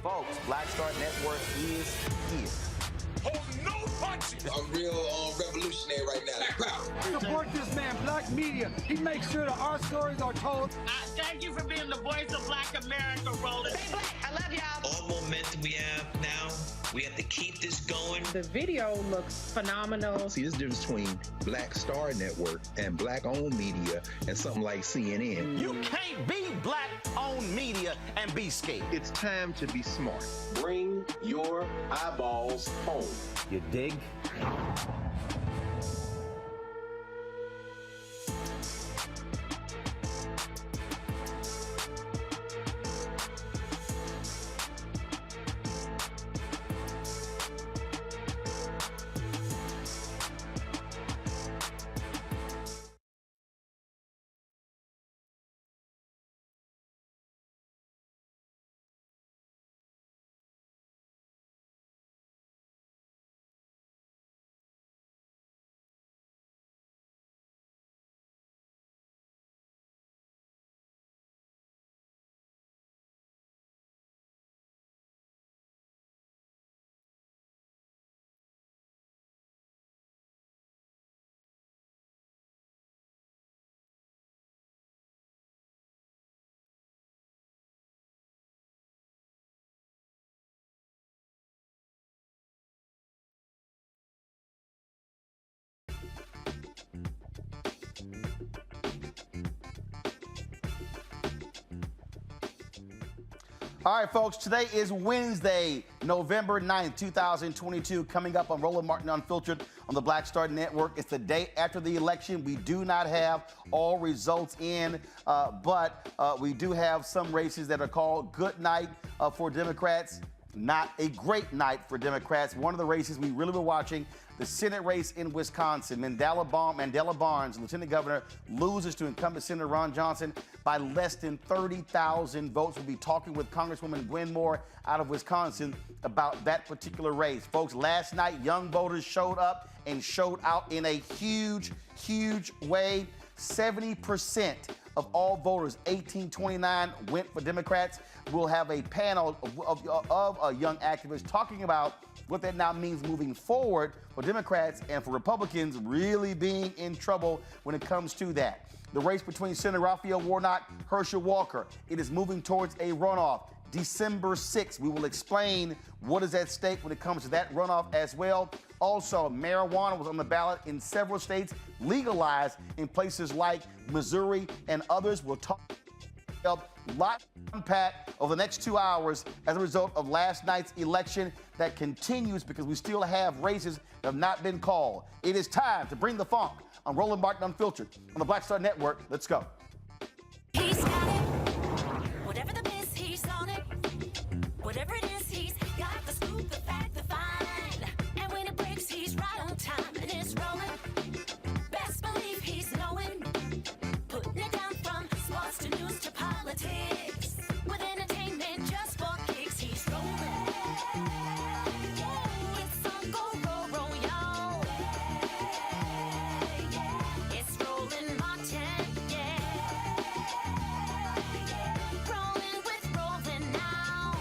Folks, Black Star Network is here. Oh, no punches! I'm real revolutionary right now. Support this man, Black Media. He makes sure that our stories are told. Thank you for being the voice of Black America, Roland. Stay black. I love y'all. All momentum we have now, we have to keep this going. The video looks phenomenal. See, there's a difference between Black Star Network and Black-owned media and something like CNN. You can't be Black-owned media and be scared. It's time to be smart. Bring your eyeballs home. You dig? All right, folks, today is Wednesday, November 9th, 2022. Coming up on Roland Martin Unfiltered on the Black Star Network. It's the day after the election. We do not have all results in, but we do have some races that are called good night for Democrats. Not a great night for Democrats. One of the races we really were watching, the Senate race in Wisconsin. Mandela Barnes, Lieutenant Governor, loses to incumbent Senator Ron Johnson by less than 30,000 votes. We'll be talking with Congresswoman Gwen out of Wisconsin about that particular race. Folks, last night, young voters showed up and showed out in a huge, huge way. 70% of all voters, 1829, went for Democrats. We'll have a panel of young activists talking about what that now means moving forward for Democrats and for Republicans really being in trouble when it comes to that. The race between Senator Raphael Warnock, Herschel Walker, it is moving towards a runoff. December 6th, we will explain what is at stake when it comes to that runoff as well. Also, marijuana was on the ballot in several states, legalized in places like Missouri and others. We'll talk a lot to unpack over the next 2 hours as a result of last night's election that continues because we still have races that have not been called. It is time to bring the funk on Roland Martin Unfiltered on the Black Star Network. Let's go. He's got it. Whatever the miss, he's on it. Whatever it is, he's got the scoop, the fact, the find. And when it breaks, he's right on time and it's rolling. Best believe he's knowing. Putting it down from sports to news to politics. With entertainment just for kicks, he's rolling. It's on go, roll, y'all. It's Roland Martin, rolling with Roland now.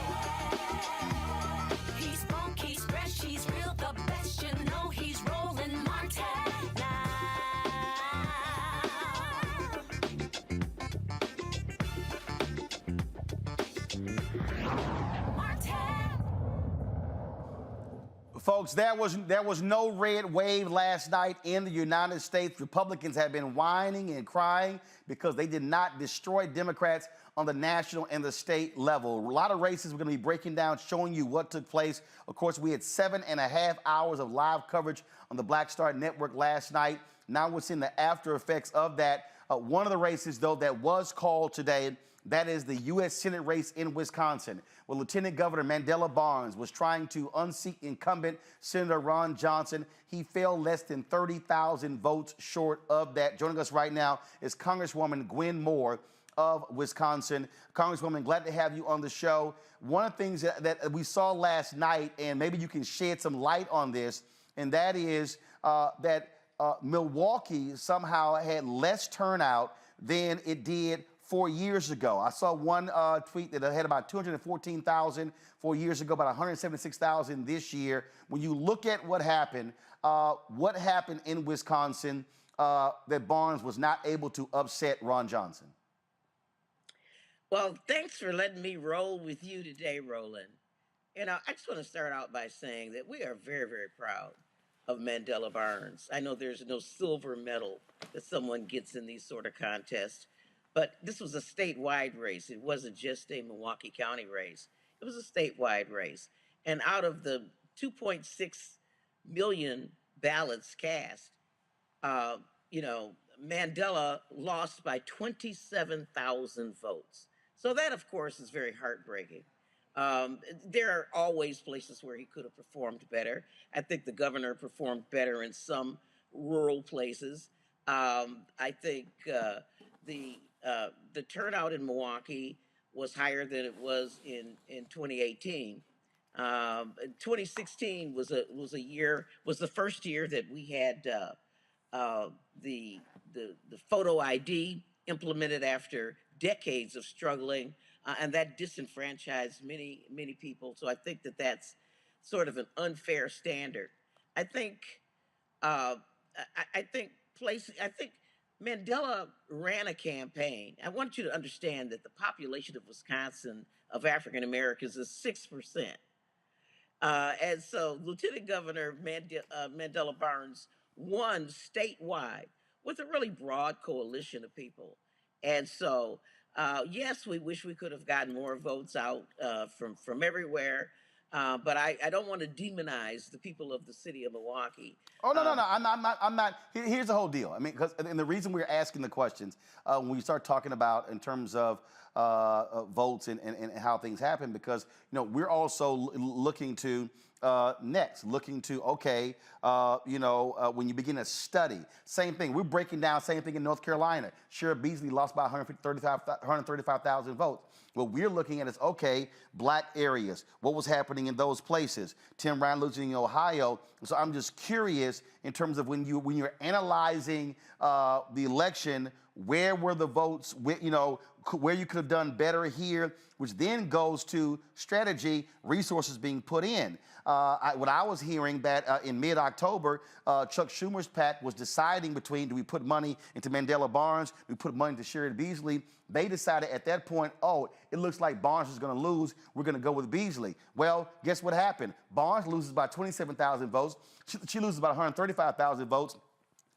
He's funky, he's fresh, he's real, the best, you know he's Roland Martin now. Folks, there was no red wave last night in the United States. Republicans have been whining and crying because they did not destroy Democrats on the national and the state level. A lot of races we're going to be breaking down, showing you what took place. Of course, we had 7.5 hours of live coverage on the Black Star Network last night. Now we're seeing the after effects of that. One of the races, though, that was called today, that is the U.S. Senate race in Wisconsin, where Lieutenant Governor Mandela Barnes was trying to unseat incumbent Senator Ron Johnson. He fell less than 30,000 votes short of that. Joining us right now is Congresswoman Gwen of Wisconsin. Congresswoman, glad to have you on the show. One of the things that we saw last night, and maybe you can shed some light on this, and that is that Milwaukee somehow had less turnout than it did 4 years ago. I saw one tweet that had about 214,000 4 years ago, about 176,000 this year. When you look at what happened in Wisconsin, that Barnes was not able to upset Ron Johnson? Well, thanks for letting me roll with you today, Roland. I just want to start out by saying that we are very, very proud of Mandela Barnes. I know there's no silver medal that someone gets in these sort of contests, but this was a statewide race. It wasn't just a Milwaukee County race. It was a statewide race. And out of the 2.6 million ballots cast, Mandela lost by 27,000 votes. So that, of course, is very heartbreaking. There are always places where he could have performed better. I think the governor performed better in some rural places. I think the turnout in Milwaukee was higher than it was in 2018. 2016 was the first year that we had the photo ID implemented after decades of struggling, and that disenfranchised many people. So I think that that's sort of an unfair standard. I think Mandela ran a campaign. I want you to understand that the population of Wisconsin of African Americans is 6%. And so Lieutenant Governor Mandela Barnes won statewide with a really broad coalition of people. And so Yes, we wish we could have gotten more votes out from everywhere, but I don't want to demonize the people of the city of Milwaukee. Oh no, no, no! I'm not. Here's the whole deal. I mean, and the reason we're asking the questions when we start talking about in terms of votes and how things happen, because we're also looking to looking to when you begin to study, same thing. We're breaking down same thing in North Carolina. Sheriff Beasley lost by 135,000 votes. What we're looking at is, okay, black areas, what was happening in those places. Tim Ryan losing in Ohio. So I'm just curious in terms of when you're analyzing the election, where were the votes, where you could have done better here, which then goes to strategy, resources being put in. What I was hearing that in mid-October, Chuck Schumer's PAC was deciding between, do we put money into Mandela Barnes, do we put money into Sheriff Beasley? They decided at that point, oh, it looks like Barnes is going to lose. We're going to go with Beasley. Well, guess what happened? Barnes loses by 27,000 votes. She loses by 135,000 votes.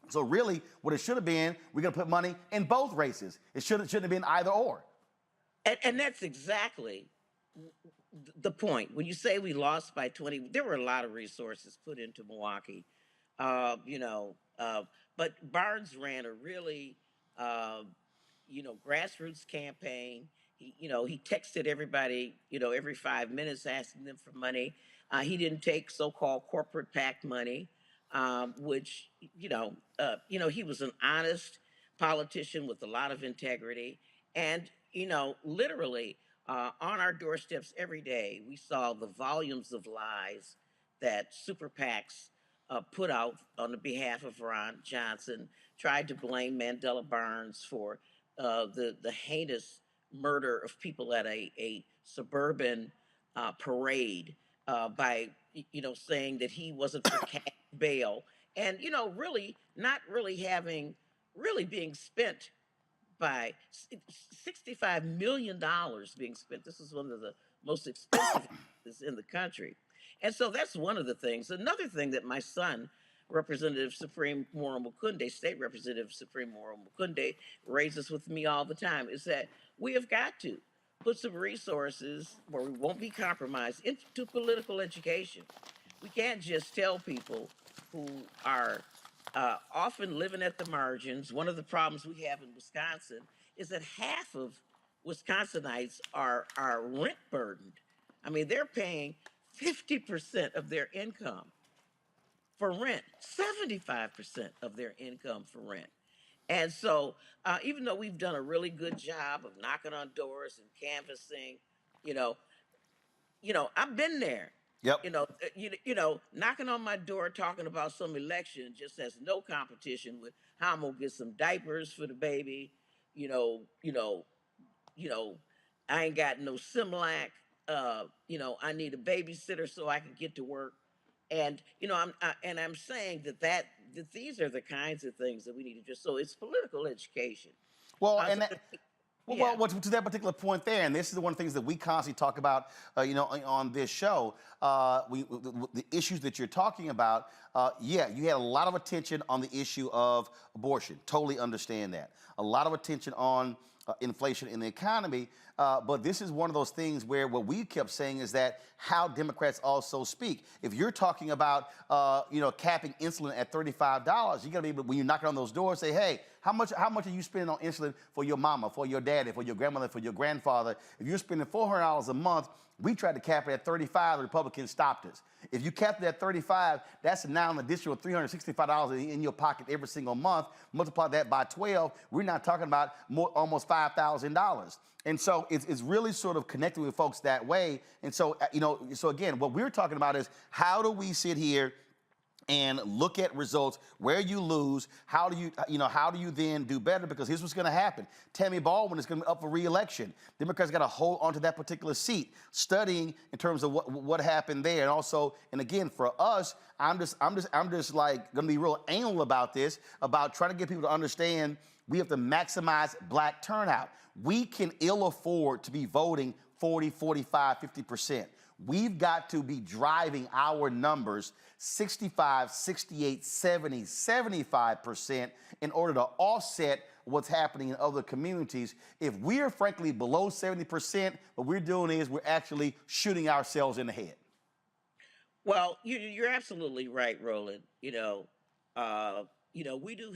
So really, what it should have been, we're going to put money in both races. It shouldn't have been either or. And that's exactly the point. When you say we lost by 20, there were a lot of resources put into Milwaukee, but Barnes ran a really, grassroots campaign. He texted everybody, every 5 minutes asking them for money. He didn't take so-called corporate PAC money, which, he was an honest politician with a lot of integrity. And, literally on our doorsteps every day, we saw the volumes of lies that super PACs put out on the behalf of Ron Johnson, tried to blame Mandela Barnes for the heinous murder of people at a suburban parade by, saying that he wasn't for cash bail, and, really not really being spent by $65 million being spent. This is one of the most expensive in the country. And so that's one of the things. Another thing that my son, Representative Supreme Moro Mukunde, State Representative Supreme Moro Mukunde, raises with me all the time is that we have got to put some resources where we won't be compromised into political education. We can't just tell people who are often living at the margins. One of the problems we have in Wisconsin is that half of Wisconsinites are rent burdened. I mean, they're paying 50% of their income for rent, 75% of their income for rent. And so even though we've done a really good job of knocking on doors and canvassing, I've been there. Yep. Knocking on my door talking about some election just has no competition with how I'm gonna get some diapers for the baby. I ain't got no Similac. I need a babysitter so I can get to work. And I'm saying that these are the kinds of things that we need to just. So it's political education. Well, Well, to that particular point there, and this is one of the things that we constantly talk about, on this show, the issues that you're talking about, you had a lot of attention on the issue of abortion. Totally understand that. A lot of attention on inflation in the economy, but this is one of those things where what we kept saying is that how Democrats also speak. If you're talking about, capping insulin at $35, you got to be able, when you're knocking on those doors, say, hey, how much are you spending on insulin for your mama, for your daddy, for your grandmother, for your grandfather? If you're spending $400 a month, we tried to cap it at $35. The Republicans stopped us. If you capped it at $35, that's now an additional $365 in your pocket every single month. Multiply that by 12, we're not talking about almost $5,000. And so it's really sort of connecting with folks that way. And so, so again, what we're talking about is how do we sit here and look at results where you lose? How do you then do better? Because here's what's going to happen. Tammy Baldwin is going to be up for re-election. Democrats got to hold onto that particular seat, studying in terms of what happened there, and also, and again, for us, I'm just like going to be real anal about this, about trying to get people to understand We have to maximize black turnout. We can ill afford to be voting 40, 45, 50%. We've got to be driving our numbers 65, 68, 70, 75% in order to offset what's happening in other communities. If we're frankly below 70%, what we're doing is we're actually shooting ourselves in the head. Well, you're absolutely right, Roland. We do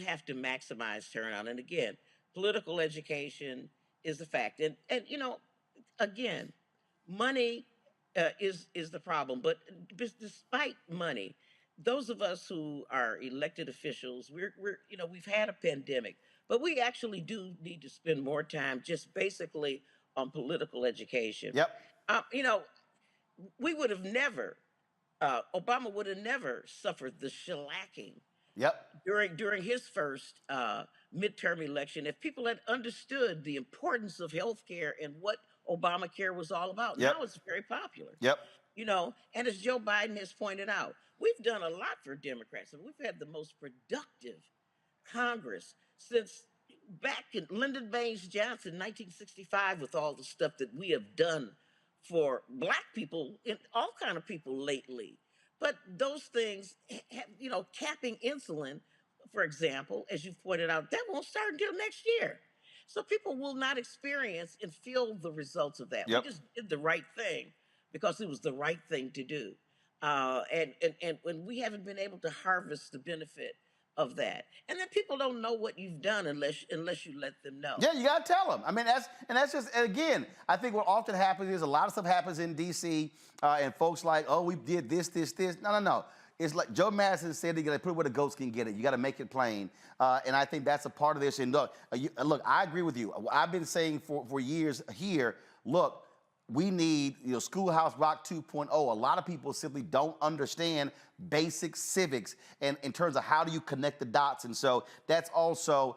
have to maximize turnout, and again, political education is the fact, and again, money is the problem. But despite money, those of us who are elected officials, we've had a pandemic, but we actually do need to spend more time just basically on political education. Yep. You know, we would have never Obama would have never suffered the shellacking Yep. during his first midterm election if people had understood the importance of health care and what Obamacare was all about. Yep. Now it's very popular. Yep. And as Joe Biden has pointed out, we've done a lot for Democrats, and we've had the most productive Congress since back in Lyndon Baines Johnson, 1965, with all the stuff that we have done for black people and all kind of people lately. But those things, capping insulin, for example, as you've pointed out, that won't start until next year. So people will not experience and feel the results of that. Yep. We just did the right thing because it was the right thing to do. And when we haven't been able to harvest the benefit of that, and then people don't know what you've done unless you let them know. Yeah, you gotta tell them. I mean, that's just, and again, I think what often happens is a lot of stuff happens in D.C. And folks like, oh, we did this. No. It's like Joe Madison said, you gotta put it where the goats can get it. You gotta make it plain. And I think that's a part of this. And look, I agree with you. I've been saying for years here, look, we need Schoolhouse Rock 2.0. A lot of people simply don't understand basic civics and in terms of how do you connect the dots. And so that's also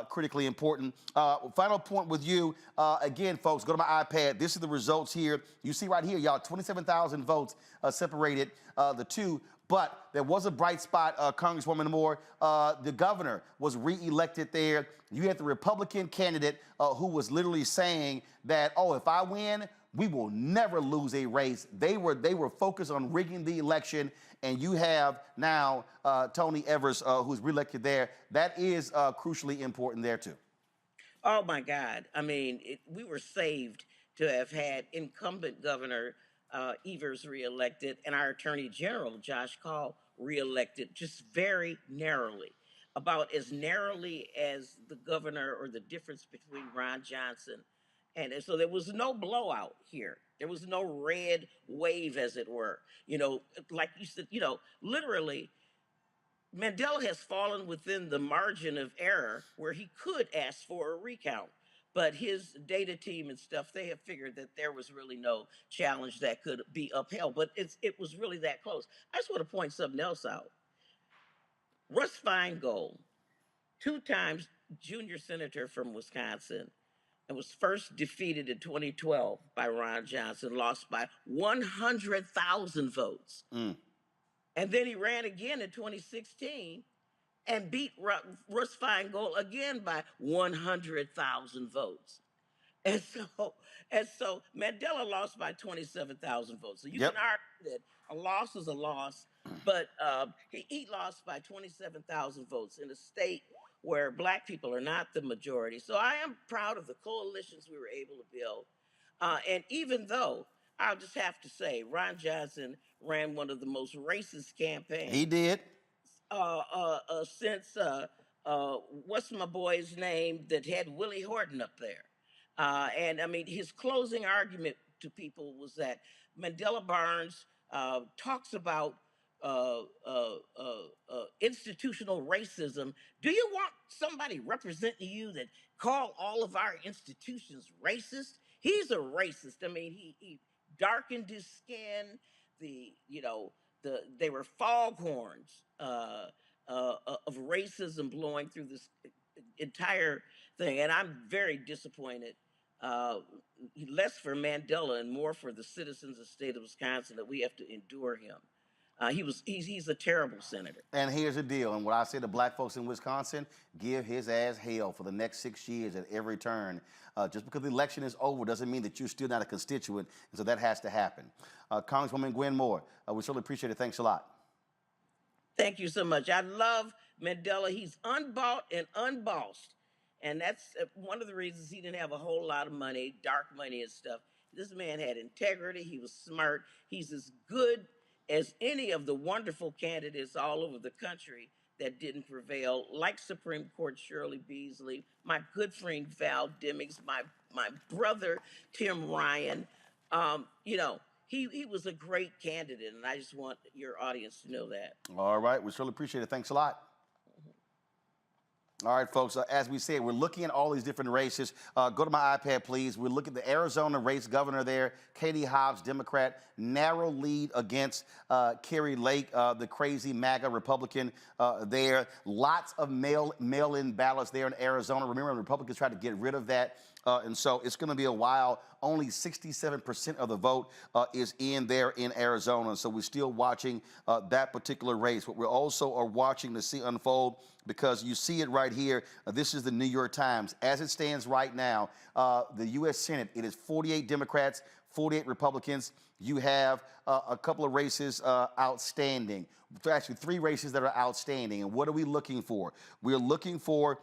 critically important. Final point with you. Again, folks, go to my iPad. This is the results here. You see right here, y'all, 27,000 votes separated the two. But there was a bright spot, Congresswoman Moore. The governor was reelected there. You had the Republican candidate who was literally saying that, oh, if I win, we will never lose a race. They were focused on rigging the election, and you have now Tony Evers, who's reelected there. That is crucially important there, too. Oh, my God. I mean, we were saved to have had incumbent Governor Evers reelected and our Attorney General, Josh Call, reelected just very narrowly, about as narrowly as the governor or the difference between Ron Johnson. And so there was no blowout here. There was no red wave, as it were. Like you said, literally, Mandela has fallen within the margin of error where he could ask for a recount. But his data team and stuff, they have figured that there was really no challenge that could be upheld. But it was really that close. I just want to point something else out. Russ Feingold, 2 times junior senator from Wisconsin, and was first defeated in 2012 by Ron Johnson, lost by 100,000 votes. And then he ran again in 2016 and beat Russ Feingold again by 100,000 votes. And so Mandela lost by 27,000 votes. So you can argue that a loss is a loss, but he lost by 27,000 votes in a state where black people are not the majority. So I am proud of the coalitions we were able to build. And even though I'll just have to say, Ron Johnson ran one of the most racist campaigns. He did. Since what's my boy's name that had Willie Horton up there? And I mean, his closing argument to people was that Mandela Barnes talks about institutional racism. Do you want somebody representing you that call all of our institutions racist? He's a racist. I mean, he darkened his skin. They were foghorns of racism blowing through this entire thing, and I'm very disappointed. Less for Mandela and more for the citizens of the state of Wisconsin that we have to endure him. He's a terrible senator. And here's the deal, and what I say to black folks in Wisconsin, give his ass hell for the next 6 years at every turn. Just because the election is over doesn't mean that you're still not a constituent, and so that has to happen. Congresswoman Gwen Moore, we certainly appreciate it. Thanks a lot. Thank you so much. I love Mandela. He's unbought and unbossed. And that's one of the reasons he didn't have a whole lot of money, dark money and stuff. This man had integrity. He was smart. He's as good as any of the wonderful candidates all over the country that didn't prevail, like Supreme Court Shirley Beasley, my good friend Val Demings, my brother Tim Ryan. He was a great candidate, and I just want your audience to know that. All right, we certainly appreciate it. Thanks a lot. All right, folks, as we said, we're looking at all these different races. Go to my iPad, please. We're looking at the Arizona race, governor there, Katie Hobbs, Democrat, narrow lead against Carrie Lake, the crazy MAGA Republican there. Lots of mail-in ballots there in Arizona. Remember, Republicans tried to get rid of that. And so it's going to be a while. Only 67% of the vote is in there in Arizona. So we're still watching that particular race. What we also are watching to see unfold, because you see it right here. This is the New York Times. As it stands right now, the U.S. Senate, it is 48 Democrats, 48 Republicans. You have a couple of races outstanding. Actually, 3 races that are outstanding. And what are we looking for? We're looking for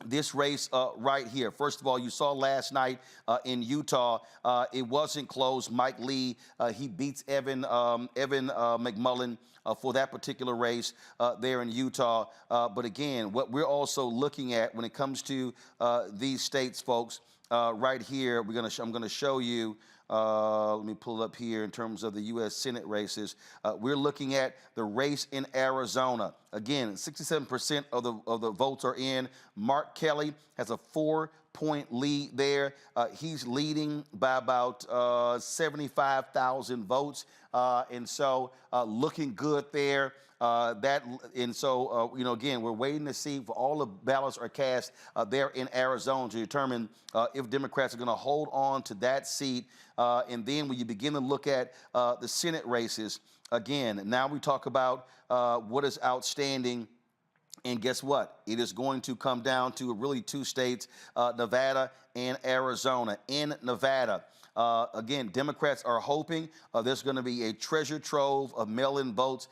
this race right here. First of all, you saw last night in Utah, it wasn't close. Mike Lee, he beats Evan McMullen for that particular race there in Utah. But again, what we're also looking at when it comes to these states, folks, right here, I'm going to show you. Let me pull it up here in terms of the U.S. Senate races. We're looking at the race in Arizona. Again, 67% of the votes are in. Mark Kelly has a 4-point lead there. He's leading by about 75,000 votes. And so looking good there. Again, we're waiting to see if all the ballots are cast there in Arizona to determine if Democrats are going to hold on to that seat. And then when you begin to look at the Senate races, again, now we talk about what is outstanding. And guess what? It is going to come down to really 2 states, Nevada and Arizona. In Nevada, again, Democrats are hoping there's going to be a treasure trove of mail-in votes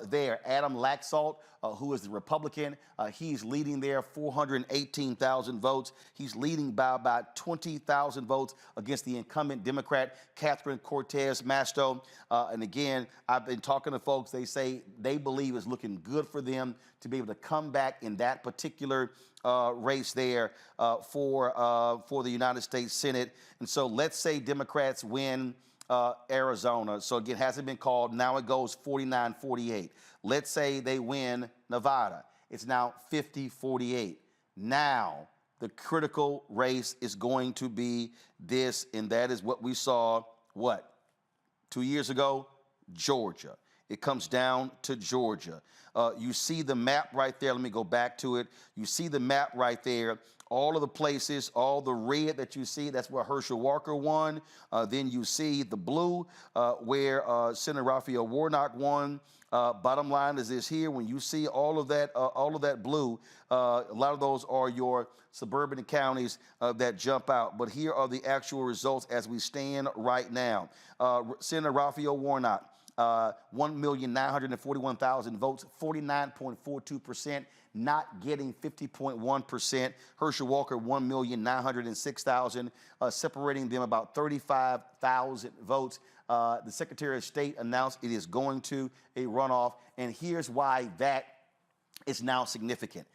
there. Adam Laxalt, who is the Republican, he's leading there, 418,000 votes. He's leading by about 20,000 votes against the incumbent Democrat, Catherine Cortez Masto. And again, I've been talking to folks. They say they believe it's looking good for them to be able to come back in that particular race there for the United States Senate. And so let's say Democrats win Arizona. So again, it hasn't been called. Now it goes 49-48. Let's say they win Nevada. It's now 50-48. Now the critical race is going to be this, and that is what we saw, 2 years ago? Georgia. It comes down to Georgia. You see the map right there. Let me go back to it. You see the map right there. All of the places, all the red that you see, that's where Herschel Walker won. Then you see the blue where Senator Raphael Warnock won. Bottom line is this here. When you see all of that blue, a lot of those are your suburban counties that jump out. But here are the actual results as we stand right now. Senator Raphael Warnock, 1,941,000 votes, 49.42%, not getting 50.1%. Herschel Walker, 1,906,000, separating them about 35,000 votes. The Secretary of State announced it is going to a runoff, and here's why that is now significant.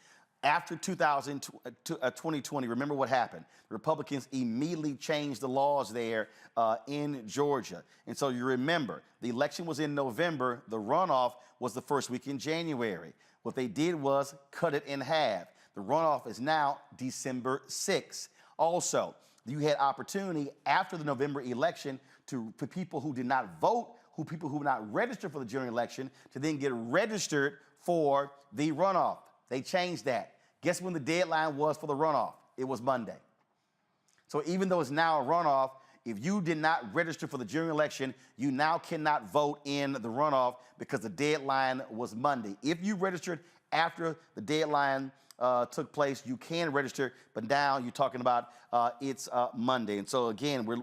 After 2020, remember what happened. The Republicans immediately changed the laws there in Georgia. And so you remember, the election was in November. The runoff was the first week in January. What they did was cut it in half. The runoff is now December 6th. Also, you had opportunity after the November election for people who did not vote, people who were not registered for the general election, to then get registered for the runoff. They changed that. Guess when the deadline was for the runoff? It was Monday. So even though it's now a runoff, If you did not register for the general election, you now cannot vote in the runoff because the deadline was Monday. If you registered after the deadline took place, you can register, but now you're talking about it's Monday. And so again, we're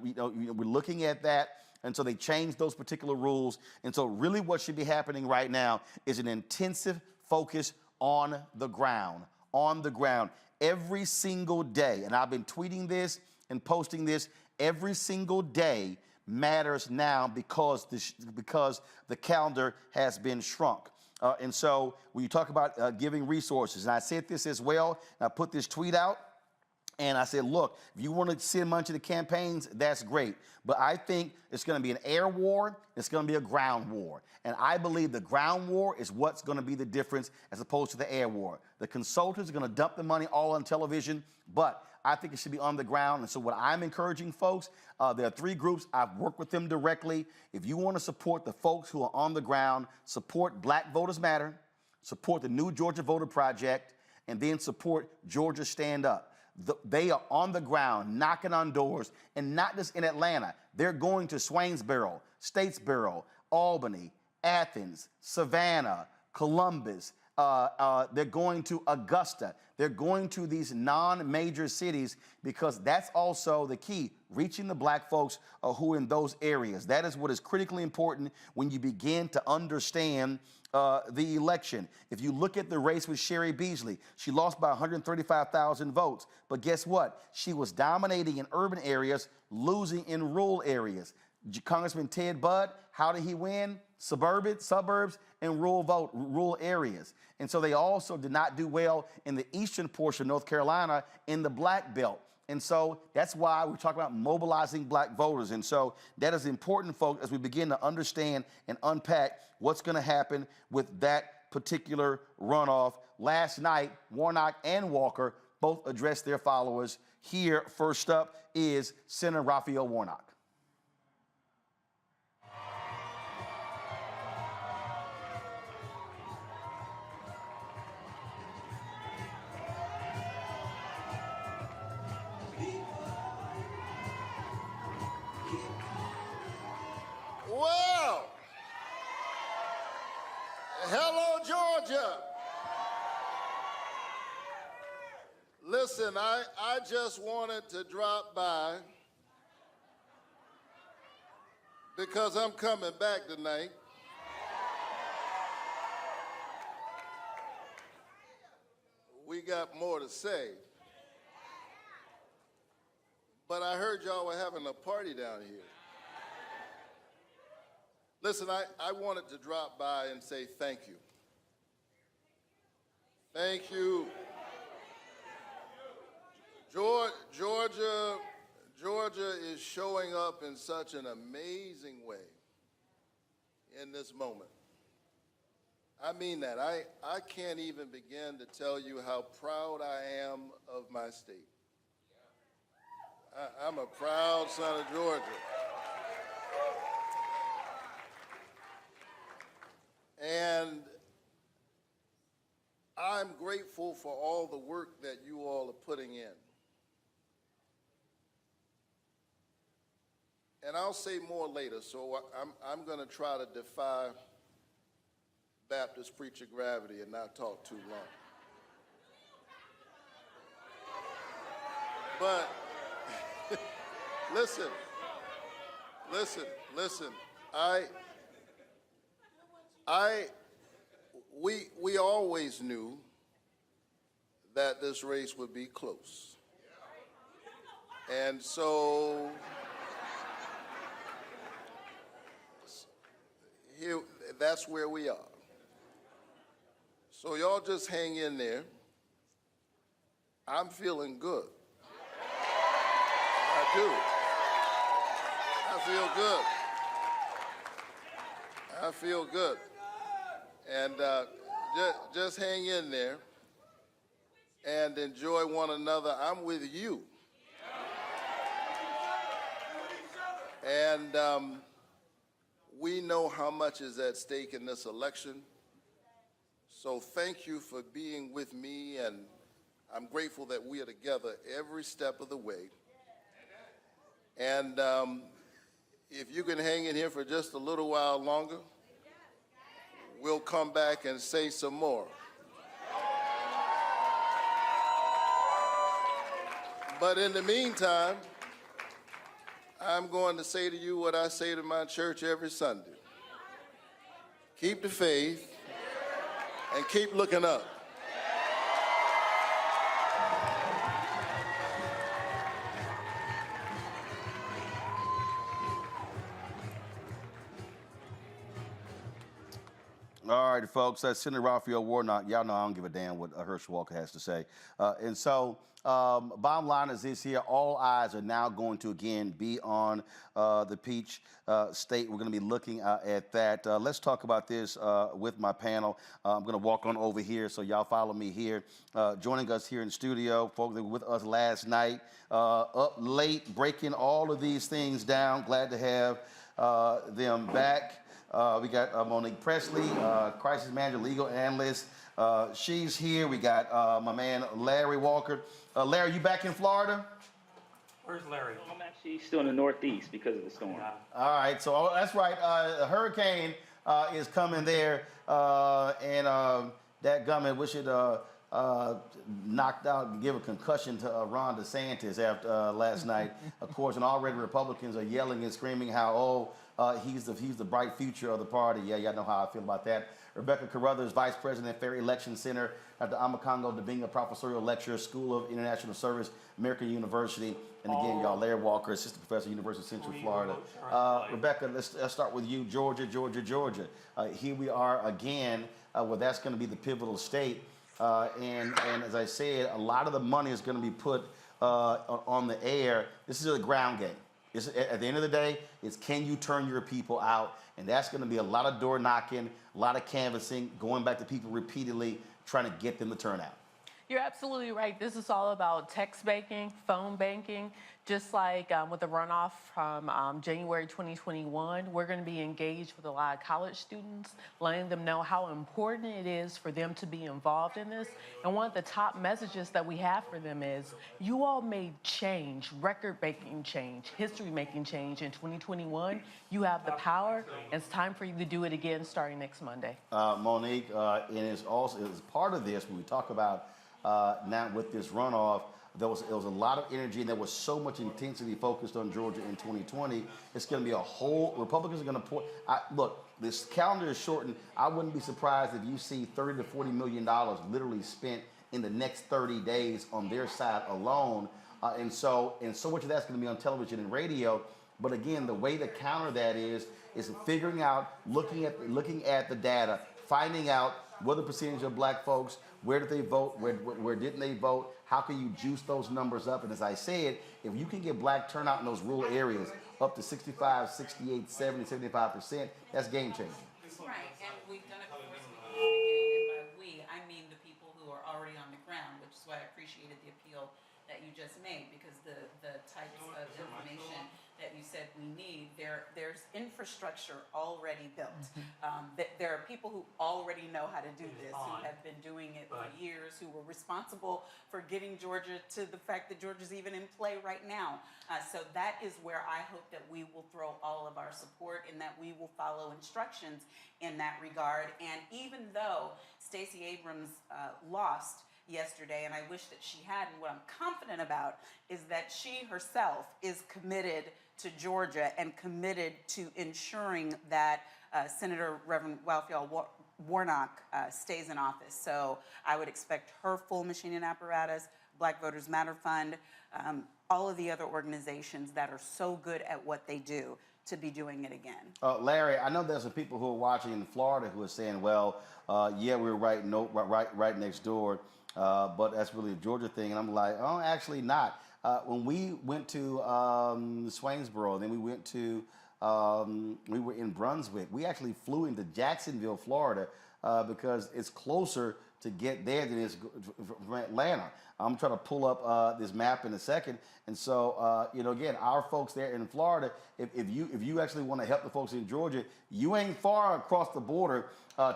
looking at that. And so they changed those particular rules. And so really what should be happening right now is an intensive focus on the ground, every single day. And I've been tweeting this and posting this. Every single day matters now because the calendar has been shrunk. And so when you talk about giving resources, and I said this as well, and I put this tweet out, and I said, look, if you want to send money to the campaigns, that's great. But I think it's going to be an air war. It's going to be a ground war. And I believe the ground war is what's going to be the difference as opposed to the air war. The consultants are going to dump the money all on television, but I think it should be on the ground. And so what I'm encouraging folks, there are 3 groups. I've worked with them directly. If you want to support the folks who are on the ground, support Black Voters Matter, support the New Georgia Voter Project, and then support Georgia Stand Up. They are on the ground, knocking on doors, and not just in Atlanta. They're going to Swainsboro, Statesboro, Albany, Athens, Savannah, Columbus. They're going to Augusta. They're going to these non-major cities because that's also the key, reaching the Black folks who are in those areas. That is what is critically important when you begin to understand the election. If you look at the race with Sherry Beasley, she lost by 135,000 votes. But guess what? She was dominating in urban areas, losing in rural areas. Congressman Ted Budd, how did he win? Suburbs and rural areas. And so they also did not do well in the eastern portion of North Carolina in the Black Belt. And so that's why we're talking about mobilizing Black voters. And so that is important, folks, as we begin to understand and unpack what's going to happen with that particular runoff. Last night, Warnock and Walker both addressed their followers. Here, first up is Senator Raphael Warnock. Well, hello, Georgia. Listen, I just wanted to drop by because I'm coming back tonight. We got more to say. But I heard y'all were having a party down here. Listen, I wanted to drop by and say thank you. Thank you. Georgia is showing up in such an amazing way in this moment. I mean that. I can't even begin to tell you how proud I am of my state. I'm a proud son of Georgia. And I'm grateful for all the work that you all are putting in. And I'll say more later, so I'm going to try to defy Baptist preacher gravity and not talk too long. But listen, we always knew that this race would be close. And so here, that's where we are. So y'all just hang in there. I'm feeling good. I do. I feel good. I feel good. And just hang in there and enjoy one another. I'm with you. And we know how much is at stake in this election. So thank you for being with me, and I'm grateful that we are together every step of the way. And if you can hang in here for just a little while longer, we'll come back and say some more. But in the meantime, I'm going to say to you what I say to my church every Sunday. Keep the faith and keep looking up. All right, folks, that's Senator Raphael Warnock. Y'all know I don't give a damn what Herschel Walker has to say. And so, bottom line is this here, all eyes are now going to, again, be on the Peach State. We're going to be looking at that. Let's talk about this with my panel. I'm going to walk on over here, so y'all follow me here. Joining us here in the studio, folks that were with us last night, up late, breaking all of these things down. Glad to have them back. We got Monique Presley, crisis manager, legal analyst. She's here. We got my man Larry Walker. Larry, you back in Florida? Where's Larry? I'm actually still in the Northeast because of the storm. All right, so that's right. A hurricane is coming there, and that gummit, we should knocked out, give a concussion to Ron DeSantis after last night. Of course, and already Republicans are yelling and screaming how, he's the bright future of the party. Yeah, y'all know how I feel about that. Rebecca Carruthers, Vice President, Fair Election Center. Dr. Amakongo Dabinga, Professorial Lecturer, School of International Service, American University. And again, y'all, Larry Walker, Assistant Professor, University of Central Florida. Rebecca, let's start with you. Georgia. Here we are again, well, that's going to be the pivotal state. And as I said, a lot of the money is going to be put on the air. This is a ground game. At the end of the day, it's can you turn your people out? And that's going to be a lot of door knocking, a lot of canvassing, going back to people repeatedly, trying to get them to turn out. You're absolutely right. This is all about text banking, phone banking. Just like with the runoff from January 2021, we're going to be engaged with a lot of college students, letting them know how important it is for them to be involved in this. And one of the top messages that we have for them is, you all made change, record-breaking change, history-making change in 2021. You have the power, and it's time for you to do it again starting next Monday. Monique, and it's also as part of this, when we talk about now with this runoff, there was a lot of energy, and there was so much intensity focused on Georgia in 2020. It's going to be a whole, Republicans are going to pour. Look, this calendar is shortened. I wouldn't be surprised if you see $30 to $40 million literally spent in the next 30 days on their side alone. And so much of that's going to be on television and radio. But again, the way to counter that is figuring out, looking at the data, finding out what the percentage of black folks, where did they vote, where didn't they vote, how can you juice those numbers up? And as I said, if you can get black turnout in those rural areas up to 65, 68, 70, 75%, that's game changing. Right, and we've done it before, so we can do it again. And by we, I mean the people who are already on the ground, which is why I appreciated the appeal that you just made, because the types of information that you said we need, there's infrastructure already built. There are people who already know how to do this, who have been doing it for years, who were responsible for getting Georgia to the fact that Georgia's even in play right now. So that is where I hope that we will throw all of our support, and that we will follow instructions in that regard. And even though Stacey Abrams lost yesterday, and I wish that she hadn't, what I'm confident about is that she herself is committed to Georgia and committed to ensuring that Senator Reverend Raphael Warnock stays in office. So I would expect her full machine and apparatus, Black Voters Matter Fund, all of the other organizations that are so good at what they do to be doing it again. Larry, I know there's some people who are watching in Florida who are saying, well, yeah, we're right next door, but that's really a Georgia thing. And I'm like, oh, actually not. When we went to Swainsboro, then we went to, we were in Brunswick. We actually flew into Jacksonville, Florida, because it's closer to get there than it is from Atlanta. I'm trying to pull up this map in a second. And so, again, our folks there in Florida, if you actually want to help the folks in Georgia, you ain't far across the border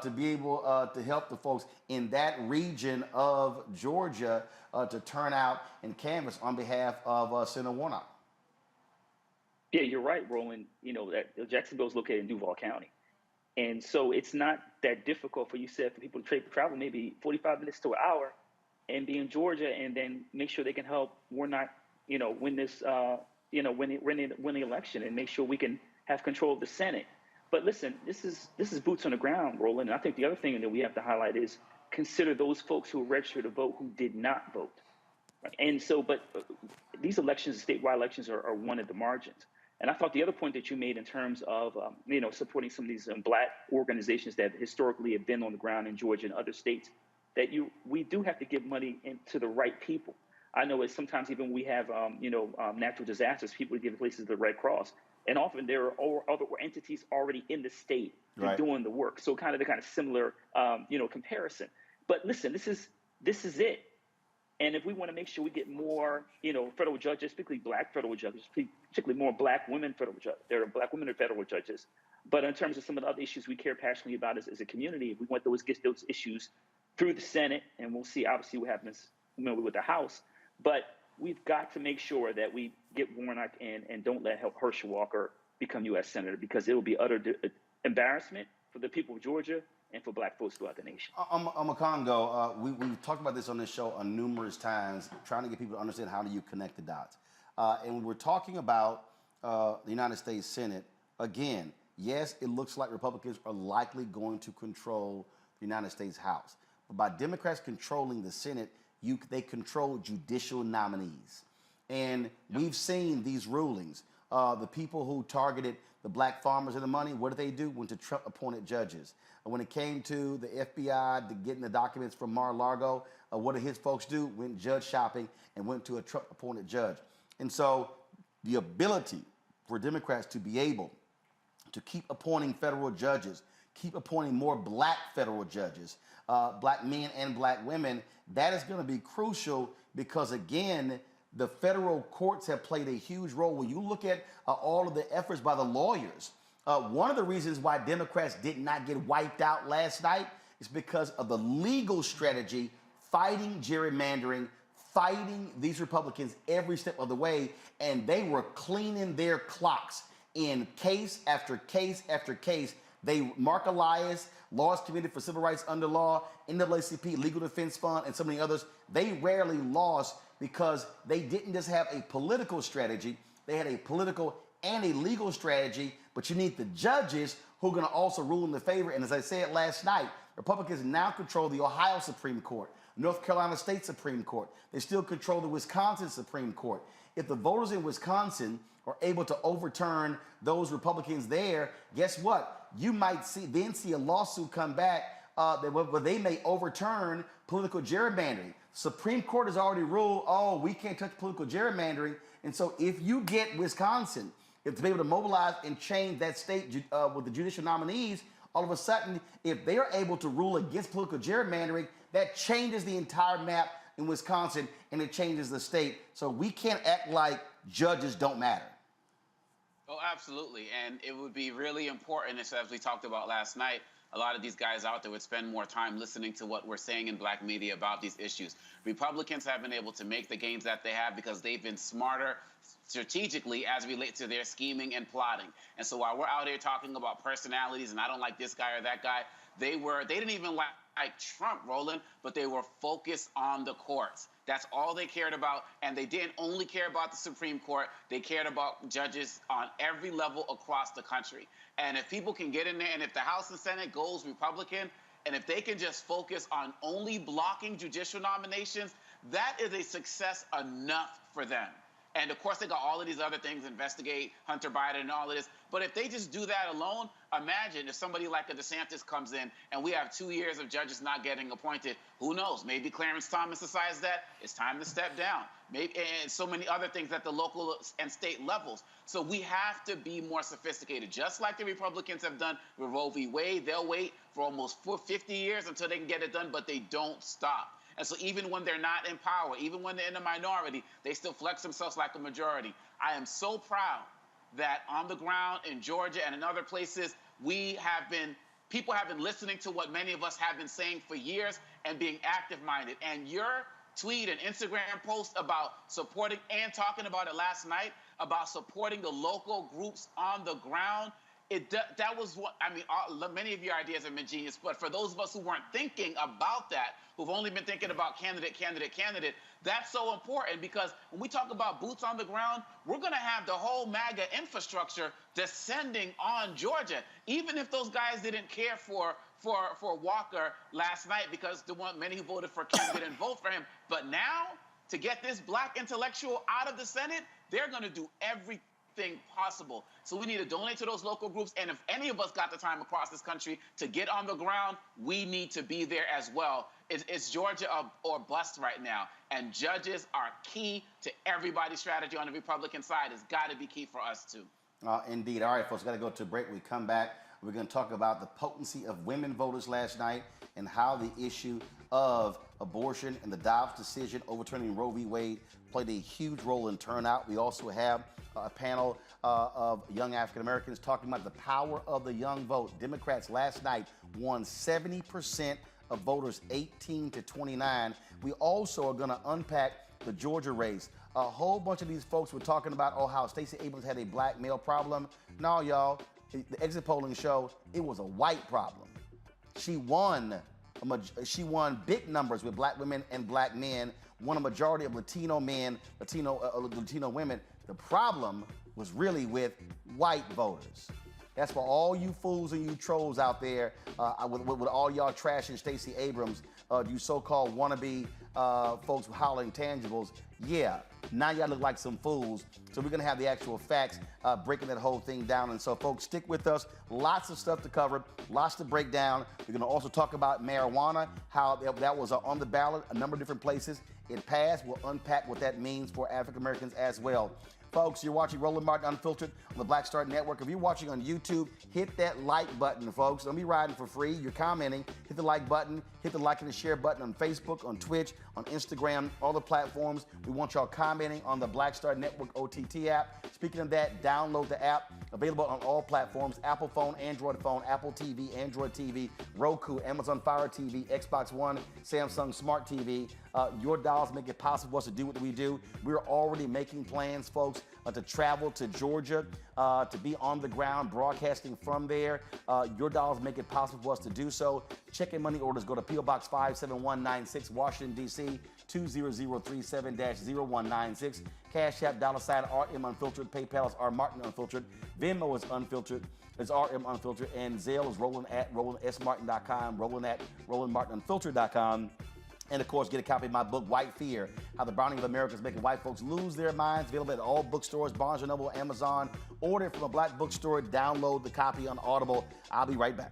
to be able to help the folks in that region of Georgia to turn out and canvass on behalf of Senator Warnock. Yeah, you're right, Roland. You know, that Jacksonville is located in Duval County. And so it's not that difficult for for people to travel maybe 45 minutes to an hour and be in Georgia and then make sure they can help Warnock, win this, win the election and make sure we can have control of the Senate. But listen, this is boots on the ground, Roland. And I think the other thing that we have to highlight is consider those folks who registered to vote who did not vote. And so, but these elections, statewide elections, are won at the margins. And I thought the other point that you made in terms of, supporting some of these black organizations that historically have been on the ground in Georgia and other states, that we do have to give money to the right people. I know it's sometimes even we have, natural disasters, people give places to the Red Cross. And often there are other entities already in the state doing the work. So kind of similar, comparison. But listen, this is it. And if we want to make sure we get more, federal judges, particularly black federal judges, particularly more black women federal judges, there are black women federal judges. But in terms of some of the other issues we care passionately about as a community, if we want get those issues through the Senate, and we'll see obviously what happens with the House. But we've got to make sure that we get Warnock in and don't let Herschel Walker become U.S. Senator, because it will be utter embarrassment for the people of Georgia and for black folks throughout the nation. Congo, we've talked about this on this show numerous times, trying to get people to understand how do you connect the dots. And when we're talking about the United States Senate, again, yes, it looks like Republicans are likely going to control the United States House. But by Democrats controlling the Senate, they control judicial nominees. And we've seen these rulings. The people who targeted the black farmers and the money, what did they do? Went to Trump-appointed judges. And when it came to the FBI getting the documents from Mar-a-Lago, what did his folks do? Went judge shopping and went to a Trump-appointed judge. And so the ability for Democrats to be able to keep appointing federal judges, keep appointing more black federal judges, black men and black women, that is going to be crucial because, again, the federal courts have played a huge role. When you look at all of the efforts by the lawyers, one of the reasons why Democrats did not get wiped out last night is because of the legal strategy, fighting gerrymandering, fighting these Republicans every step of the way, and they were cleaning their clocks in case after case after case. Mark Elias, Laws Committee for Civil Rights Under Law, NAACP, Legal Defense Fund, and so many others, they rarely lost because they didn't just have a political strategy, they had a political and a legal strategy, but you need the judges who are going to also rule in their favor. And as I said last night, Republicans now control the Ohio Supreme Court, North Carolina State Supreme Court. They still control the Wisconsin Supreme Court. If the voters in Wisconsin are able to overturn those Republicans there, guess what? You might see a lawsuit come back where they may overturn political gerrymandering. Supreme Court has already ruled, we can't touch political gerrymandering. And so if you get Wisconsin, if to be able to mobilize and change that state with the judicial nominees, all of a sudden, if they are able to rule against political gerrymandering, that changes the entire map in Wisconsin and it changes the state. So we can't act like judges don't matter. Oh, absolutely. And it would be really important, as we talked about last night, a lot of these guys out there would spend more time listening to what we're saying in black media about these issues. Republicans have been able to make the gains that they have because they've been smarter strategically as it relates to their scheming and plotting. And so while we're out here talking about personalities and I don't like this guy or that guy, they didn't even like Trump, Roland, but they were focused on the courts. That's all they cared about. And they didn't only care about the Supreme Court. They cared about judges on every level across the country. And if people can get in there, and if the House and Senate goes Republican, and if they can just focus on only blocking judicial nominations, that is a success enough for them. And of course, they got all of these other things, investigate Hunter Biden and all of this. But if they just do that alone, imagine if somebody like a DeSantis comes in and we have 2 years of judges not getting appointed. Who knows? Maybe Clarence Thomas decides that it's time to step down. Maybe, and so many other things at the local and state levels. So we have to be more sophisticated, just like the Republicans have done with Roe v. Wade. They'll wait for almost 50 years until they can get it done, but they don't stop. And so even when they're not in power, even when they're in a minority, they still flex themselves like a majority. I am so proud that on the ground in Georgia and in other places, people have been listening to what many of us have been saying for years and being active-minded. And your tweet and Instagram post about supporting and talking about it last night, about supporting the local groups on the ground. That was what, I mean, many of your ideas have been genius, but for those of us who weren't thinking about that, who've only been thinking about candidate, that's so important, because when we talk about boots on the ground, we're going to have the whole MAGA infrastructure descending on Georgia. Even if those guys didn't care for Walker last night, because many who voted for Kemp didn't vote for him. But now, to get this black intellectual out of the Senate, they're going to do everything possible. So we need to donate to those local groups, and if any of us got the time across this country to get on the ground, we need to be there as well. It's Georgia or bust right now, and judges are key to everybody's strategy on the Republican side. It's got to be key for us too. Indeed. All right, folks, got to go to a break. We come back. We're going to talk about the potency of women voters last night and how the issue of abortion and the Dobbs decision overturning Roe v. Wade played a huge role in turnout. We also have a panel of young African Americans talking about the power of the young vote. Democrats last night won 70% of voters 18 to 29. We also are going to unpack the Georgia race. A whole bunch of these folks were talking about, how Stacey Abrams had a black male problem. No, y'all, the exit polling showed it was a white problem. She won big numbers with black women and black men, won a majority of Latino men, Latino women. The problem was really with white voters. That's for all you fools and you trolls out there with all y'all trashing Stacey Abrams, you so-called wannabe folks hollering tangibles. Yeah, now y'all look like some fools. So we're going to have the actual facts breaking that whole thing down. And so, folks, stick with us. Lots of stuff to cover, lots to break down. We're going to also talk about marijuana, how that was on the ballot, a number of different places. It passed. We'll unpack what that means for African Americans as well. Folks, you're watching Roland Martin Unfiltered on the Black Star Network. If you're watching on YouTube, hit that like button, folks. Don't be riding for free. You're commenting. Hit the like button. Hit the like and the share button on Facebook, on Twitch, on Instagram, all the platforms. We want y'all commenting on the Black Star Network OTT app. Speaking of that, download the app. Available on all platforms: Apple phone, Android phone, Apple TV, Android TV, Roku, Amazon Fire TV, Xbox One, Samsung Smart TV. Your dollars make it possible for us to do what we do. We're already making plans, folks, to travel to Georgia, to be on the ground broadcasting from there. Your dollars make it possible for us to do so. Check and money orders go to P.O. Box 57196, Washington, D.C. 20037-0196. Cash App, $RM Unfiltered. PayPal is R Martin Unfiltered. Venmo is Unfiltered. It's RM Unfiltered. And Zelle is Roland at RolandSMartin.com. Roland at RolandMartinUnfiltered.com. And, of course, get a copy of my book, White Fear, How the Browning of America is Making White Folks Lose Their Minds. Available at all bookstores, Barnes & Noble, Amazon. Order it from a black bookstore. Download the copy on Audible. I'll be right back.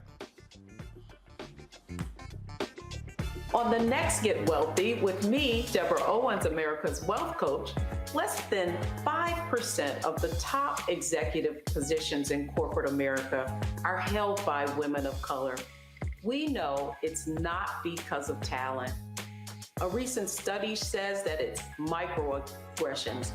On the next Get Wealthy with me, Deborah Owens, America's Wealth Coach, less than 5% of the top executive positions in corporate America are held by women of color. We know it's not because of talent. A recent study says that it's microaggressions,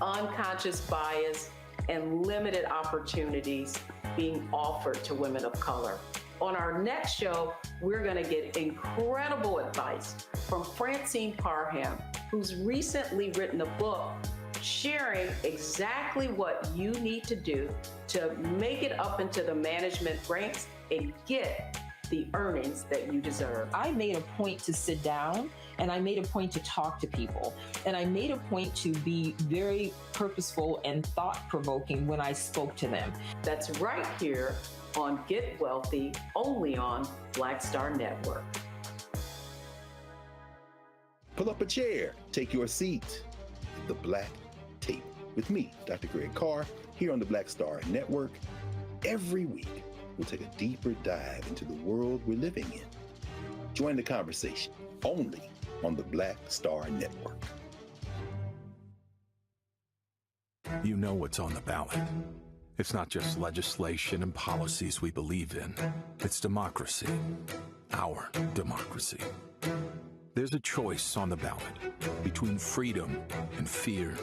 unconscious bias, and limited opportunities being offered to women of color. On our next show, we're going to get incredible advice from Francine Parham, who's recently written a book sharing exactly what you need to do to make it up into the management ranks and get the earnings that you deserve. I made a point to sit down and I made a point to talk to people. And I made a point to be very purposeful and thought-provoking when I spoke to them. That's right here on Get Wealthy, only on Black Star Network. Pull up a chair, take your seat. The Black Tape with me, Dr. Greg Carr, here on the Black Star Network. Every week, we'll take a deeper dive into the world we're living in. Join the conversation only on the Black Star Network. You know what's on the ballot. It's not just legislation and policies we believe in. It's democracy, our democracy. There's a choice on the ballot between freedom and fear,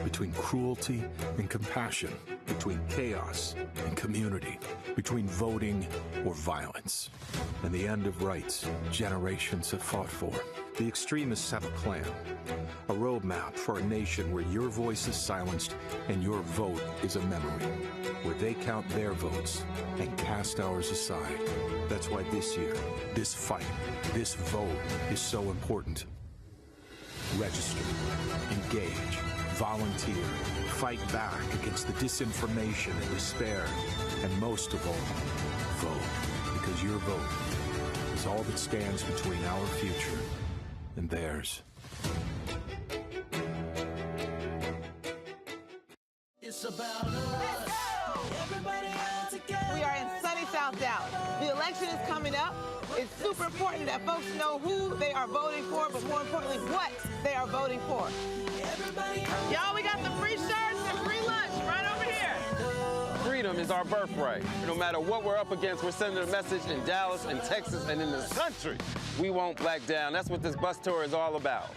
between cruelty and compassion. between chaos and community, between voting or violence, and the end of rights generations have fought for. The extremists have a plan, a roadmap for a nation where your voice is silenced and your vote is a memory, where they count their votes and cast ours aside. That's why this year, this fight, this vote is so important. Register, engage, volunteer, fight back against the disinformation and despair, and most of all, vote, because your vote is all that stands between our future and theirs. It's about us. Everybody all together. We are in sunny South Dallas. The election is coming up. It's super important that folks know who they are voting for, but more importantly, what they are voting for. Y'all, we got some free shirts and free lunch right over here. Freedom is our birthright. No matter what we're up against, we're sending a message in Dallas and Texas and in this country. We won't back down. That's what this bus tour is all about.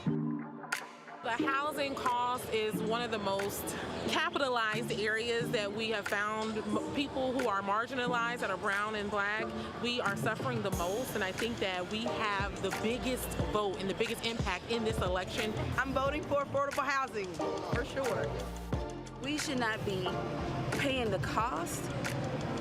The housing cost is one of the most capitalized areas that we have found. People who are marginalized, that are brown and black, we are suffering the most, and I think that we have the biggest vote and the biggest impact in this election. I'm voting for affordable housing, for sure. We should not be paying the cost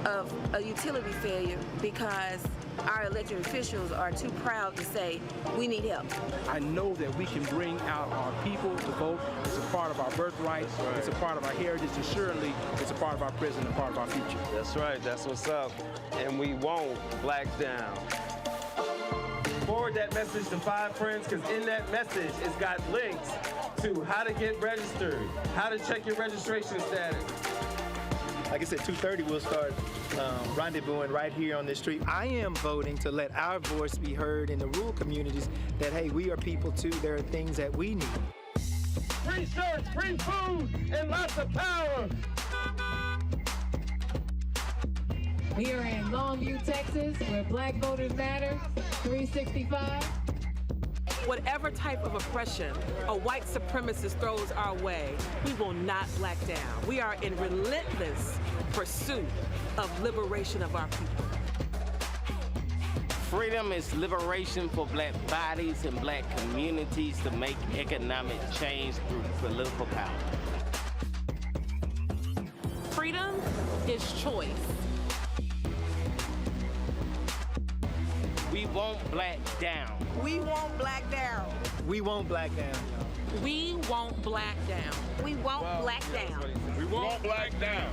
of a utility failure because our elected officials are too proud to say we need help. I know that we can bring out our people to vote. It's a part of our birthright. Right. It's a part of our heritage, and surely it's a part of our present and part of our future. That's right. That's what's up. And we won't black down. Forward that message to 5 friends, because in that message, it's got links to how to get registered, how to check your registration status. Like I said, 2:30 we'll start rendezvousing right here on this street. I am voting to let our voice be heard in the rural communities that, hey, we are people too. There are things that we need. Free shirts, free food, and lots of power. We are in Longview, Texas, where Black Voters Matter, 365. Whatever type of oppression a white supremacist throws our way, we will not black down. We are in relentless pursuit of liberation of our people. Freedom is liberation for black bodies and black communities to make economic change through political power. Freedom is choice. We won't black down. We won't black down. We won't black down, y'all. We won't black down. We won't black down. We won't black down.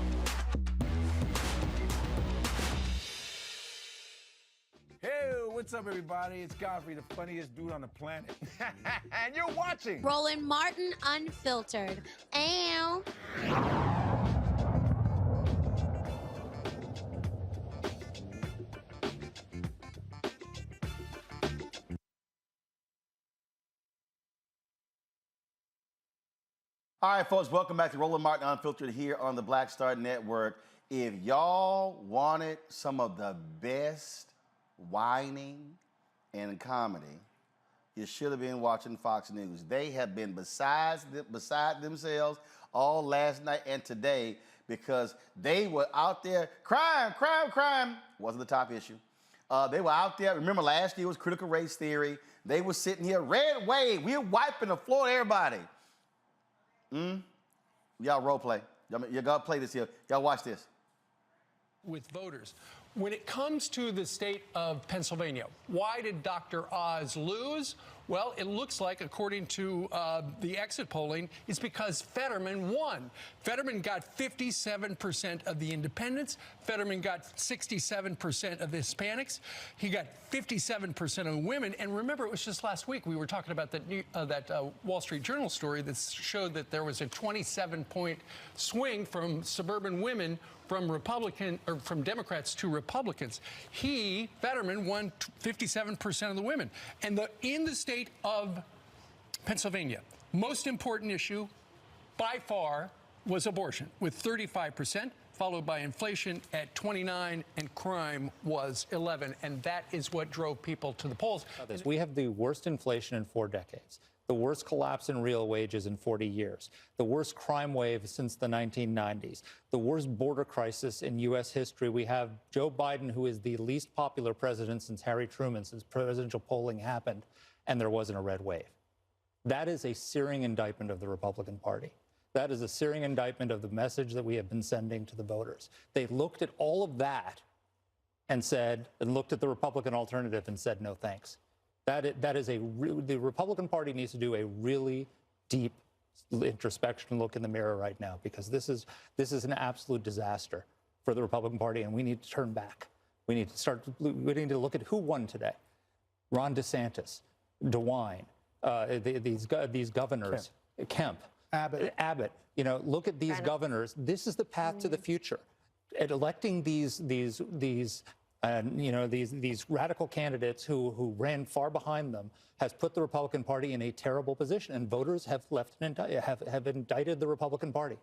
Hey, what's up, everybody? It's Godfrey, the funniest dude on the planet. And you're watching Roland Martin Unfiltered. Ow. All right, folks, welcome back to Roland Martin Unfiltered here on the Black Star Network. If y'all wanted some of the best whining and comedy, you should have been watching Fox News. They have been beside themselves all last night and today because they were out there, crime wasn't the top issue. They were out there, remember last year was critical race theory. They were sitting here, red wave, we're wiping the floor to everybody. Y'all role play. Y'all gotta play this here. Y'all watch this. With voters. When it comes to the state of Pennsylvania, why did Dr. Oz lose? Well, it looks like, according to the exit polling, it's because Fetterman won. Fetterman got 57% of the independents. Fetterman got 67% of the Hispanics. He got 57% of the women. And remember, it was just last week we were talking about that Wall Street Journal story that showed that there was a 27-point swing from suburban women from Democrats to Republicans. Fetterman, won 57% of the women. And in the state of Pennsylvania, most important issue by far was abortion with 35%, followed by inflation at 29%, and crime was 11%. And that is what drove people to the polls. We have the worst inflation in 4 decades. the worst collapse in real wages in 40 years, the worst crime wave since the 1990s, the worst border crisis in U.S. history. We have Joe Biden, who is the least popular president since Harry Truman, since presidential polling happened, and there wasn't a red wave. That is a searing indictment of the Republican Party. That is a searing indictment of the message that we have been sending to the voters. They looked at all of that and looked at the Republican alternative and said, no thanks. The Republican Party needs to do a really deep introspection look in the mirror right now, because this is an absolute disaster for the Republican Party, and we need to turn back. We need to look at who won today. Ron DeSantis, DeWine, these governors, Kemp, Abbott. You know, look at these governors. This is the path to the future. At electing these radical candidates who ran far behind them has put the Republican Party in a terrible position, and voters have have indicted the Republican Party.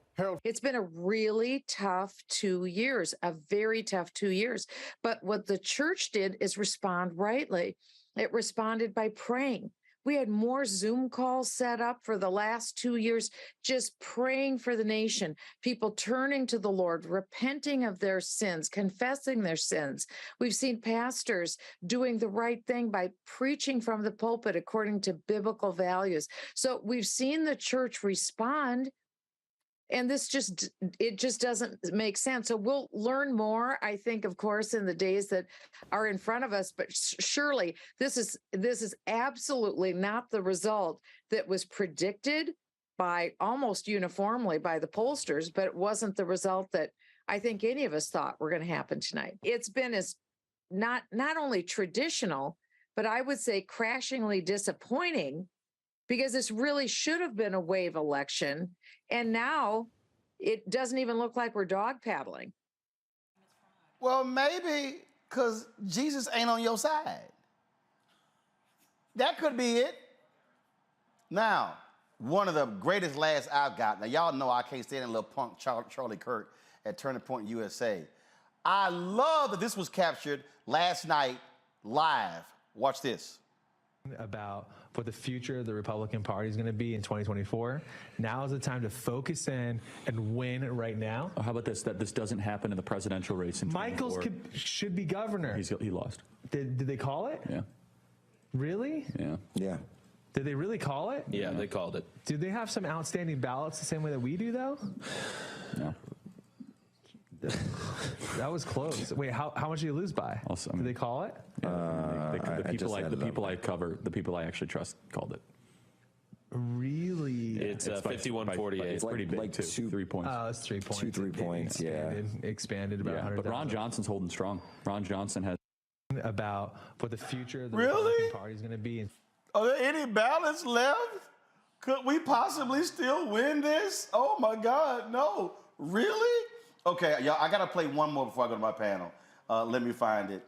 It's been a really tough 2 years, a very tough 2 years. But what the church did is respond rightly. It responded by praying. We had more Zoom calls set up for the last 2 years, just praying for the nation, people turning to the Lord, repenting of their sins, confessing their sins. We've seen pastors doing the right thing by preaching from the pulpit according to biblical values. So we've seen the church respond. And this just doesn't make sense. So we'll learn more, I think, of course, in the days that are in front of us. But surely this is absolutely not the result that was predicted by almost uniformly by the pollsters, but it wasn't the result that I think any of us thought were going to happen tonight. It's been as not only traditional, but I would say crashingly disappointing, because this really should have been a wave election. And now it doesn't even look like we're dog paddling. Well, maybe because Jesus ain't on your side. That could be it. Now, one of the greatest laughs I've got. Now, y'all know I can't stand a little punk Charlie Kirk at Turning Point USA. I love that this was captured last night live. Watch this. About what the future of the Republican Party is going to be in 2024. Now is the time to focus in and win right now. How about this, that this doesn't happen in the presidential race in 2024? Michaels should be governor. He lost. Did they call it? Yeah. Really? Yeah. Yeah. Did they really call it? Yeah, they called it. Do they have some outstanding ballots the same way that we do, though? No. That was close. Wait, how much did you lose by? Did they call it? The people I cover, the people I actually trust, called it. Really? It's 51-48. It's pretty big, too. 3 points. Oh, it's 3 points. 3 points, Expanded about 100. But Ron Johnson's holding strong. Ron Johnson has about what the future of the Really? Republican Party is going to be. Are there any ballots left? Could we possibly still win this? Oh my God, no. Really? Okay, y'all, I gotta play one more before I go to my panel. Let me find it.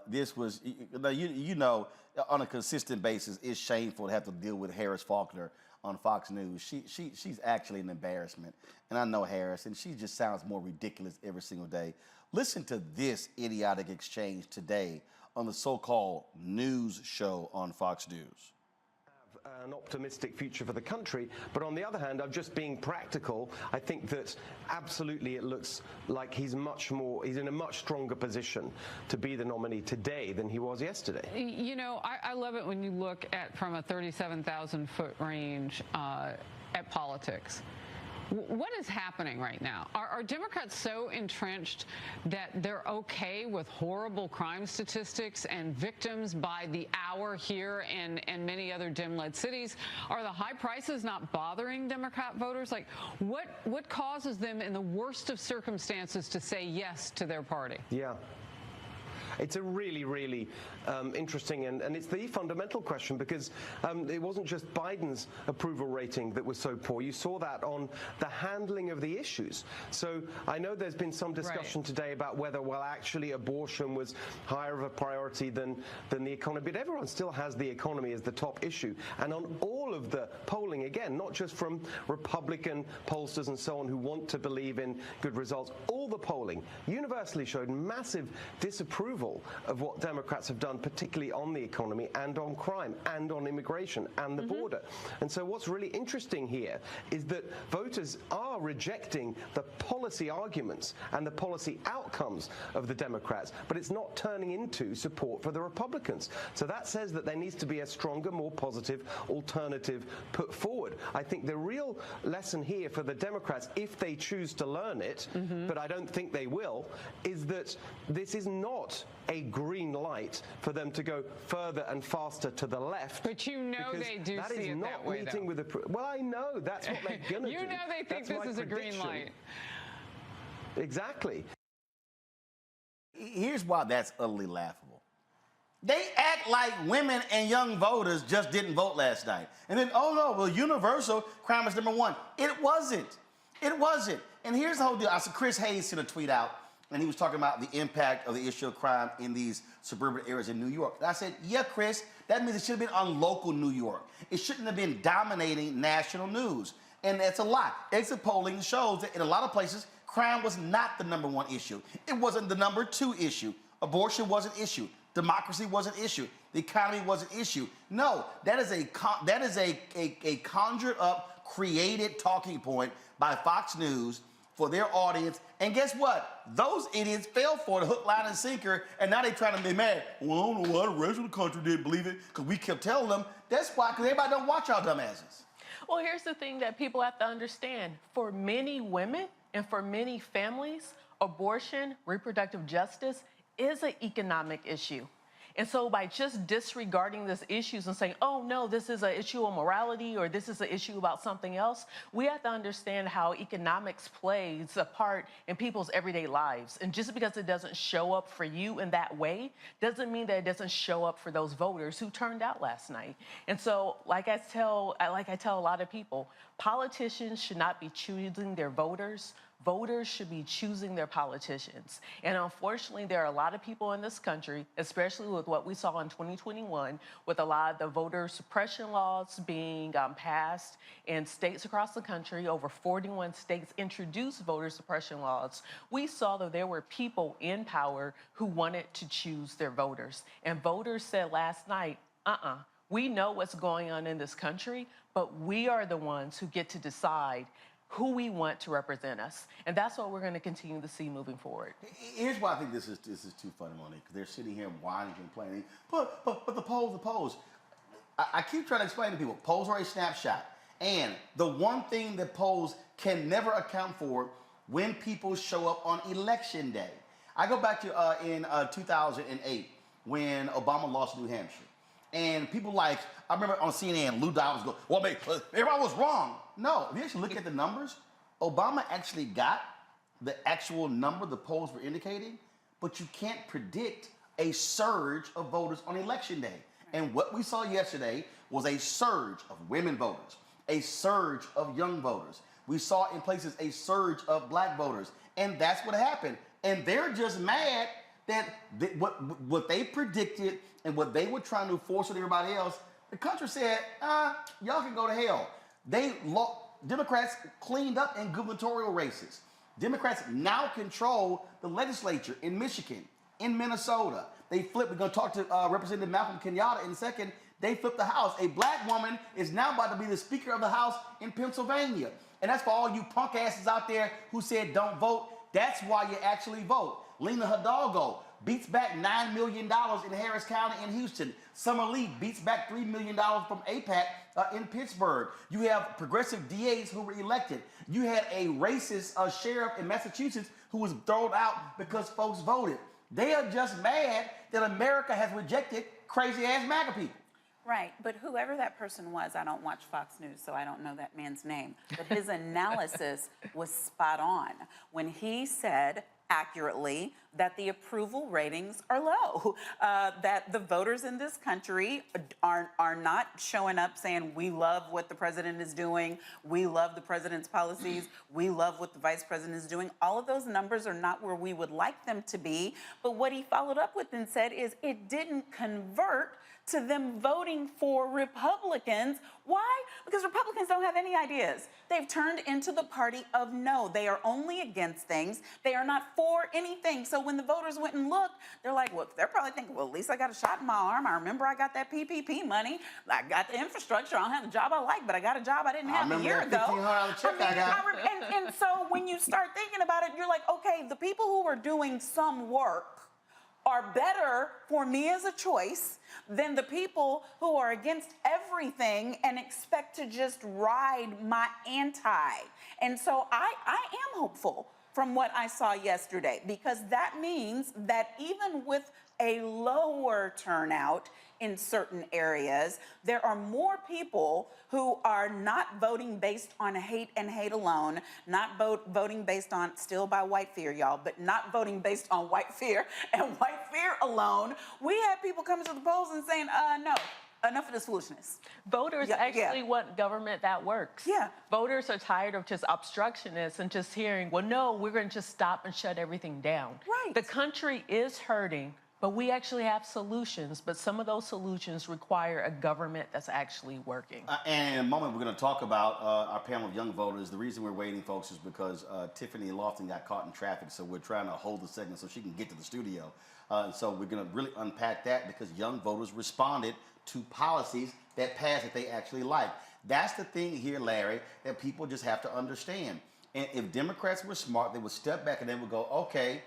This was, you know, on a consistent basis, it's shameful to have to deal with Harris Faulkner on Fox News. She's actually an embarrassment. And I know Harris, and she just sounds more ridiculous every single day. Listen to this idiotic exchange today on the so-called news show on Fox News. An optimistic future for the country, but on the other hand, I'm just being practical. I think that absolutely it looks like he's in a much stronger position to be the nominee today than he was yesterday. You know, I love it when you look at from a 37,000-foot range at politics. What is happening right now? Are Democrats so entrenched that they're okay with horrible crime statistics and victims by the hour here and many other Dem-led cities? Are the high prices not bothering Democrat voters? Like, what causes them in the worst of circumstances to say yes to their party? Yeah. It's a really, really interesting, and it's the fundamental question, because it wasn't just Biden's approval rating that was so poor. You saw that on the handling of the issues. So I know there's been some discussion today about whether, well, actually abortion was higher of a priority than the economy, but everyone still has the economy as the top issue. And on all of the polling, again, not just from Republican pollsters and so on who want to believe in good results, all the polling universally showed massive disapproval approval of what Democrats have done, particularly on the economy and on crime and on immigration and the border. And so what's really interesting here is that voters are rejecting the policy arguments and the policy outcomes of the Democrats, but it's not turning into support for the Republicans. So that says that there needs to be a stronger, more positive alternative put forward. I think the real lesson here for the Democrats, if they choose to learn it, but I don't think they will, is that this is not a green light for them to go further and faster to the left. But you know they do that see is it not that way, meeting though. with the well, I know that's what they're going to do. You know they think That's this is my a green prediction. light. Exactly. Here's why that's utterly laughable. They act like women and young voters just didn't vote last night. And then, oh no, well, universal crime is number one. It wasn't. It wasn't. And here's the whole deal. I saw Chris Hayes sent a tweet out, and he was talking about the impact of the issue of crime in these suburban areas in New York. And I said, yeah, Chris, that means it should have been on local New York. It shouldn't have been dominating national news. And that's a lie. Exit polling shows that in a lot of places, crime was not the number one issue. It wasn't the number two issue. Abortion was an issue. Democracy was an issue. The economy was an issue. No, that is a conjured up, created talking point by Fox News for their audience. And guess what? Those idiots fell for the hook, line, and sinker, and now they're trying to be mad. Well, I don't know why the rest of the country didn't believe it, because we kept telling them. That's why, because everybody don't watch y'all dumbasses. Well, here's the thing that people have to understand. For many women and for many families, abortion, reproductive justice is an economic issue. And so by just disregarding these issues and saying, oh, no, this is an issue of morality or this is an issue about something else, we have to understand how economics plays a part in people's everyday lives. And just because it doesn't show up for you in that way doesn't mean that it doesn't show up for those voters who turned out last night. And so, like I tell a lot of people, politicians should not be choosing their voters. Voters should be choosing their politicians. And unfortunately, there are a lot of people in this country, especially with what we saw in 2021, with a lot of the voter suppression laws being passed in states across the country. Over 41 states introduced voter suppression laws. We saw that there were people in power who wanted to choose their voters. And voters said last night, we know what's going on in this country, but we are the ones who get to decide who we want to represent us. And that's what we're going to continue to see moving forward. Here's why I think this is too funny, Monique, because they're sitting here whining and complaining. But the polls. I keep trying to explain to people, polls are a snapshot. And the one thing that polls can never account for when people show up on election day. I go back to in 2008 when Obama lost New Hampshire. And people I remember on CNN, Lou Dobbs go, well, everybody was wrong. No, if you actually look at the numbers, Obama actually got the actual number the polls were indicating, but you can't predict a surge of voters on election day. And what we saw yesterday was a surge of women voters, a surge of young voters. We saw in places a surge of black voters. And that's what happened. And they're just mad that what they predicted and what they were trying to force on everybody else, the country said, y'all can go to hell. Democrats cleaned up in gubernatorial races. Democrats now control the legislature in Michigan, in Minnesota. They flipped. We're going to talk to Representative Malcolm Kenyatta in a second. They flipped the House. A black woman is now about to be the Speaker of the House in Pennsylvania. And that's for all you punk asses out there who said don't vote. That's why you actually vote. Lena Hidalgo beats back $9 million in Harris County in Houston. Summer Lee beats back $3 million from AIPAC in Pittsburgh. You have progressive DAs who were elected. You had a racist sheriff in Massachusetts who was thrown out because folks voted. They are just mad that America has rejected crazy-ass MAGA people. Right, but whoever that person was, I don't watch Fox News, so I don't know that man's name, but his analysis was spot on when he said accurately that the approval ratings are low, that the voters in this country are not showing up saying, we love what the president is doing, we love the president's policies, we love what the vice president is doing. All of those numbers are not where we would like them to be, but what he followed up with and said is it didn't convert to them voting for Republicans. Why? Because Republicans don't have any ideas. They've turned into the party of no. They are only against things. They are not for anything. So so when the voters went and looked, they're like, well, they're probably thinking, well, at least I got a shot in my arm. I remember I got that PPP money. I got the infrastructure. I don't have the job I like, but I got a job I didn't have a year ago. $1,500 check I got. And so when you start thinking about it, you're like, okay, the people who are doing some work are better for me as a choice than the people who are against everything and expect to just ride my anti. And so I am hopeful from what I saw yesterday, because that means that even with a lower turnout in certain areas, there are more people who are not voting based on hate and hate alone, not voting based on, still by white fear, y'all, but not voting based on white fear and white fear alone. We had people coming to the polls and saying, no, enough of this foolishness. Voters actually want government that works. Yeah. Voters are tired of just obstructionists and just hearing, well, no, we're going to just stop and shut everything down. Right. The country is hurting, but we actually have solutions. But some of those solutions require a government that's actually working. And in a moment, we're going to talk about our panel of young voters. The reason we're waiting, folks, is because Tiffany Lofton got caught in traffic, so we're trying to hold the segment so she can get to the studio. So we're going to really unpack that, because young voters responded to policies that passed that they actually like. That's the thing here, Larry, that people just have to understand. And if Democrats were smart, they would step back and they would go, okay,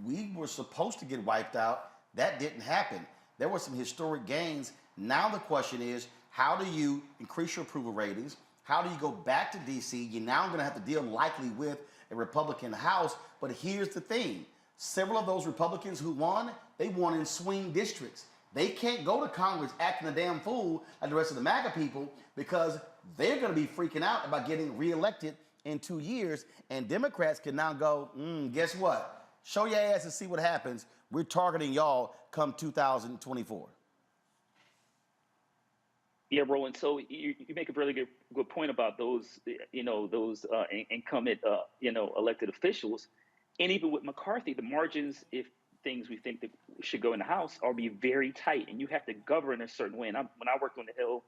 we were supposed to get wiped out. That didn't happen. There were some historic gains. Now the question is, how do you increase your approval ratings? How do you go back to D.C.? You're now going to have to deal likely with a Republican House. But here's the thing. Several of those Republicans who won, they won in swing districts. They can't go to Congress acting a damn fool like the rest of the MAGA people, because they're going to be freaking out about getting reelected in 2 years. And Democrats can now go, guess what? Show your ass and see what happens. We're targeting y'all come 2024. Yeah, Roland. So you make a really good point about those, those incumbent, elected officials. And even with McCarthy, the margins, if things we think that should go in the House, are be very tight, and you have to govern a certain way. And when I worked on the Hill,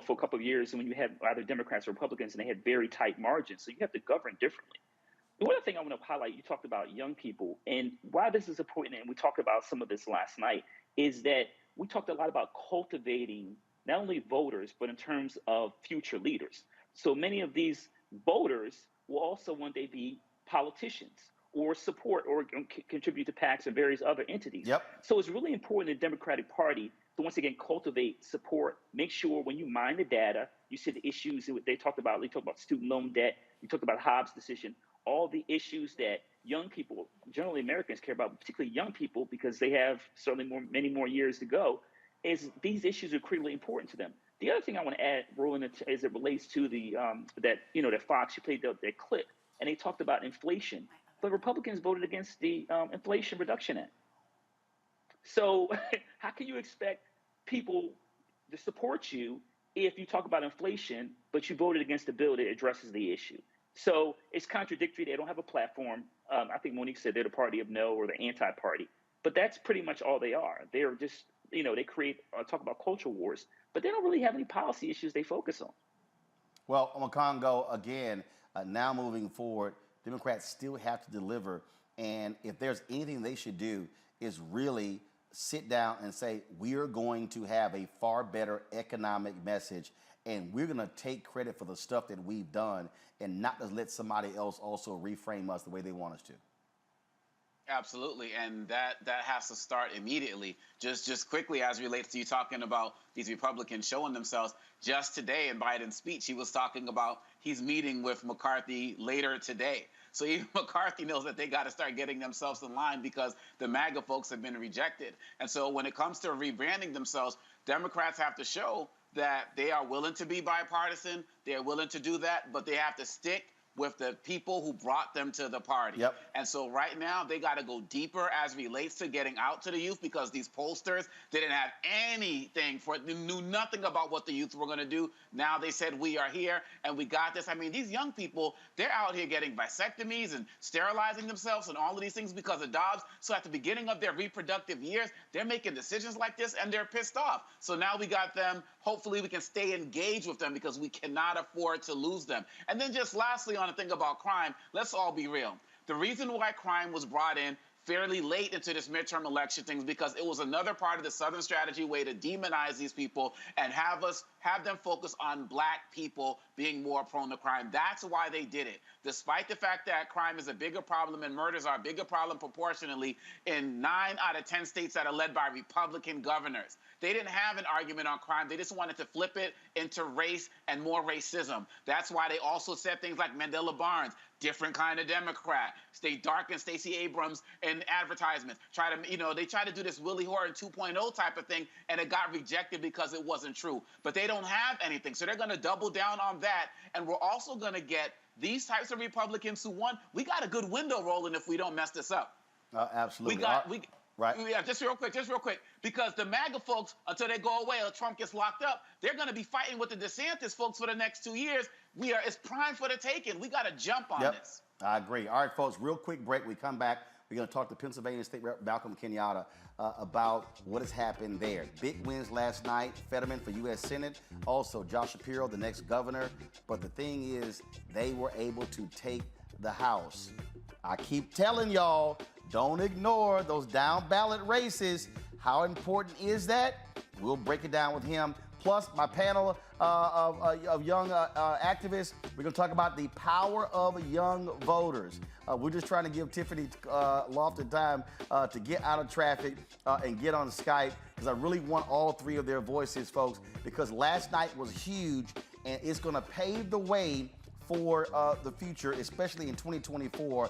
for a couple of years, and when you had either Democrats or Republicans, and they had very tight margins, so you have to govern differently. The other thing I want to highlight, you talked about young people, and why this is important, and we talked about some of this last night, is that we talked a lot about cultivating not only voters, but in terms of future leaders. So many of these voters will also one day be politicians, or support or contribute to PACs and various other entities. Yep. So it's really important in the Democratic Party to once again cultivate support. Make sure when you mine the data, you see the issues that they talked about. They talked about student loan debt. You talked about Hobbs' decision. All the issues that young people, generally Americans, care about, particularly young people, because they have certainly many more years to go. Is these issues are critically important to them. The other thing I want to add, Roland, as it relates to the that Fox, you played that clip, and they talked about inflation. But Republicans voted against the Inflation Reduction Act. So how can you expect people to support you if you talk about inflation, but you voted against a bill that addresses the issue? So it's contradictory. They don't have a platform. I think Monique said they're the party of no, or the anti-party. But that's pretty much all they are. They're just, they create, talk about culture wars, but they don't really have any policy issues they focus on. Well, Makongo, again, now moving forward, Democrats still have to deliver. And if there's anything they should do, is really sit down and say, we are going to have a far better economic message, and we're going to take credit for the stuff that we've done, and not just let somebody else also reframe us the way they want us to. Absolutely, and that has to start immediately. Just quickly, as relates to you talking about these Republicans showing themselves, just today in Biden's speech, he was talking about he's meeting with McCarthy later today. So even McCarthy knows that they got to start getting themselves in line, because the MAGA folks have been rejected. And so when it comes to rebranding themselves, Democrats have to show that they are willing to be bipartisan, they are willing to do that, but they have to stick with the people who brought them to the party. Yep. And so right now, they got to go deeper as relates to getting out to the youth, because these pollsters didn't have anything for it. They knew nothing about what the youth were going to do. Now they said, we are here and we got this. I mean, these young people, they're out here getting vasectomies and sterilizing themselves and all of these things because of Dobbs. So at the beginning of their reproductive years, they're making decisions like this and they're pissed off. So now we got them. Hopefully we can stay engaged with them, because we cannot afford to lose them. And then just lastly, on the thing about crime, let's all be real. The reason why crime was brought in fairly late into this midterm election things because it was another part of the Southern strategy way to demonize these people and have them focus on black people being more prone to crime. That's why they did it. Despite the fact that crime is a bigger problem and murders are a bigger problem proportionally in 9 out of 10 states that are led by Republican governors. They didn't have an argument on crime. They just wanted to flip it into race and more racism. That's why they also said things like Mandela Barnes, different kind of Democrat. Stay dark and Stacey Abrams in advertisements. They try to do this Willie Horton 2.0 type of thing, and it got rejected because it wasn't true. But they don't have anything, so they're going to double down on that. And we're also going to get these types of Republicans who won. We got a good window rolling if we don't mess this up. Absolutely. Right. Yeah, just real quick, because the MAGA folks, until they go away or Trump gets locked up, they're going to be fighting with the DeSantis folks for the next 2 years. It's prime for the taking. We got to jump on this. I agree. All right, folks, real quick break. We come back. We're going to talk to Pennsylvania State Rep Malcolm Kenyatta about what has happened there. Big wins last night. Fetterman for U.S. Senate. Also, Josh Shapiro, the next governor. But the thing is, they were able to take the House. I keep telling y'all, don't ignore those down ballot races. How important is that? We'll break it down with him. Plus, my panel of young activists, we're going to talk about the power of young voters. We're just trying to give Tiffany Lofton time to get out of traffic and get on Skype, because I really want all three of their voices, folks, because last night was huge, and it's going to pave the way for the future, especially in 2024.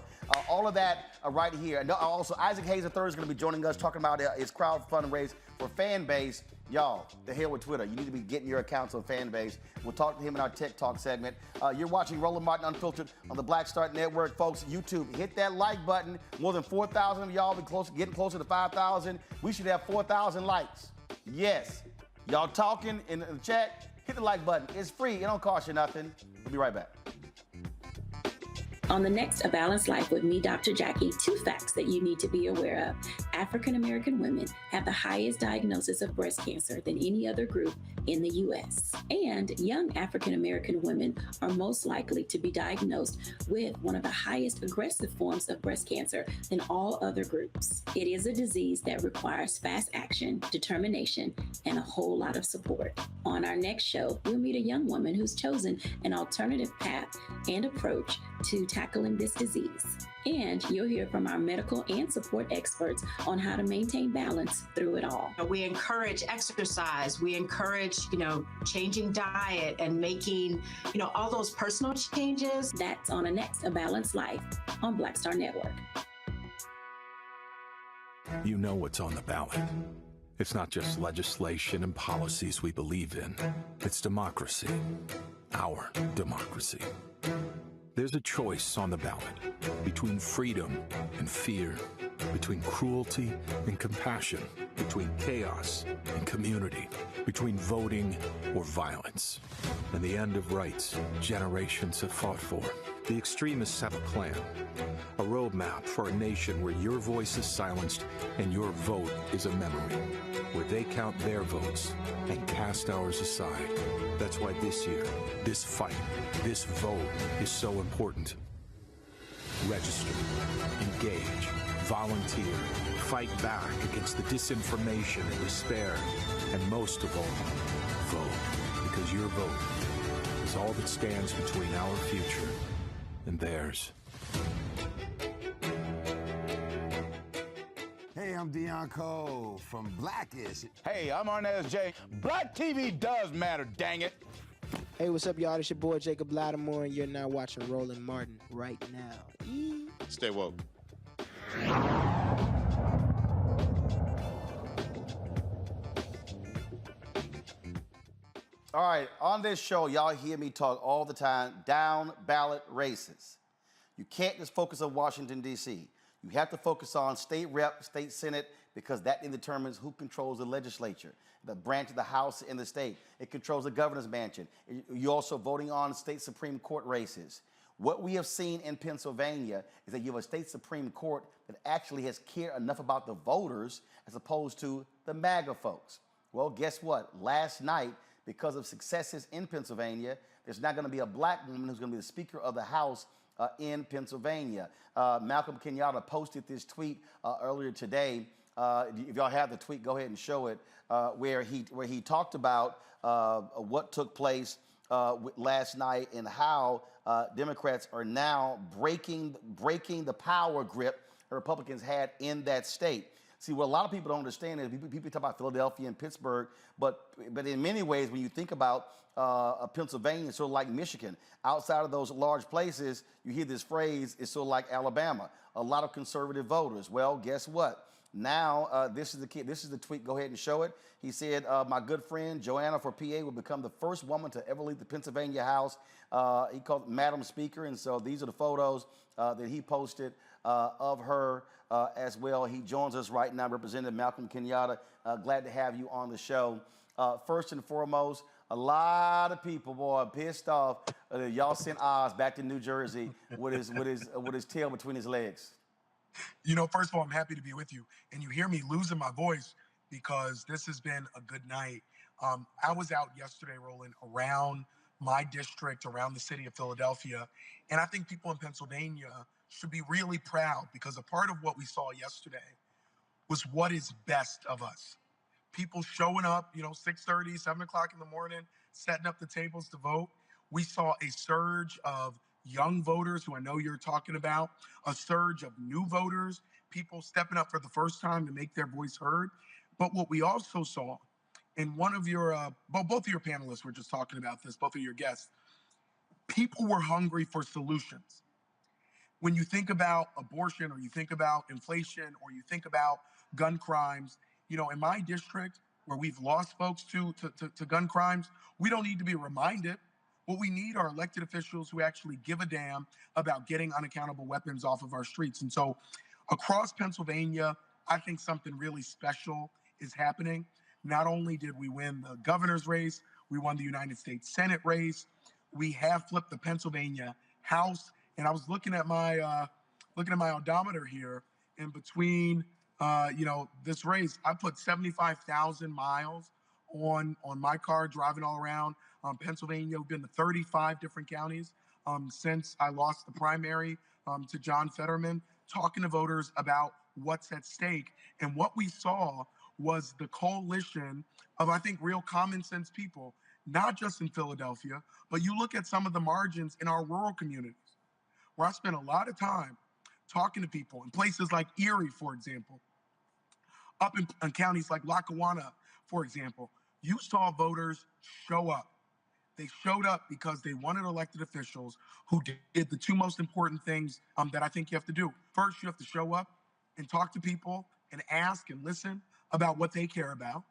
All of that right here. And also, Isaac Hayes III is going to be joining us, talking about his crowd fundraise for Fanbase. Y'all, the hell with Twitter. You need to be getting your accounts on Fanbase. We'll talk to him in our Tech Talk segment. You're watching Roland Martin Unfiltered on the Black Start Network. Folks, YouTube, hit that like button. More than 4,000 of y'all getting closer to 5,000. We should have 4,000 likes. Yes. Y'all talking in the chat, hit the like button. It's free. It don't cost you nothing. We'll be right back. On the next A Balanced Life with me, Dr. Jackie, 2 facts that you need to be aware of. African American women have the highest diagnosis of breast cancer than any other group in the U.S. And young African American women are most likely to be diagnosed with one of the highest aggressive forms of breast cancer than all other groups. It is a disease that requires fast action, determination, and a whole lot of support. On our next show, we'll meet a young woman who's chosen an alternative path and approach to tackling this disease. And you'll hear from our medical and support experts on how to maintain balance through it all. We encourage exercise. We encourage, changing diet and making, all those personal changes. That's on the next A Balanced Life on Black Star Network. You know what's on the ballot. It's not just legislation and policies we believe in. It's democracy. Our democracy. There's a choice on the ballot between freedom and fear, between cruelty and compassion, between chaos and community, between voting or violence. And the end of rights generations have fought for. The extremists have a plan, a roadmap for a nation where your voice is silenced and your vote is a memory, where they count their votes and cast ours aside. That's why this year, this fight, this vote is so important. Register, engage, volunteer, fight back against the disinformation and despair, and most of all, vote, because your vote is all that stands between our future and theirs. Hey, I'm Deion Cole from Blackish. Hey, I'm Arnez J. Black TV does matter, dang it. Hey, what's up, y'all? It's your boy Jacob Lattimore, and you're now watching Roland Martin right now. Stay woke. All right, on this show, y'all hear me talk all the time, down ballot races. You can't just focus on Washington, D.C. You have to focus on state rep, state senate, because that determines who controls the legislature, the branch of the House in the state. It controls the governor's mansion. You're also voting on state Supreme Court races. What we have seen in Pennsylvania is that you have a state Supreme Court that actually has cared enough about the voters as opposed to the MAGA folks. Well, guess what? Last night, because of successes in Pennsylvania, there's not going to be a black woman who's going to be the Speaker of the House in Pennsylvania. Malcolm Kenyatta posted this tweet earlier today. If y'all have the tweet, go ahead and show it, where he talked about what took place last night and how Democrats are now breaking the power grip the Republicans had in that state. See, what a lot of people don't understand is people talk about Philadelphia and Pittsburgh, but in many ways, when you think about Pennsylvania, it's sort of like Michigan. Outside of those large places, you hear this phrase, it's sort of like Alabama. A lot of conservative voters. Well, guess what? Now, this is the tweet. Go ahead and show it. He said, my good friend Joanna for PA will become the first woman to ever leave the Pennsylvania House. He called it Madam Speaker. And so these are the photos that he posted of her as well. He joins us right now, Representative Malcolm Kenyatta. Glad to have you on the show. First and foremost, a lot of people, boy, pissed off. Y'all sent Oz back to New Jersey with his tail between his legs. You know, first of all, I'm happy to be with you. And you hear me losing my voice because this has been a good night. I was out yesterday, Roland, around my district, around the city of Philadelphia. And I think people in Pennsylvania should be really proud because a part of what we saw yesterday was what is best of us. People showing up, 6:30, 7 o'clock in the morning, setting up the tables to vote. We saw a surge of young voters who I know you're talking about, a surge of new voters, people stepping up for the first time to make their voice heard. But what we also saw, and one of your, both of your panelists were just talking about this, both of your guests, people were hungry for solutions. When you think about abortion or you think about inflation or you think about gun crimes, in my district where we've lost folks to gun crimes, we don't need to be reminded. What we need are elected officials who actually give a damn about getting unaccountable weapons off of our streets. And so across Pennsylvania, I think something really special is happening. Not only did we win the governor's race, we won the United States Senate race. We have flipped the Pennsylvania House. And I was looking at my odometer here, in between this race, I put 75,000 miles on my car driving all around Pennsylvania. We've been to 35 different counties since I lost the primary to John Fetterman, talking to voters about what's at stake. And what we saw was the coalition of, I think, real common sense people, not just in Philadelphia, but you look at some of the margins in our rural communities, where I spent a lot of time talking to people in places like Erie, for example, up in counties like Lackawanna, for example. You saw voters show up. They showed up because they wanted elected officials who did the two most important things that I think you have to do. First, you have to show up and talk to people and ask and listen about what they care about.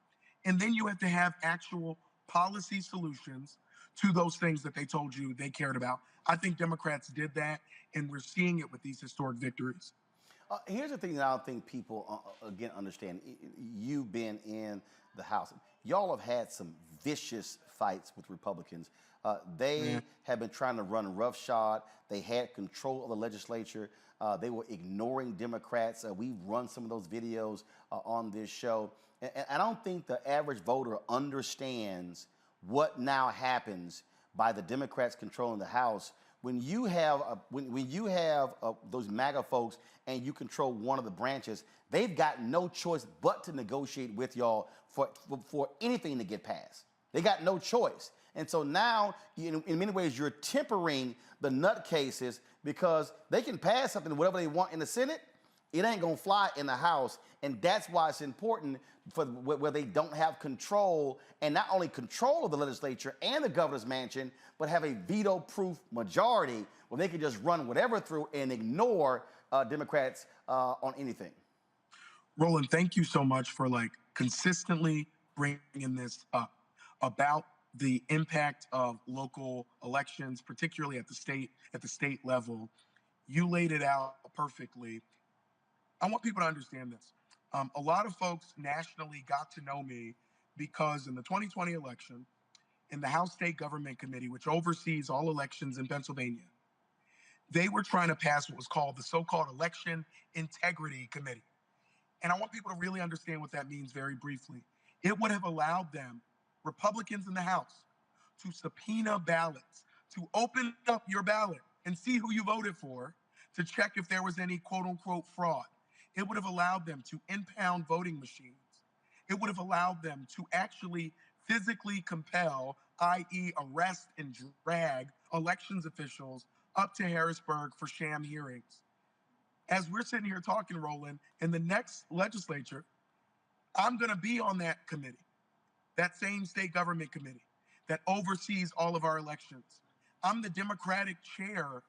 And then you have to have actual policy solutions to those things that they told you they cared about. I think Democrats did that, and we're seeing it with these historic victories. Here's the thing that I don't think people, again, understand. You being in the House, y'all have had some vicious fights with Republicans. They have been trying to run roughshod. They had control of the legislature. They were ignoring Democrats. We've run some of those videos on this show. And I don't think the average voter understands what now happens by the Democrats controlling the House. When you have those MAGA folks and you control one of the branches, they've got no choice but to negotiate with y'all for anything to get passed. They got no choice. And so now, in many ways, you're tempering the nutcases because they can pass something, whatever they want in the Senate. It ain't gonna fly in the House, and that's why it's important for where they don't have control, and not only control of the legislature and the governor's mansion, but have a veto-proof majority where they can just run whatever through and ignore Democrats on anything. Roland, thank you so much for consistently bringing this up about the impact of local elections, particularly at the state level. You laid it out perfectly. I want people to understand this. A lot of folks nationally got to know me because in the 2020 election, in the House State Government Committee, which oversees all elections in Pennsylvania, they were trying to pass what was called the so-called Election Integrity Committee. And I want people to really understand what that means very briefly. It would have allowed them, Republicans in the House, to subpoena ballots, to open up your ballot and see who you voted for to check if there was any quote unquote fraud. It would have allowed them to impound voting machines. It would have allowed them to actually physically compel, i.e., arrest and drag elections officials up to Harrisburg for sham hearings. As we're sitting here talking, Roland, in the next legislature, I'm going to be on that committee, that same state government committee that oversees all of our elections. I'm the Democratic chair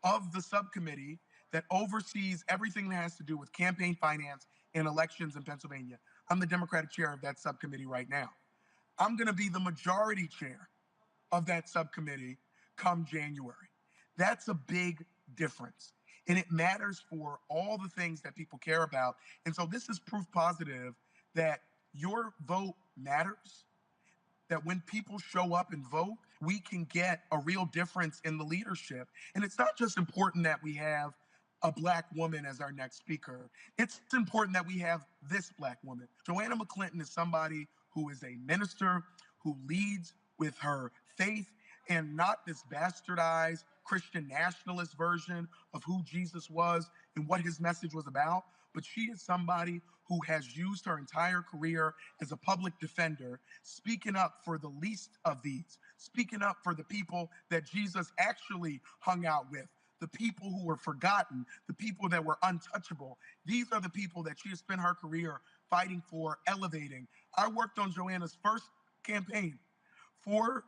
of the subcommittee that oversees everything that has to do with campaign finance and elections in Pennsylvania. I'm the Democratic chair of that subcommittee right now. I'm going to be the majority chair of that subcommittee come January. That's a big difference. And it matters for all the things that people care about. And so this is proof positive that your vote matters, that when people show up and vote, we can get a real difference in the leadership. And it's not just important that we have a Black woman as our next speaker. It's important that we have this Black woman. Joanna McClinton is somebody who is a minister, who leads with her faith and not this bastardized Christian nationalist version of who Jesus was and what his message was about. But she is somebody who has used her entire career as a public defender, speaking up for the least of these, speaking up for the people that Jesus actually hung out with, the people who were forgotten, the people that were untouchable. These are the people that she has spent her career fighting for, elevating. I worked on Joanna's first campaign for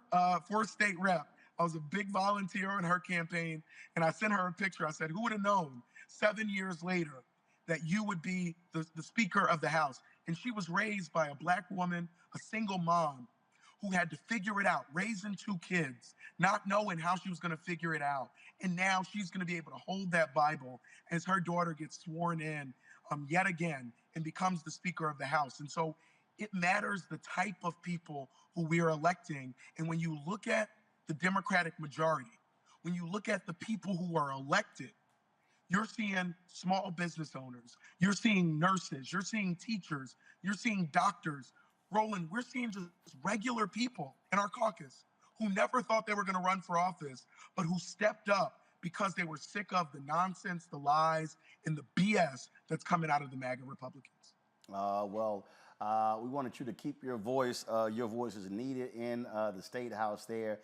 state rep. I was a big volunteer in her campaign, and I sent her a picture. I said, who would have known 7 years later that you would be the Speaker of the House? And she was raised by a Black woman, a single mom, who had to figure it out, raising 2 kids, not knowing how she was going to figure it out. And now she's going to be able to hold that Bible as her daughter gets sworn in yet again and becomes the Speaker of the House. And so it matters the type of people who we are electing. And when you look at the Democratic majority, when you look at the people who are elected, you're seeing small business owners, you're seeing nurses, you're seeing teachers, you're seeing doctors. Roland, we're seeing just regular people in our caucus who never thought they were going to run for office, but who stepped up because they were sick of the nonsense, the lies, and the BS that's coming out of the MAGA Republicans. We wanted you to keep your voice. Your voice is needed in the State House there.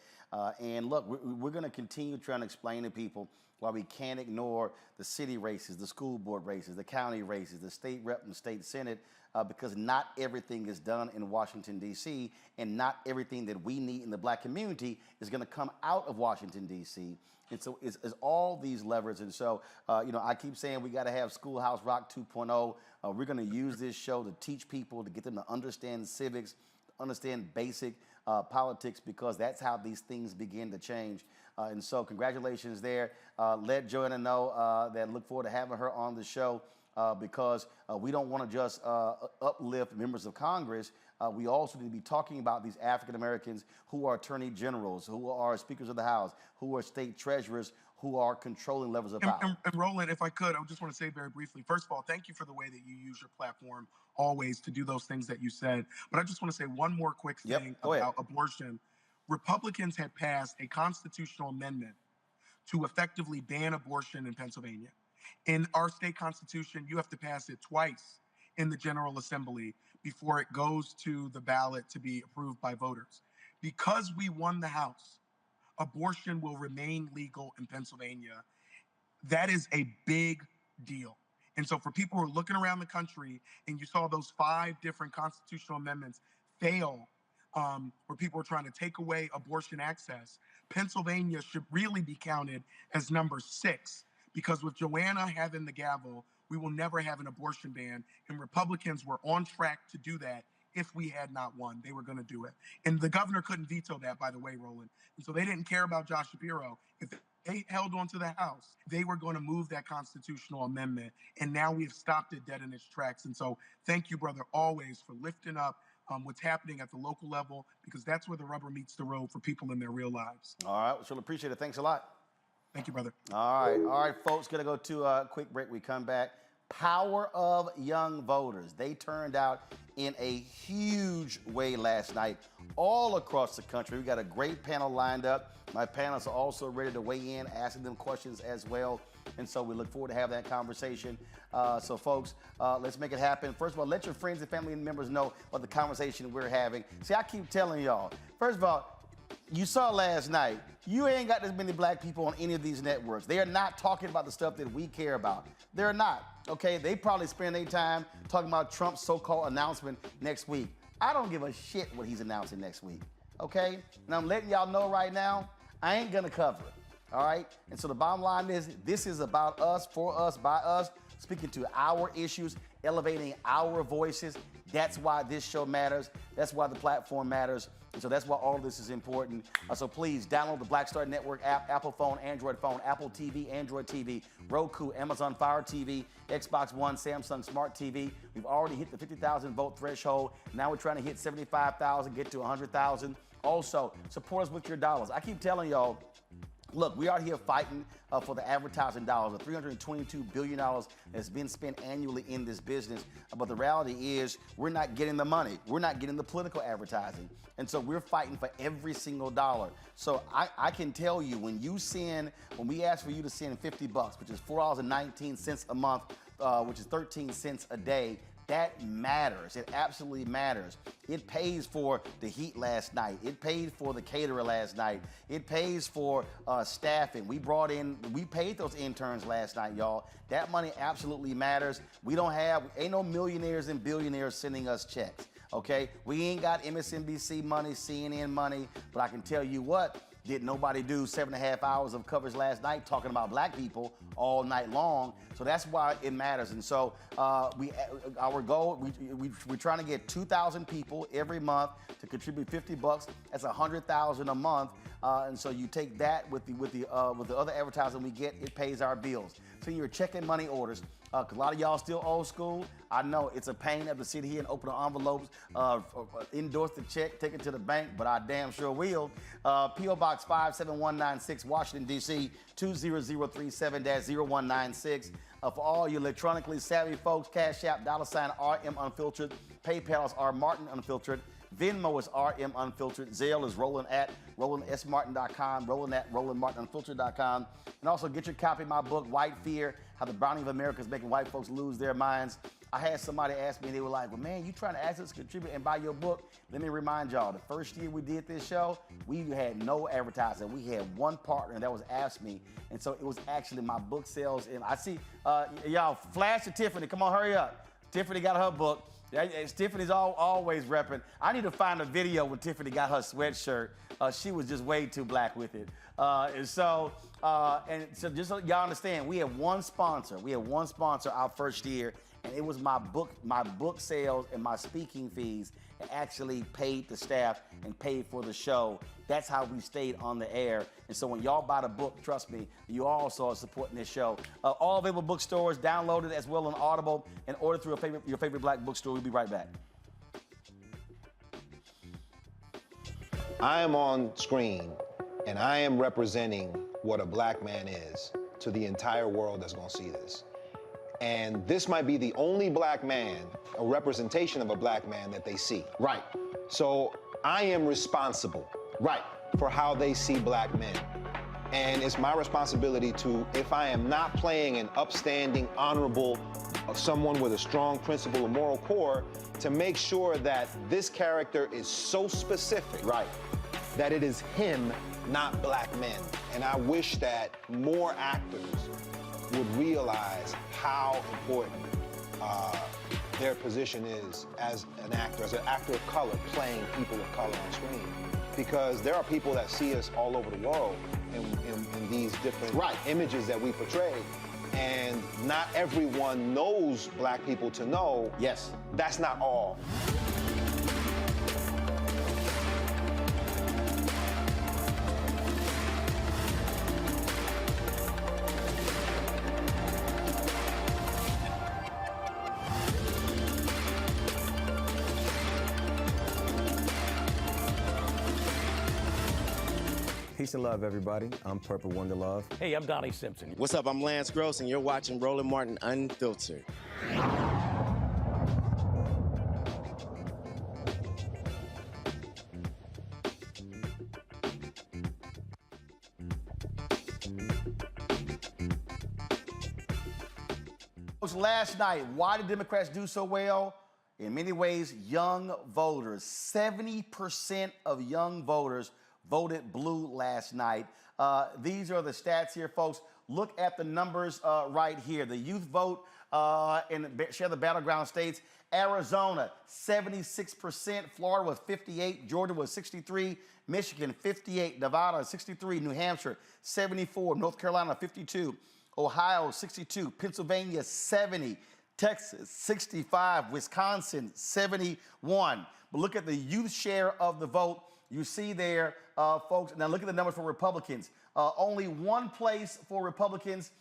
And look, we're going to continue trying to explain to people why we can't ignore the city races, the school board races, the county races, the state rep and the state senate, because not everything is done in Washington, D.C., and not everything that we need in the Black community is going to come out of Washington, D.C. And so it's all these levers. And so, I keep saying we got to have Schoolhouse Rock 2.0. We're going to use this show to teach people, to get them to understand civics, understand basic politics, because that's how these things begin to change. And so congratulations there. Let Joanna know that look forward to having her on the show because we don't want to just uplift members of Congress. We also need to be talking about these African Americans who are attorney generals, who are speakers of the House, who are state treasurers, who are controlling levels of power. And Roland, if I could, I just want to say very briefly, first of all, thank you for the way that you use your platform always to do those things that you said. But I just want to say one more quick thing about abortion. Republicans had passed a constitutional amendment to effectively ban abortion in Pennsylvania. In our state constitution, you have to pass it twice in the General Assembly before it goes to the ballot to be approved by voters. Because we won the House, abortion will remain legal in Pennsylvania. That is a big deal. And so for people who are looking around the country and you saw those 5 different constitutional amendments fail, where people are trying to take away abortion access, Pennsylvania should really be counted as number 6, because with Joanna having the gavel, we will never have an abortion ban. And Republicans were on track to do that. If we had not won, they were going to do it. And the governor couldn't veto that, by the way, Roland. And so they didn't care about Josh Shapiro. If they held on to the House, they were going to move that constitutional amendment. And now we've stopped it dead in its tracks. And so thank you, brother, always for lifting up what's happening at the local level, because that's where the rubber meets the road for people in their real lives. All right. Well, appreciate it. Thanks a lot. Thank you, brother. All right, folks. Going to go to a quick break. We come back. Power of young voters. They turned out in a huge way last night all across the country. We got a great panel lined up. My panelists are also ready to weigh in, asking them questions as well. And so we look forward to having that conversation. So folks, let's make it happen. First of all, let your friends and family members know about the conversation we're having. See, I keep telling y'all, first of all, you saw last night, you ain't got as many black people on any of these networks. They are not talking about the stuff that we care about. They're not, okay? They probably spend their time talking about Trump's so-called announcement next week. I don't give a shit what he's announcing next week, okay? And I'm letting y'all know right now, I ain't gonna cover it, all right? And so the bottom line is, this is about us, for us, by us, speaking to our issues, elevating our voices. That's why this show matters. That's why the platform matters. And so that's why all of this is important. So please download the Black Star Network app, Apple phone, Android phone, Apple TV, Android TV, Roku, Amazon Fire TV, Xbox One, Samsung Smart TV. We've already hit the 50,000 vote threshold. Now we're trying to hit 75,000, get to 100,000. Also, support us with your dollars. I keep telling y'all, look, we are here fighting for the advertising dollars, the $322 billion that's been spent annually in this business. But the reality is we're not getting the money. We're not getting the political advertising. And so we're fighting for every single dollar. So I can tell you, when we ask for you to send $50, which is $4.19 a month, which is 13 cents a day, that matters. It absolutely matters. It pays for the heat last night. It paid for the caterer last night. It pays for staffing. We paid those interns last night, y'all. That money absolutely matters. Ain't no millionaires and billionaires sending us checks, okay? We ain't got MSNBC money, CNN money, but I can tell you what, didn't nobody do 7.5 hours of coverage last night talking about black people all night long? So that's why it matters. And so our goal, we're trying to get 2,000 people every month to contribute $50. That's 100,000 a month. And so you take that with the other advertising we get, it pays our bills. So you're checking money orders. 'Cause a lot of y'all still old school. I know it's a pain to have to sit here and open the envelopes, endorse the check, take it to the bank, but I damn sure will. P.O. Box 57196, Washington, D.C., 20037-0196. For all you electronically savvy folks, Cash App, $RM Unfiltered. PayPal is R Martin Unfiltered. Venmo is RM Unfiltered. Zelle is Roland at RolandSMartin.com, Roland at RolandMartinUnfiltered.com. And also get your copy of my book, White Fear, How the Browning of America is Making White Folks Lose Their Minds. I had somebody ask me, they were like, well, man, you trying to ask us to contribute and buy your book? Let me remind y'all, the first year we did this show, we had no advertising. We had one partner, and that was Ask Me. And so it was actually my book sales. And I see, y'all, flash to Tiffany. Come on, hurry up. Tiffany got her book. Tiffany's always repping. I need to find a video when Tiffany got her sweatshirt. She was just way too black with it. And so just so y'all understand, we had one sponsor. We had one sponsor our first year, and it was my book sales and my speaking fees that actually paid the staff and paid for the show. That's how we stayed on the air. And so when y'all buy the book, trust me, you also are supporting this show. All available bookstores, download it as well on Audible, and order through your favorite black bookstore. We'll be right back. I am on screen, and I am representing what a black man is to the entire world that's going to see this. And this might be the only black man, a representation of a black man that they see. Right. So I am responsible. Right. For how they see black men. And it's my responsibility to, if I am not playing an upstanding, honorable, someone with a strong principle or moral core, to make sure that this character is so specific. Right. That it is him, not black men. And I wish that more actors would realize how important their position is as an actor of color, playing people of color on screen. Because there are people that see us all over the world in these different images that we portray. And not everyone knows black people to know. Yes. That's not all. Peace and love, everybody. I'm Purple Wonder Love. Hey, I'm Donnie Simpson. What's up? I'm Lance Gross, and you're watching Roland Martin Unfiltered. Last night, why did Democrats do so well? In many ways, young voters. 70% of young voters voted blue last night. These are the stats here, folks. Look at the numbers right here. The youth vote in share the battleground states. Arizona, 76%. Florida was 58. Georgia was 63. Michigan, 58. Nevada, 63. New Hampshire, 74. North Carolina, 52. Ohio, 62. Pennsylvania, 70. Texas, 65. Wisconsin, 71. But look at the youth share of the vote. You see there, folks. Now look at the numbers for Republicans. Only one place for Republicans.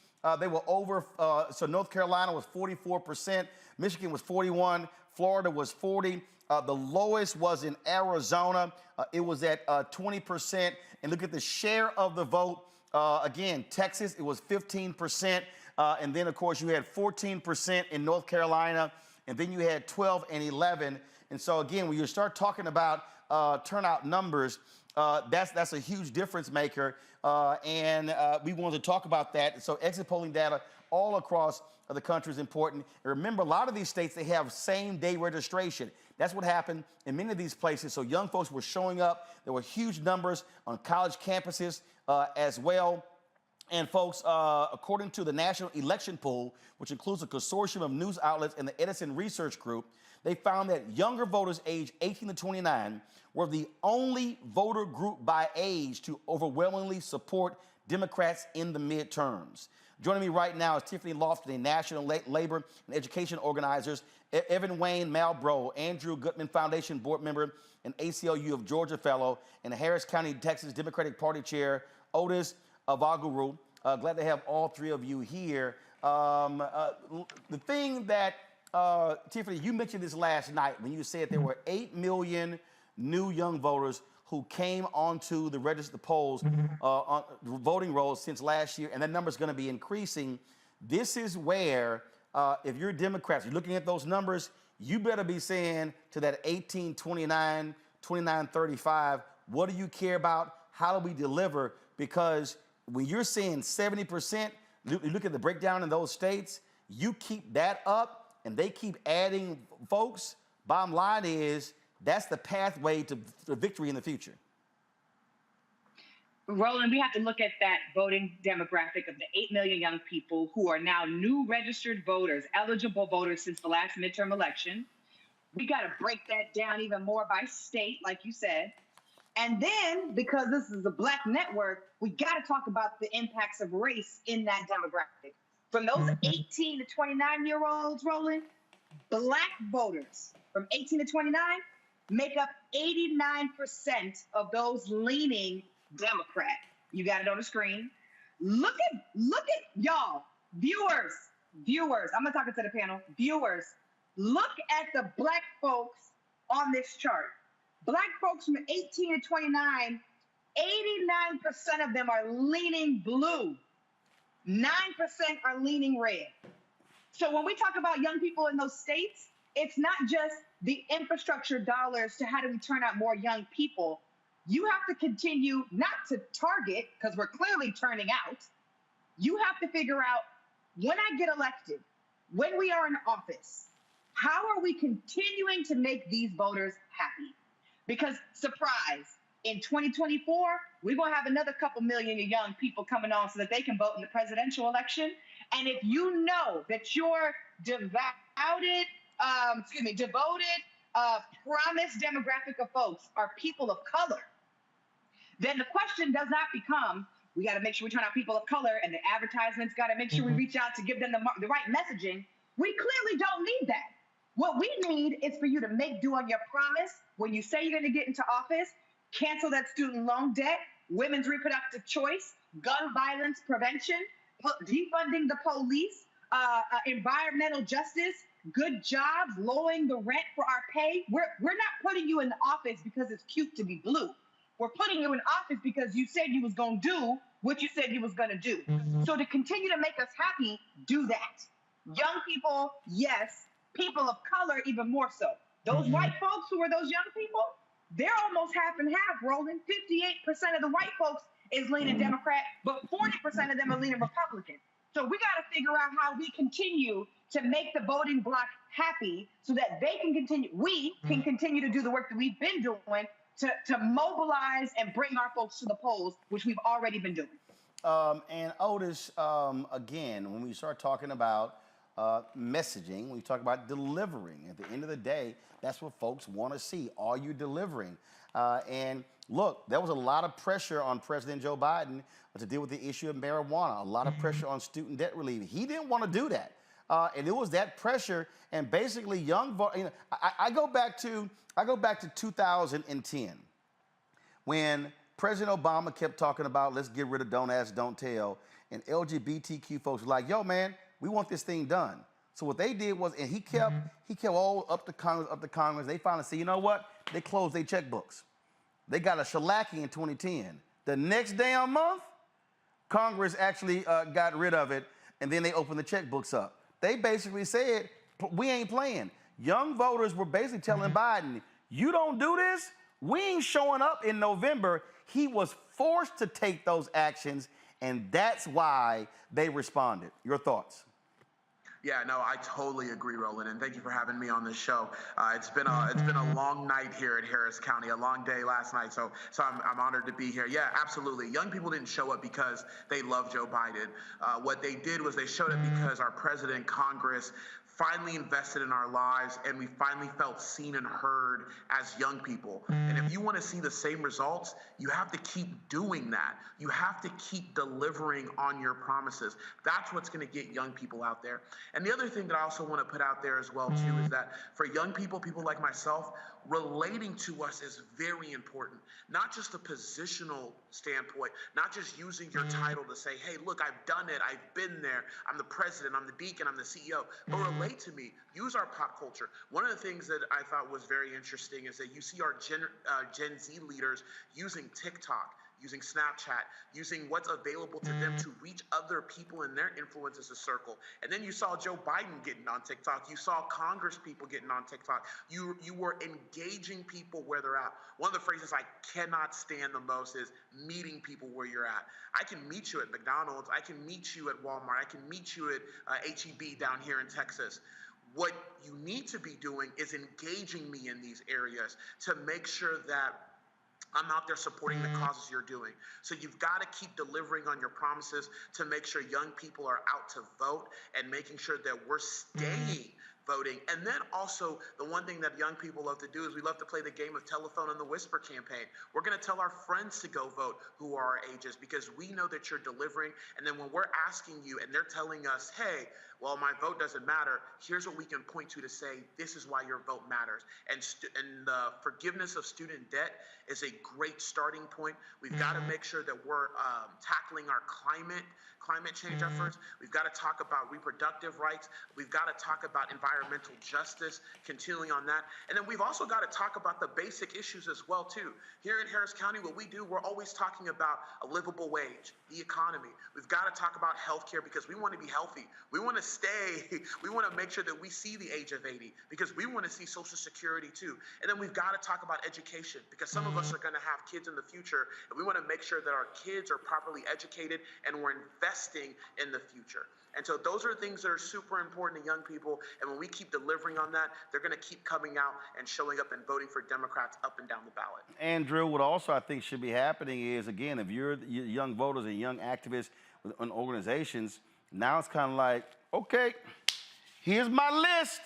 They were over. So North Carolina was 44%. Michigan was 41. Florida was 40. The lowest was in Arizona. It was at 20%. And look at the share of the vote. Again, Texas, it was 15%. And then, of course, you had 14% in North Carolina. And then you had 12 and 11. And so, again, when you start talking about turnout numbers, that's a huge difference maker. And we wanted to talk about that. So exit polling data all across the country is important. And remember, a lot of these states, they have same-day registration. That's what happened in many of these places. So young folks were showing up. There were huge numbers on college campuses as well. And folks, according to the National Election Pool, which includes a consortium of news outlets and the Edison Research Group, they found that younger voters aged 18 to 29 were the only voter group by age to overwhelmingly support Democrats in the midterms. Joining me right now is Tiffany Lofton, National Labor and Education Organizers, Evan Wayne Malbrough, Andrew Gutman Foundation Board Member and ACLU of Georgia Fellow, and Harris County, Texas Democratic Party Chair, Otis Avaguru. Glad to have all three of you here. The thing that, Tiffany, you mentioned this last night when you said there were 8 million new young voters who came onto the register polls, on voting rolls since last year, and that number is going to be increasing. This is where, if you're Democrats, you're looking at those numbers, you better be saying to that 18, 29, 29, 35, what do you care about? How do we deliver? Because when you're seeing 70%, you look at the breakdown in those states, you keep that up and they keep adding folks, bottom line is that's the pathway to victory in the future. Roland, we have to look at that voting demographic of the 8 million young people who are now new registered voters, eligible voters since the last midterm election. We got to break that down even more by state, like you said. And then, because this is a Black network, we got to talk about the impacts of race in that demographic. From those 18 to 29-year-olds, Roland, Black voters from 18 to 29 make up 89% of those leaning Democrat. You got it on the screen. Look at y'all, viewers. I'm not talking to the panel. Viewers, look at the Black folks on this chart. Black folks from 18 to 29, 89% of them are leaning blue. 9% are leaning red. So when we talk about young people in those states, it's not just the infrastructure dollars to how do we turn out more young people. You have to continue not to target, because we're clearly turning out. You have to figure out, when I get elected, when we are in office, how are we continuing to make these voters happy? Because, surprise, in 2024, we're going to have another couple million young people coming on so that they can vote in the presidential election. And if you know that your devoted, promised demographic of folks are people of color, then the question does not become, we got to make sure we turn out people of color, and the advertisements got to make sure we reach out to give them the right messaging. We clearly don't need that. What we need is for you to make do on your promise when you say you're going to get into office, cancel that student loan debt, women's reproductive choice, gun violence prevention, defunding the police, environmental justice, good jobs, lowering the rent for our pay. We're not putting you in the office because it's cute to be blue. we're putting you in office because you said you was going to do what you said you was going to do. So to continue to make us happy, do that. Young people, yes. People of color, even more so. Those white folks who are those young people, they're almost half and half, Roland. 58% of the white folks is leaning Democrat, but 40% of them are leaning Republican. So we got to figure out how we continue to make the voting bloc happy so that they can continue, we can continue to do the work that we've been doing to mobilize and bring our folks to the polls, which we've already been doing. And Otis, again, when we start talking about messaging, we talk about delivering. At the end of the day, that's what folks want to see. Are you delivering? And look, there was a lot of pressure on President Joe Biden to deal with the issue of marijuana, a lot of pressure on student debt relief. He didn't want to do that. And it was that pressure, and basically young voters, you know, I go back to 2010 when President Obama kept talking about let's get rid of don't ask, don't tell, and LGBTQ folks were like, yo, man, we want this thing done. So what they did was, and he kept all up to Congress. They finally said, you know what? They closed their checkbooks. They got a shellacking in 2010. The next damn month, Congress actually got rid of it, and then they opened the checkbooks up. They basically said, we ain't playing. Young voters were basically telling Biden, you don't do this, we ain't showing up in November. He was forced to take those actions, and that's why they responded. Your thoughts? Yeah, no, I totally agree, Roland, and thank you for having me on this show. It's been a long night here in Harris County, a long day last night, so I'm honored to be here. Yeah, absolutely. Young people didn't show up because they love Joe Biden. What they did was they showed up because our president, Congress, finally invested in our lives, and we finally felt seen and heard as young people. And if you want to see the same results, you have to keep doing that. You have to keep delivering on your promises. That's what's going to get young people out there. And the other thing that I also want to put out there as well, too, is that for young people, people like myself, relating to us is very important. Not just a positional standpoint, not just using your title to say, hey, look, I've done it, I've been there, I'm the president, I'm the deacon, I'm the CEO, but relate to me, use our pop culture. One of the things that I thought was very interesting is that you see our Gen Z leaders using TikTok, using Snapchat, using what's available to them to reach other people in their influence as a circle. And then you saw Joe Biden getting on TikTok. You saw Congress people getting on TikTok. You were engaging people where they're at. One of the phrases I cannot stand the most is meeting people where you're at. I can meet you at McDonald's. I can meet you at Walmart. I can meet you at H-E-B down here in Texas. What you need to be doing is engaging me in these areas to make sure that I'm out there supporting the causes you're doing. So you've got to keep delivering on your promises to make sure young people are out to vote and making sure that we're staying voting. And then also the one thing that young people love to do is we love to play the game of telephone and the whisper campaign. We're going to tell our friends to go vote who are our ages because we know that you're delivering. And then when we're asking you and they're telling us, hey, well, my vote doesn't matter, here's what we can point to say, this is why your vote matters. And the forgiveness of student debt is a great starting point. We've got to make sure that we're tackling our climate change efforts. We've got to talk about reproductive rights. We've got to talk about environmental justice, continuing on that. And then we've also got to talk about the basic issues as well, too. Here in Harris County, what we do, we're always talking about a livable wage, the economy. We've got to talk about healthcare because we want to be healthy. We want to we want to make sure that we see the age of 80 because we want to see Social Security too. And then we've got to talk about education because some of us are going to have kids in the future and we want to make sure that our kids are properly educated and we're investing in the future. And so those are things that are super important to young people. And when we keep delivering on that, they're going to keep coming out and showing up and voting for Democrats up and down the ballot. Andrew, what also I think should be happening is, again, if you're young voters and young activists in organizations, now it's kind of like, okay, here's my list.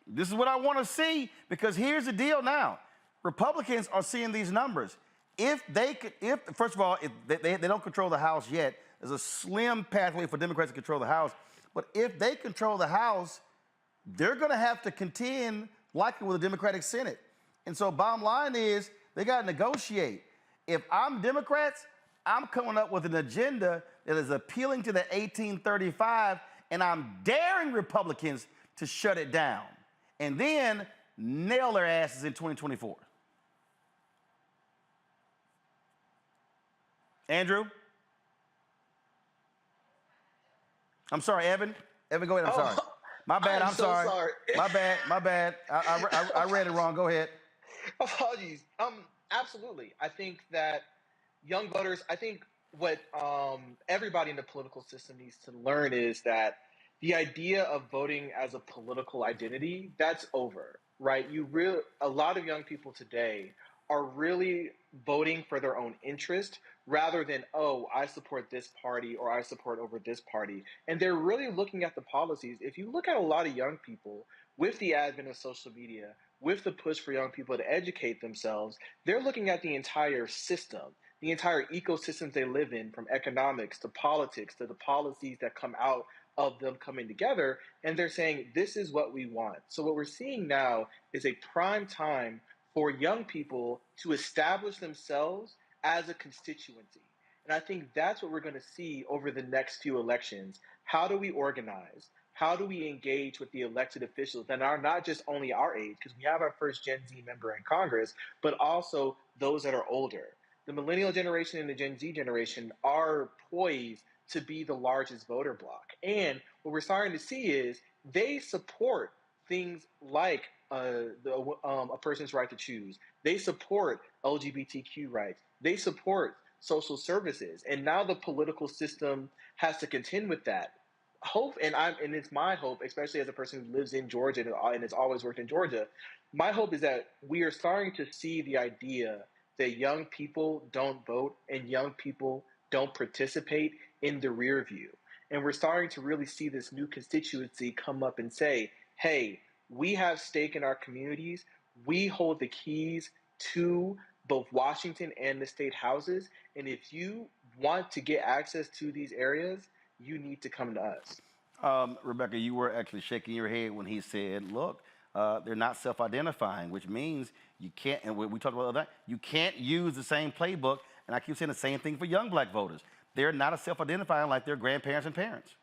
This is what I want to see, because here's the deal now. Republicans are seeing these numbers. First of all, if they don't control the House yet, there's a slim pathway for Democrats to control the House. But if they control the House, they're going to have to contend likely with the Democratic Senate. And so bottom line is they got to negotiate. If I'm Democrats, I'm coming up with an agenda that is appealing to the 1835, and I'm daring Republicans to shut it down and then nail their asses in 2024. Andrew? I'm sorry, Evan. Evan, go ahead. I'm sorry. My bad. I'm so sorry. My bad. My bad. I read it wrong. Go ahead. Apologies. Absolutely. I think that young voters, I think what everybody in the political system needs to learn is that the idea of voting as a political identity, that's over, right? A lot of young people today are really voting for their own interest rather than, oh, I support this party or I support over this party. And they're really looking at the policies. If you look at a lot of young people with the advent of social media, with the push for young people to educate themselves, they're looking at the entire system, the entire ecosystems they live in, from economics to politics to the policies that come out of them coming together, and they're saying, this is what we want. So what we're seeing now is a prime time for young people to establish themselves as a constituency. And I think that's what we're going to see over the next few elections. How do we organize? How do we engage with the elected officials that are not just only our age, because we have our first Gen Z member in Congress, but also those that are older? The millennial generation and the Gen Z generation are poised to be the largest voter bloc. And what we're starting to see is they support things like a person's right to choose. They support LGBTQ rights. They support social services. And now the political system has to contend with that. And it's my hope, especially as a person who lives in Georgia and has always worked in Georgia, my hope is that we are starting to see the idea that young people don't vote and young people don't participate in the rear view. And we're starting to really see this new constituency come up and say, hey, we have stake in our communities. We hold the keys to both Washington and the state houses. And if you want to get access to these areas, you need to come to us. Rebecca, you were actually shaking your head when he said, look, they're not self-identifying, which means you can't, and we talked about that, you can't use the same playbook, and I keep saying the same thing for young black voters. They're not self-identifying like their grandparents and parents.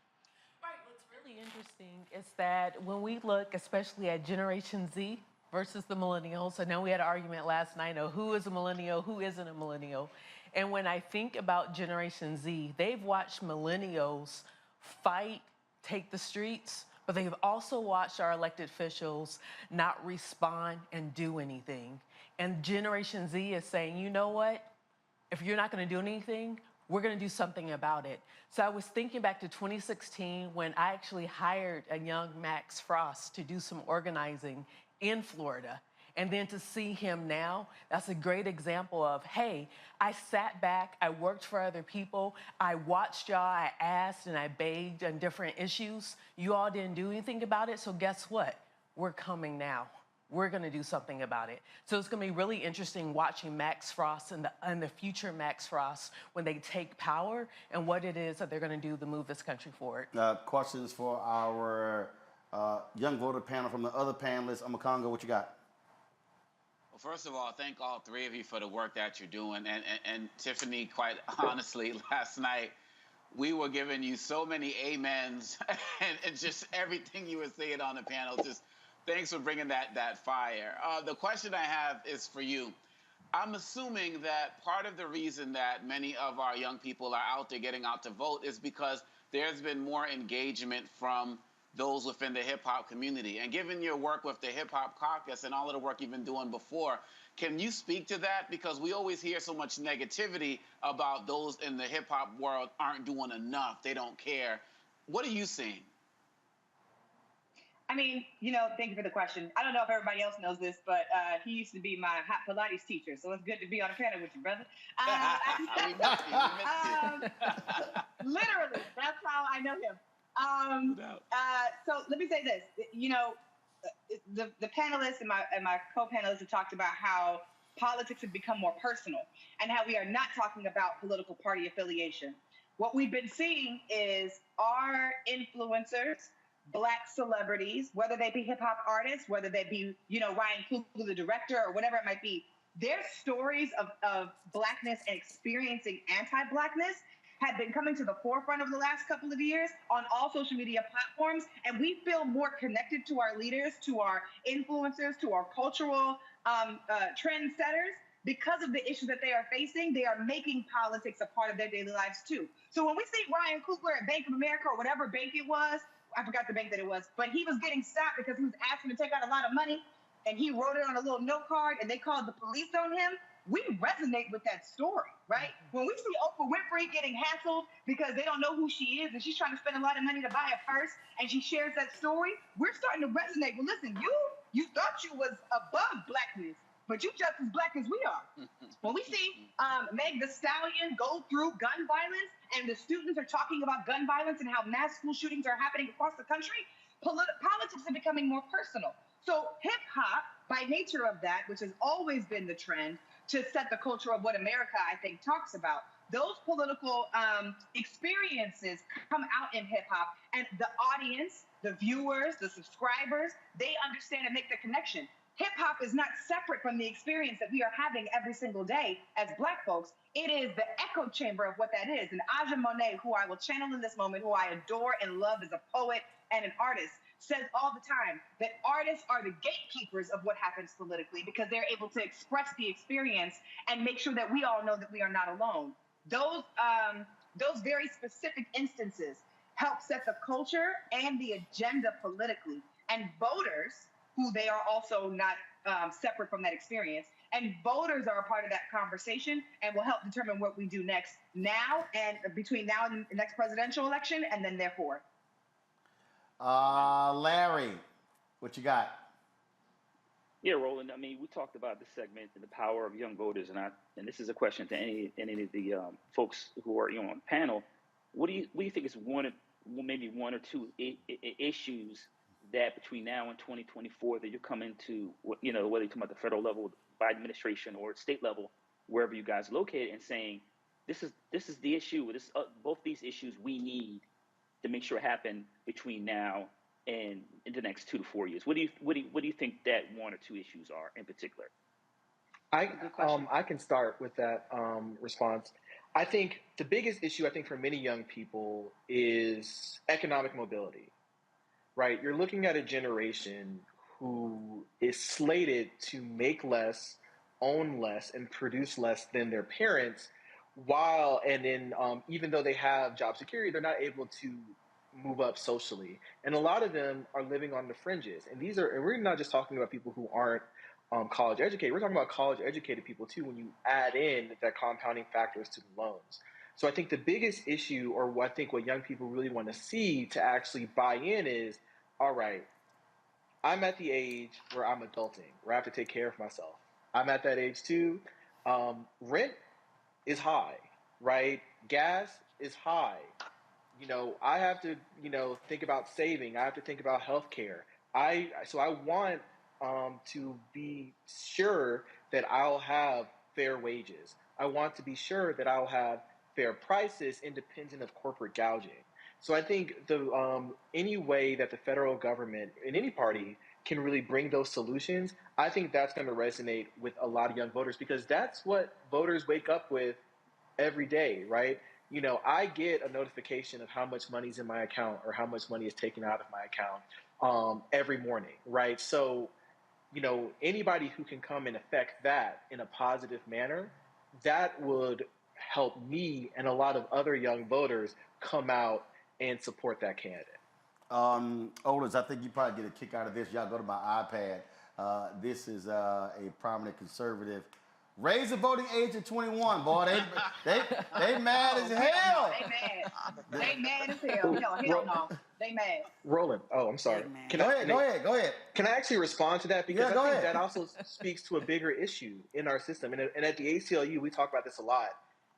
Right. What's really interesting is that when we look especially at Generation Z versus the millennials, I know we had an argument last night of who is a millennial, who isn't a millennial. And when I think about Generation Z, they've watched millennials fight, take the streets, but they've also watched our elected officials not respond and do anything. And Generation Z is saying, you know what? If you're not going to do anything, we're going to do something about it. So I was thinking back to 2016 when I actually hired a young Max Frost to do some organizing in Florida. And then to see him now, that's a great example of, hey, I sat back, I worked for other people, I watched y'all, I asked and I begged on different issues. You all didn't do anything about it, so guess what? We're coming now. We're gonna do something about it. So it's gonna be really interesting watching Max Frost and the future Max Frost when they take power and what it is that they're gonna do to move this country forward. Questions for our young voter panel from the other panelists. Amakongo, what you got? Well, first of all, thank all three of you for the work that you're doing. And Tiffany, quite honestly, last night, we were giving you so many amens and just everything you were saying on the panel. Just thanks for bringing that fire. The question I have is for you. I'm assuming that part of the reason that many of our young people are out there getting out to vote is because there's been more engagement from those within the hip-hop community. And given your work with the Hip-Hop Caucus and all of the work you've been doing before, can you speak to that? Because we always hear so much negativity about those in the hip-hop world aren't doing enough, they don't care. What are you seeing? I mean, thank you for the question. I don't know if everybody else knows this, but he used to be my hot Pilates teacher, so it's good to be on a panel with you, brother. We missed you. Literally, that's how I know him. So let me say this. The panelists and my co-panelists have talked about how politics have become more personal and how we are not talking about political party affiliation. What we've been seeing is our influencers, Black celebrities, whether they be hip hop artists, whether they be, Ryan Coogler, the director, or whatever it might be, their stories of Blackness and experiencing anti-Blackness have been coming to the forefront of the last couple of years on all social media platforms. And we feel more connected to our leaders, to our influencers, to our cultural trendsetters because of the issues that they are facing, they are making politics a part of their daily lives too. So when we see Ryan Coogler at Bank of America or whatever bank it was, I forgot the bank that it was, but he was getting stopped because he was asking to take out a lot of money, and he wrote it on a little note card, and they called the police on him. We resonate with that story, right? When we see Oprah Winfrey getting hassled because they don't know who she is and she's trying to spend a lot of money to buy a purse, and she shares that story, we're starting to resonate. Well, listen, you thought you was above blackness, but you just as black as we are. When we see Meg Thee Stallion go through gun violence, and the students are talking about gun violence and how mass school shootings are happening across the country, politics are becoming more personal. So hip hop, by nature of that, which has always been the trend to set the culture of what America, I think, talks about, those political experiences come out in hip hop, and the audience, the viewers, the subscribers, they understand and make the connection. Hip hop is not separate from the experience that we are having every single day as Black folks. It is the echo chamber of what that is. And Aja Monet, who I will channel in this moment, who I adore and love as a poet and an artist, says all the time that artists are the gatekeepers of what happens politically because they're able to express the experience and make sure that we all know that we are not alone. Those very specific instances help set the culture and the agenda politically. And voters, who they are also not separate from that experience, and voters are a part of that conversation and will help determine what we do next, now and between now and the next presidential election, and then therefore. Larry, what you got? Yeah, Roland. I mean, we talked about this segment and the power of young voters, and this is a question to any of the folks who are on the panel. What do you think is maybe one or two issues that between now and 2024 that you're coming to, whether you're talking about the federal level, Biden administration, or state level, wherever you guys are located, and saying this is the issue. Both these issues we need to make sure happen between now and in the next 2 to 4 years. What do you think that one or two issues are in particular? I can start with that response. I think the biggest issue, for many young people is economic mobility, right? You're looking at a generation who is slated to make less, own less, and produce less than their parents, even though they have job security, they're not able to move up socially. And a lot of them are living on the fringes. And we're not just talking about people who aren't college educated. We're talking about college educated people too, when you add in that compounding factor of student loans. So I think the biggest issue, or what young people really want to see to actually buy in is, all right, I'm at the age where I'm adulting, where I have to take care of myself. I'm at that age too. Rent is high, right? Gas is high. I have to, think about saving. I have to think about healthcare. So I want to be sure that I'll have fair wages. I want to be sure that I'll have fair prices independent of corporate gouging. So I think any way that the federal government and any party can really bring those solutions, I think that's going to resonate with a lot of young voters, because that's what voters wake up with every day, right? I get a notification of how much money's in my account or how much money is taken out of my account every morning, right? So, anybody who can come and affect that in a positive manner, that would help me and a lot of other young voters come out and support that candidate. Otis, I think you probably get a kick out of this. Y'all go to my iPad. This is a prominent conservative. Raise the voting age to 21, boy. They mad as hell. They mad as hell. Hell no. They mad. Roland. Oh, I'm sorry. Go ahead. Can I actually respond to that? Because I think that also speaks to a bigger issue in our system. And at the ACLU, we talk about this a lot.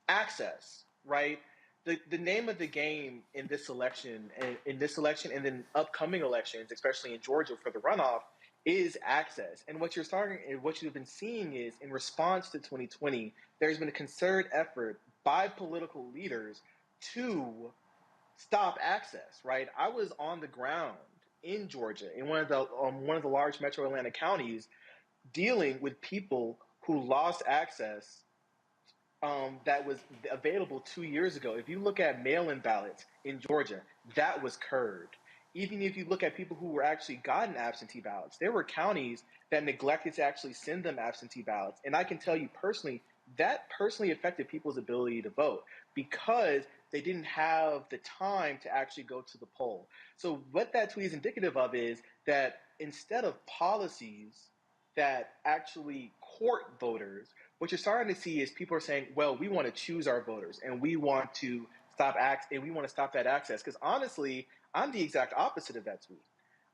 Access, right? The name of the game in this election and then upcoming elections, especially in Georgia for the runoff, is access. And what you've been seeing is, in response to 2020, there's been a concerted effort by political leaders to stop access, right? I was on the ground in Georgia, in one of the large metro Atlanta counties, dealing with people who lost access that was available 2 years ago. If you look at mail-in ballots in Georgia, that was curbed. even if you look at people who were actually gotten absentee ballots, there were counties that neglected to actually send them absentee ballots. And I can tell you personally, that personally affected people's ability to vote because they didn't have the time to actually go to the poll. So what that tweet is indicative of is that instead of policies that actually court voters, what you're starting to see is people are saying, well, we want to choose our voters and we want to stop that access. Because honestly, I'm the exact opposite of that tweet.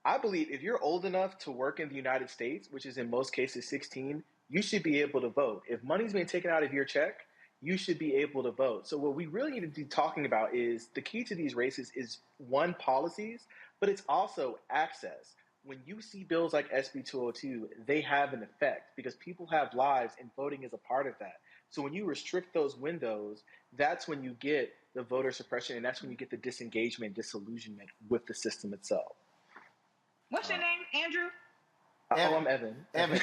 I believe if you're old enough to work in the United States, which is in most cases 16, you should be able to vote. If money's being taken out of your check, you should be able to vote. So what we really need to be talking about is the key to these races is, one, policies, but it's also access. When you see bills like SB 202, they have an effect because people have lives and voting is a part of that. So when you restrict those windows, that's when you get the voter suppression and that's when you get the disengagement, disillusionment with the system itself. What's your name, Andrew? I'm Evan. Evan.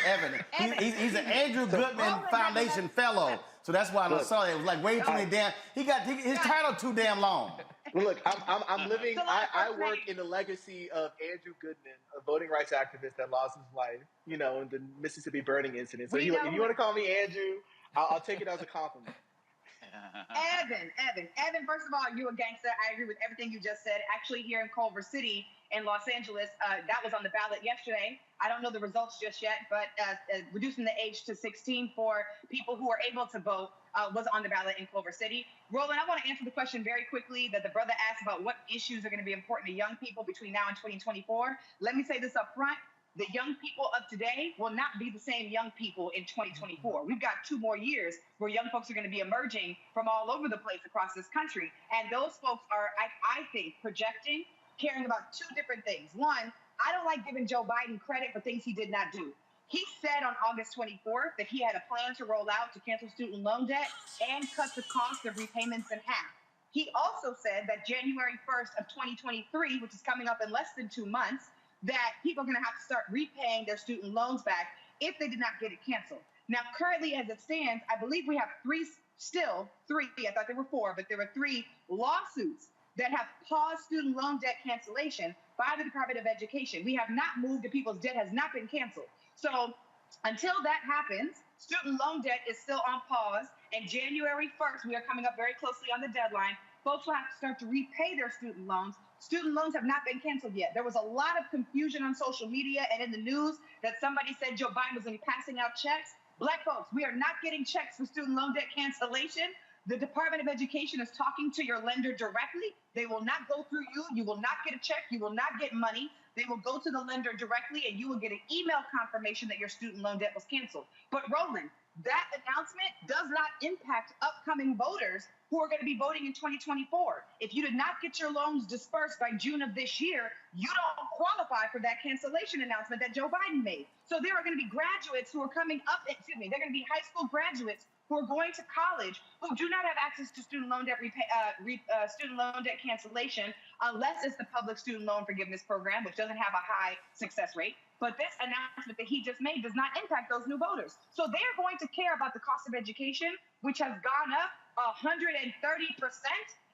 He's an Andrew Goodman Foundation fellow. So that's why I saw it. It was like way too many damn. His title too damn long. Look, I'm living. I work in the legacy of Andrew Goodman, a voting rights activist that lost his life, in the Mississippi burning incident. So if you want to call me Andrew, I'll take it as a compliment. Evan, first of all, you're a gangster. I agree with everything you just said. Actually, here in Culver City in Los Angeles, that was on the ballot yesterday. I don't know the results just yet, but reducing the age to 16 for people who are able to vote was on the ballot in Culver City. Roland, I want to answer the question very quickly that the brother asked about what issues are going to be important to young people between now and 2024. Let me say this up front. The young people of today will not be the same young people in 2024. We've got 2 more years where young folks are going to be emerging from all over the place across this country. And those folks are, I think, projecting, caring about 2 different things. One, I don't like giving Joe Biden credit for things he did not do. He said on August 24th that he had a plan to roll out to cancel student loan debt and cut the cost of repayments in half. He also said that January 1st of 2023, which is coming up in less than 2 months, that people are going to have to start repaying their student loans back if they did not get it canceled. Now, currently, as it stands, I believe we have three, I thought there were 4, but there were 3 lawsuits that have paused student loan debt cancellation by the Department of Education. We have not moved, and people's debt has not been canceled. So until that happens, student loan debt is still on pause, and January 1st, we are coming up very closely on the deadline. Folks will have to start to repay their student loans. Student loans have not been canceled yet. There was a lot of confusion on social media and in the news that somebody said Joe Biden was going to be passing out checks. Black folks, we are not getting checks for student loan debt cancellation. The Department of Education is talking to your lender directly. They will not go through you. You will not get a check. You will not get money. They will go to the lender directly, and you will get an email confirmation that your student loan debt was canceled. But Roland, that announcement does not impact upcoming voters who are going to be voting in 2024. If you did not get your loans dispersed by June of this year, you don't qualify for that cancellation announcement that Joe Biden made. So there are going to be graduates who are coming up, they're going to be high school graduates who are going to college who do not have access to student loan debt cancellation unless it's the public student loan forgiveness program, which doesn't have a high success rate. But this announcement that he just made does not impact those new voters. So they're going to care about the cost of education, which has gone up 130%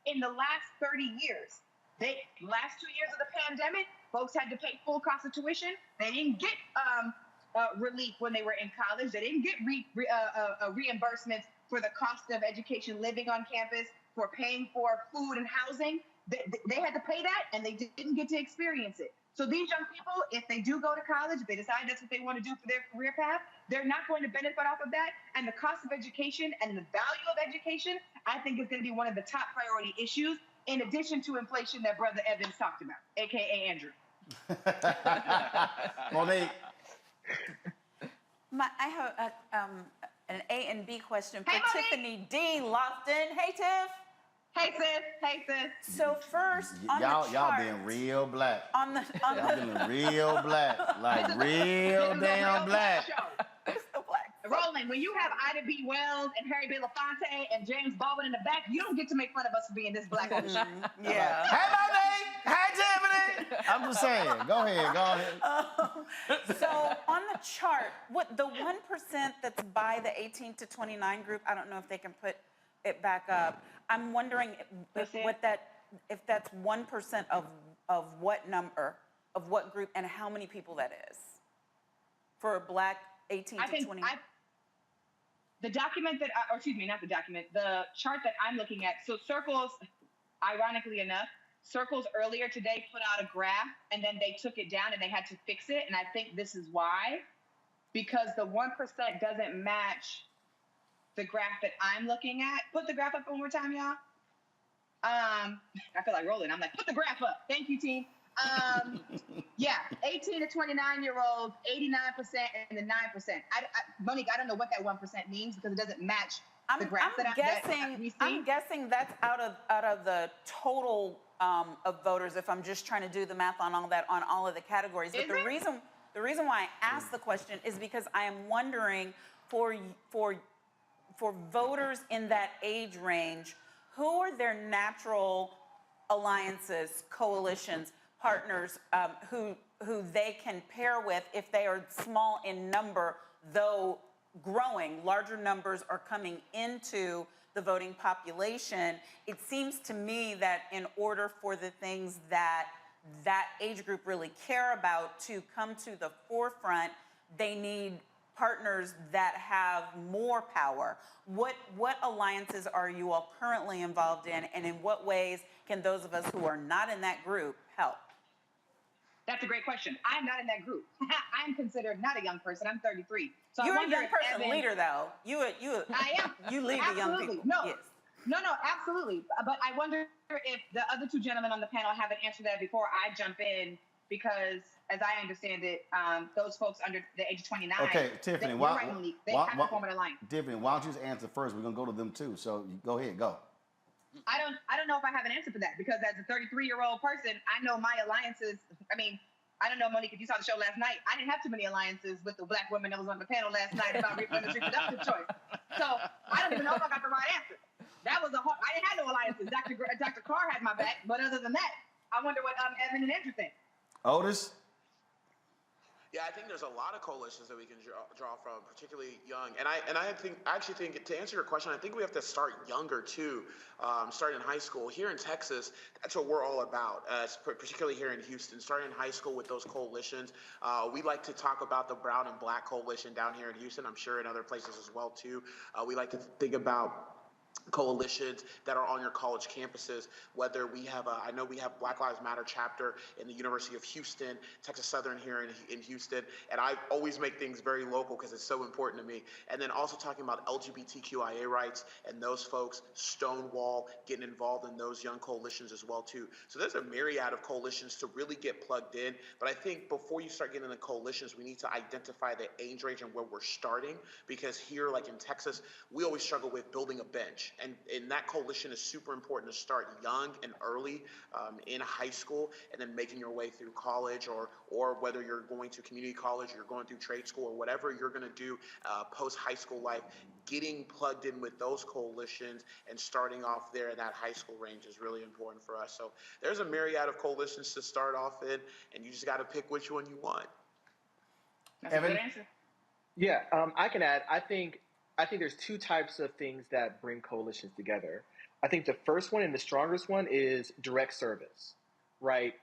in the last 30 years. Last 2 years of the pandemic, folks had to pay full cost of tuition. They didn't get relief when they were in college. They didn't get reimbursements for the cost of education, living on campus, for paying for food and housing. They had to pay that, and they didn't get to experience it. So these young people, if they do go to college, if they decide that's what they want to do for their career path, they're not going to benefit off of that. And the cost of education and the value of education, I think, is going to be one of the top priority issues, in addition to inflation that Brother Evans talked about, a.k.a. Andrew. Monique. I have an A and B question for Tiffany D. Lofton. Hey, Tiff. Hey, sis. So first, on the chart, y'all being real black. Y'all being real black, like real damn black. Roland, when you have Ida B. Wells and Harry Belafonte and James Baldwin in the back, you don't get to make fun of us for being this black on the show. Yeah. Hey, Monique. Hey, Tiffany. I'm just saying. Go ahead. So on the chart, what the 1% that's by the 18 to 29 group, I don't know if they can put it back up. I'm wondering if that's 1% of of what number, of what group, and how many people that is for Black 18 to 20? The document that, or excuse me, not the document, the chart that I'm looking at. So Circles, ironically enough, Circles earlier today put out a graph and then they took it down and they had to fix it. And I think this is why, because the 1% doesn't match the graph that I'm looking at. Put the graph up one more time, y'all. I feel like Roland. I'm like, put the graph up. Thank you, team. Yeah, 18 to 29-year-olds, 89% and the 9%. Monique, I don't know what that 1% means because it doesn't match the graph that we see. I'm guessing that's out of the total of voters. If I'm just trying to do the math on all that, on all of the categories. But the reason why I asked the question is because I am wondering for voters in that age range, who are their natural alliances, coalitions, partners who they can pair with if they are small in number, though growing. Larger numbers are coming into the voting population. It seems to me that in order for the things that that age group really care about to come to the forefront, they need partners that have more power. What alliances are you all currently involved in, and in what ways can those of us who are not in that group help? That's a great question. I'm not in that group. I'm considered not a young person. I'm 33. So You're a young person leader, though. I am. You lead the young people. No, yes. no, absolutely. But I wonder if the other two gentlemen on the panel haven't answered that before I jump in, because as I understand it, those folks under the age of 29. Okay, Tiffany, they have to form an alliance. Tiffany, why don't you just answer first? We're gonna go to them too. So go ahead, go. I don't know if I have an answer for that, because as a 33-year-old person, I know my alliances. I mean, I don't know, Monique, if you saw the show last night, I didn't have too many alliances with the Black women that was on the panel last night about women's reproductive choice. So I don't even know if I got the right answer. That was I didn't have no alliances. Dr. Carr had my back, but other than that, I wonder what Evan and Andrew think. Otis? Yeah, I think there's a lot of coalitions that we can draw from, particularly young. And I actually think to answer your question, I think we have to start younger too, starting in high school. Here in Texas, that's what we're all about, particularly here in Houston, starting in high school with those coalitions. We like to talk about the Brown and Black coalition down here in Houston. I'm sure in other places as well too. We like to think about coalitions that are on your college campuses, whether we have I know we have Black Lives Matter chapter in the University of Houston, Texas Southern here in Houston, and I always make things very local because it's so important to me. And then also talking about LGBTQIA rights and those folks, Stonewall, getting involved in those young coalitions as well too. So there's a myriad of coalitions to really get plugged in, but I think before you start getting into coalitions, we need to identify the age range and where we're starting, because here, like in Texas, we always struggle with building a bench. And that coalition is super important to start young and early in high school, and then making your way through college, or whether you're going to community college, or you're going through trade school, or whatever you're going to do post high school life, getting plugged in with those coalitions and starting off there in that high school range is really important for us. So there's a myriad of coalitions to start off in, and you just got to pick which one you want. That's Evan? A good answer. Yeah, I can add. I think there's two types of things that bring coalitions together. I think the first one and the strongest one is direct service, right?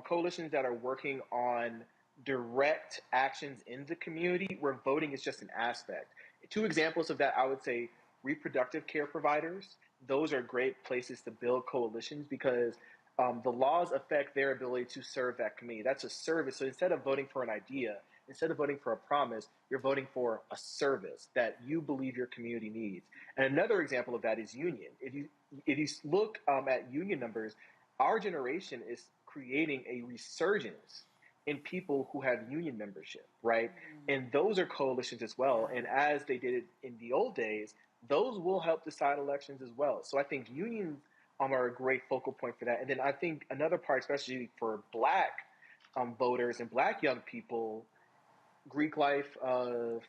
Coalitions that are working on direct actions in the community where voting is just an aspect. Two examples of that, I would say reproductive care providers. Those are great places to build coalitions because the laws affect their ability to serve that community. That's a service. So instead of voting for an idea, instead of voting for a promise, you're voting for a service that you believe your community needs. And another example of that is union. If you look at union numbers, our generation is creating a resurgence in people who have union membership, right? And those are coalitions as well. And as they did it in the old days, those will help decide elections as well. So I think unions are a great focal point for that. And then I think another part, especially for Black voters and Black young people, Greek life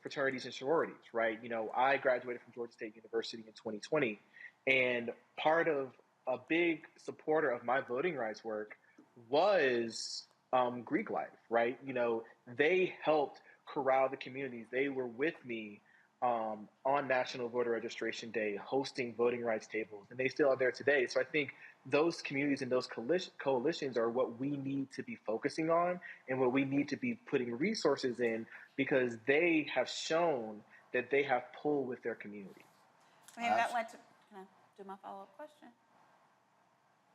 fraternities and sororities, right? You know, I graduated from Georgia State University in 2020, and part of a big supporter of my voting rights work was Greek life, right? You know, they helped corral the communities. They were with me on National Voter Registration Day, hosting voting rights tables, and they still are there today. So I think those communities and those coalitions are what we need to be focusing on and what we need to be putting resources in, because they have shown that they have pull with their community. I mean, that led to, can I do my follow-up question?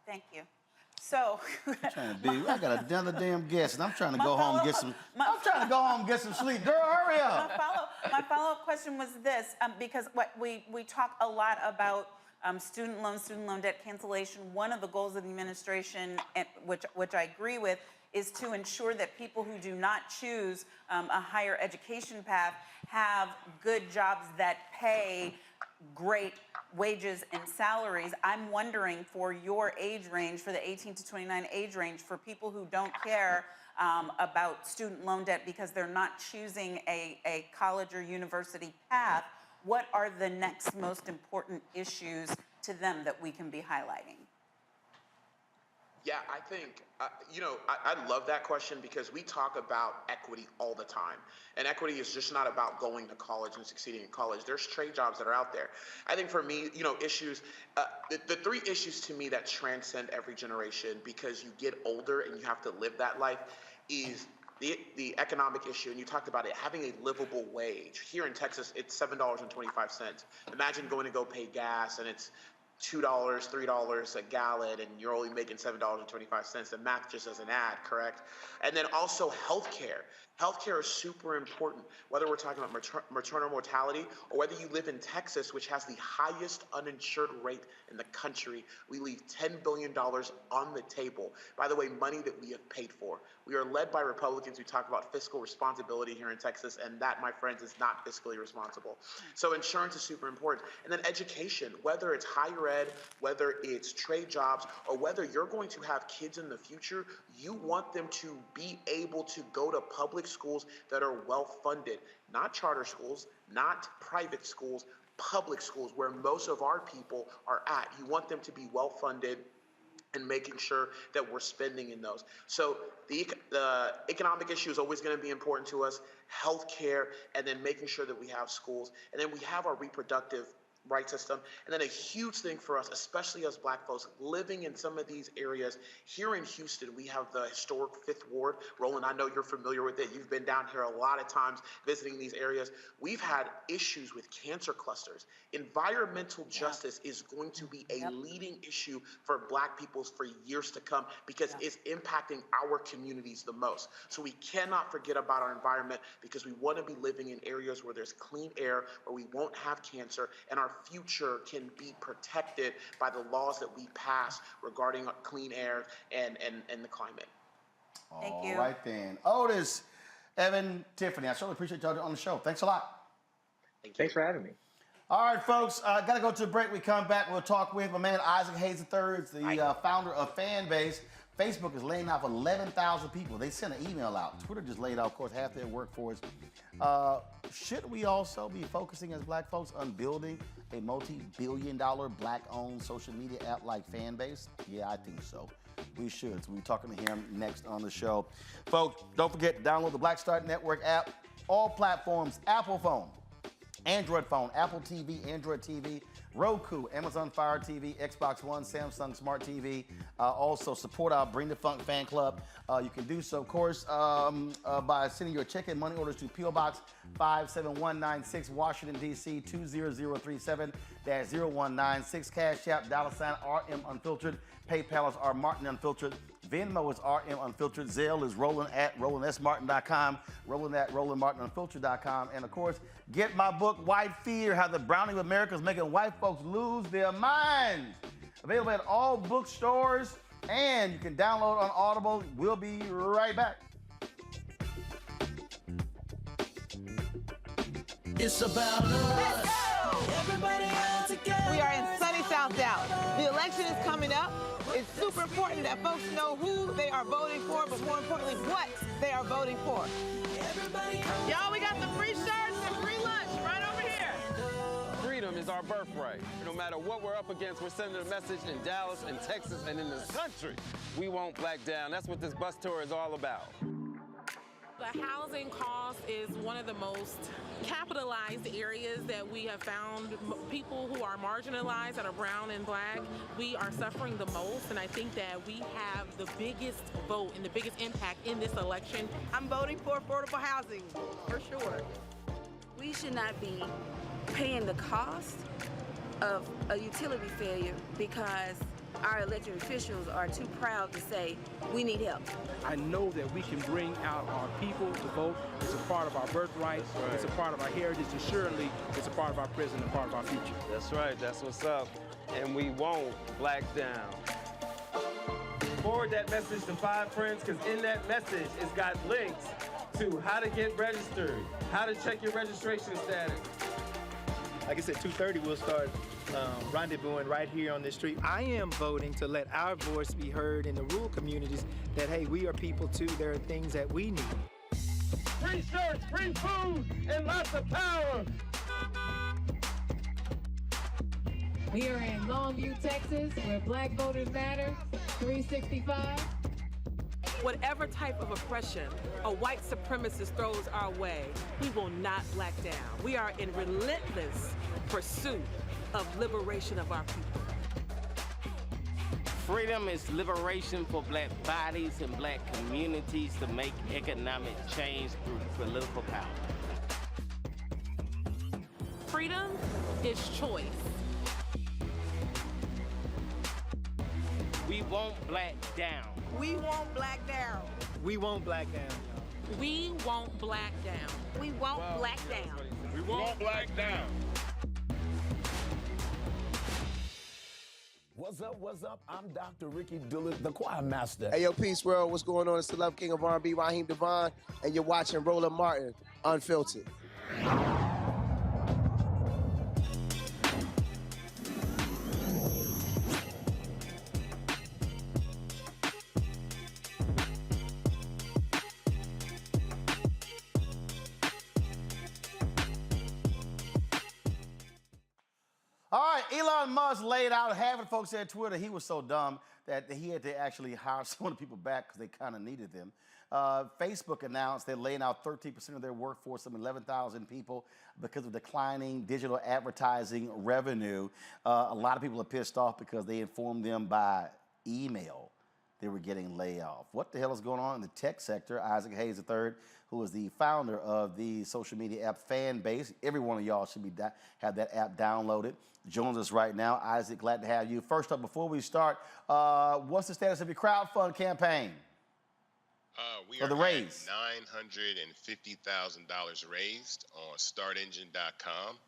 Thank you. So, I got another damn guest, and I'm trying to go home and get some. I'm trying to go home and get some sleep, girl. Hurry up. My follow-up question was this, because what we talk a lot about student loan debt cancellation. One of the goals of the administration, which I agree with, is to ensure that people who do not choose a higher education path have good jobs that pay great wages and salaries. I'm wondering, for your age range, for the 18 to 29 age range, for people who don't care about student loan debt because they're not choosing a college or university path, what are the next most important issues to them that we can be highlighting? Yeah, I think, I love that question, because we talk about equity all the time. And equity is just not about going to college and succeeding in college. There's trade jobs that are out there. I think for me, issues, the three issues to me that transcend every generation, because you get older and you have to live that life, is the economic issue. And you talked about it, having a livable wage. Here in Texas, it's $7.25. Imagine going to go pay gas and it's $2, $3 a gallon, and you're only making $7.25. The math just doesn't add, correct? And then also healthcare. Healthcare is super important, whether we're talking about maternal mortality or whether you live in Texas, which has the highest uninsured rate in the country. We leave $10 billion on the table. By the way, money that we have paid for. We are led by Republicans who talk about fiscal responsibility here in Texas, and that, my friends, is not fiscally responsible. So insurance is super important. And then education, whether it's higher ed, whether it's trade jobs, or whether you're going to have kids in the future, you want them to be able to go to public schools that are well-funded, not charter schools, not private schools, public schools where most of our people are at. You want them to be well-funded and making sure that we're spending in those. So the economic issue is always going to be important to us, healthcare, and then making sure that we have schools. And then we have our reproductive right system. And then a huge thing for us, especially as Black folks living in some of these areas. Here in Houston, we have the historic 5th Ward. Roland, I know you're familiar with it. You've been down here a lot of times visiting these areas. We've had issues with cancer clusters. Environmental justice is going to be a leading issue for Black people for years to come, because it's impacting our communities the most. So we cannot forget about our environment, because we want to be living in areas where there's clean air, where we won't have cancer, and our future can be protected by the laws that we pass regarding clean air and the climate. Thank you. All right then. Otis, Evan, Tiffany, I certainly appreciate y'all on the show. Thanks a lot. Thanks for having me. All right, folks, got to go to a break. We come back, we'll talk with my man Isaac Hayes III, the founder of Fanbase. Facebook is laying off 11,000 people. They sent an email out. Twitter just laid off, of course, half their workforce. Should we also be focusing as Black folks on building a multi-billion-dollar Black-owned social media app like Fanbase? Yeah, I think so. We should. So we'll be talking to him next on the show. Folks, don't forget to download the Black Start Network app. All platforms, Apple phone, Android phone, Apple TV, Android TV, Roku, Amazon Fire TV, Xbox One, Samsung Smart TV. Also support our Bring the Funk fan club. You can do so, of course, by sending your check and money orders to P.O. Box 57196, Washington, D.C. 20037-0196. Cash App, $RM Unfiltered. PayPal is R Martin Unfiltered. Venmo is RM Unfiltered. Zelle is Roland at RolandSMartin.com. Roland at RolandMartinUnfiltered.com. And of course, get my book, White Fear, How the Browning of America is Making White Folks Lose Their Minds. Available at all bookstores, and you can download on Audible. We'll be right back. It's about us. Everybody all together. We are in sunny South Dallas. The election is coming up. It's super important that folks know who they are voting for, but more importantly, what they are voting for. Y'all, we got the free shirts and free lunch right over here. Freedom is our birthright. No matter what we're up against, we're sending a message in Dallas and Texas and in this country. We won't back down. That's what this bus tour is all about. The housing cost is one of the most capitalized areas that we have found. People who are marginalized, that are brown and black, we are suffering the most, and I think that we have the biggest vote and the biggest impact in this election. I'm voting for affordable housing, for sure. We should not be paying the cost of a utility failure because our elected officials are too proud to say we need help. I know that we can bring out our people to vote. It's a part of our birthright. Right. It's a part of our heritage, and surely it's a part of our present and part of our future. That's right. That's what's up. And we won't black down. Forward that message to 5 friends, because in that message, it's got links to how to get registered, how to check your registration status. Like I said, 2:30 we'll start rendezvousing right here on this street. I am voting to let our voice be heard in the rural communities that, hey, we are people too. There are things that we need. Free shirts, free food, and lots of power. We are in Longview, Texas, where Black Voters Matter, 365. Whatever type of oppression a white supremacist throws our way, we will not black down. We are in relentless pursuit of liberation of our people. Freedom is liberation for black bodies and black communities to make economic change through political power. Freedom is choice. We won't black down. We won't black down. We won't black down. We won't black down. We won't black down. We won't black down. What's up? I'm Dr. Ricky Dillard, the choir master. Hey, yo, Peace World, what's going on? It's the Love King of R&B, Raheem Devon, and you're watching Roland Martin, Unfiltered. All right, Elon Musk laid out, half of the folks at Twitter, he was so dumb that he had to actually hire some of the people back because they kind of needed them. Facebook announced they're laying out 13% of their workforce, some 11,000 people, because of declining digital advertising revenue. A lot of people are pissed off because they informed them by email they were getting laid off. What the hell is going on in the tech sector? Isaac Hayes III, who is the founder of the social media app Fanbase. Every one of y'all should have that app downloaded. Joins us right now. Isaac, glad to have you. First up, before we start, what's the status of your crowdfund campaign? We for are the raise? at $950,000 raised on startengine.com.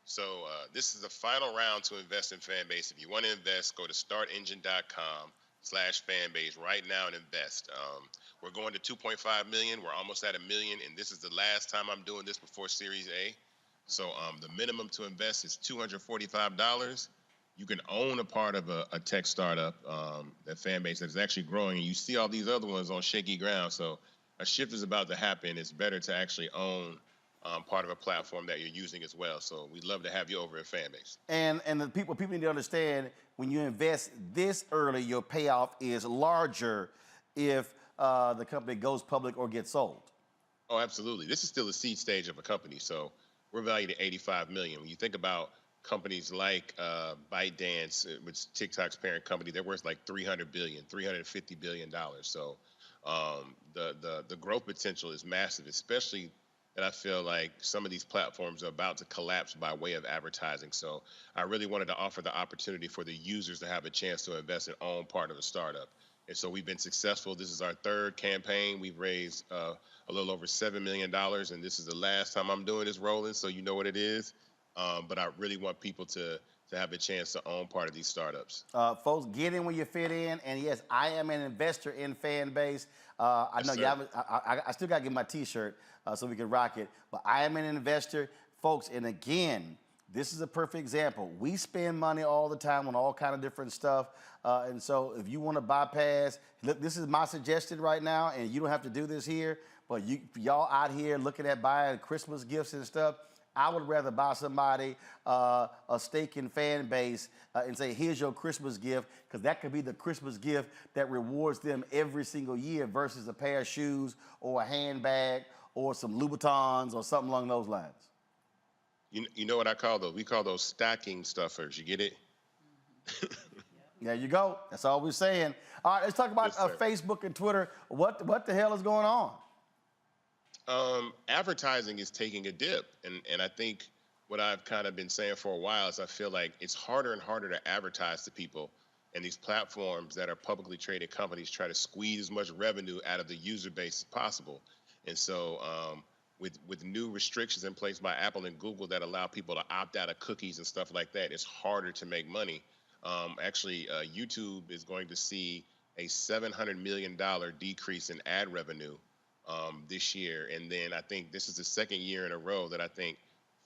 So this is the final round to invest in Fanbase. If you want to invest, go to startengine.com/Fanbase right now and invest. We're going to 2.5 million. We're almost at 1 million, and this is the last time I'm doing this before Series A. So the minimum to invest is $245. You can own a part of a tech startup, that Fanbase that is actually growing, and you see all these other ones on shaky ground. So a shift is about to happen. It's better to actually own part of a platform that you're using as well. So we'd love to have you over at Fanbase. And the people need to understand, when you invest this early, your payoff is larger if the company goes public or gets sold. Oh, absolutely. This is still the seed stage of a company, so we're valued at $85 million. When you think about companies like ByteDance, which is TikTok's parent company, they're worth like $300 billion, $350 billion. So the growth potential is massive, especially that I feel like some of these platforms are about to collapse by way of advertising. So I really wanted to offer the opportunity for the users to have a chance to invest and own part of a startup. And so we've been successful. This is our third campaign. We've raised a little over $7 million, and this is the last time I'm doing this, Roland, so you know what it is. But I really want people to have a chance to own part of these startups. Folks, get in when you fit in. And yes, I am an investor in Fanbase. I know I still got to get my T-shirt so we can rock it. But I am an investor, folks. And again, this is a perfect example. We spend money all the time on all kind of different stuff. And so if you want to bypass, look, this is my suggestion right now, and you don't have to do this here. But y'all out here looking at buying Christmas gifts and stuff, I would rather buy somebody a stake in Fanbase and say, here's your Christmas gift, because that could be the Christmas gift that rewards them every single year versus a pair of shoes or a handbag or some Louboutins or something along those lines. You know what I call those? We call those stacking stuffers. You get it? There you go. That's all we're saying. All right, let's talk about Facebook and Twitter. What the hell is going on? Advertising is taking a dip. And I think what I've kind of been saying for a while is I feel like it's harder and harder to advertise to people. And these platforms that are publicly traded companies try to squeeze as much revenue out of the user base as possible. And so with new restrictions in place by Apple and Google that allow people to opt out of cookies and stuff like that, it's harder to make money. Actually, YouTube is going to see a $700 million decrease in ad revenue this year. And then I think this is the second year in a row that I think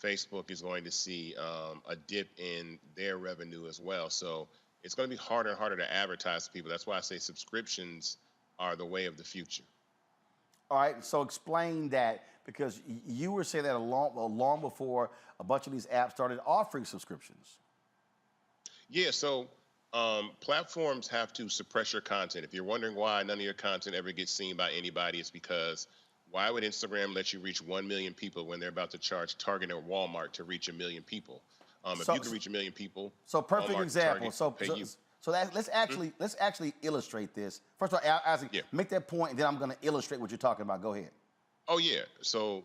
Facebook is going to see a dip in their revenue as well. So it's going to be harder and harder to advertise to people. That's why I say subscriptions are the way of the future. All right, so explain that, because you were saying that long before a bunch of these apps started offering subscriptions. Yeah, so platforms have to suppress your content. If you're wondering why none of your content ever gets seen by anybody, it's because why would Instagram let you reach 1 million people when they're about to charge Target or Walmart to reach 1 million people? If you can reach 1 million people, so perfect Walmart, example. Target, So let's actually illustrate this. First of all, Isaac, make that point, and then I'm going to illustrate what you're talking about. Go ahead. Oh yeah. So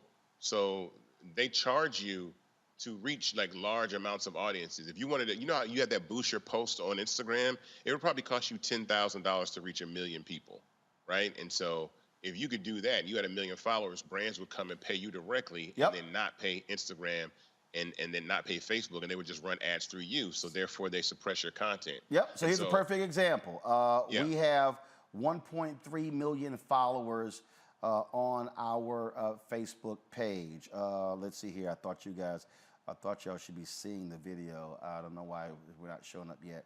they charge you to reach like large amounts of audiences. If you wanted to, you know how you had that boost your post on Instagram, it would probably cost you $10,000 to reach 1 million people, right? And so if you could do that, you had 1 million followers, brands would come and pay you directly and then not pay Instagram and then not pay Facebook, and they would just run ads through you. So therefore they suppress your content. Yep, so here's a perfect example. We have 1.3 million followers on our Facebook page. Let's see here. I thought y'all should be seeing the video. I don't know why we're not showing up yet.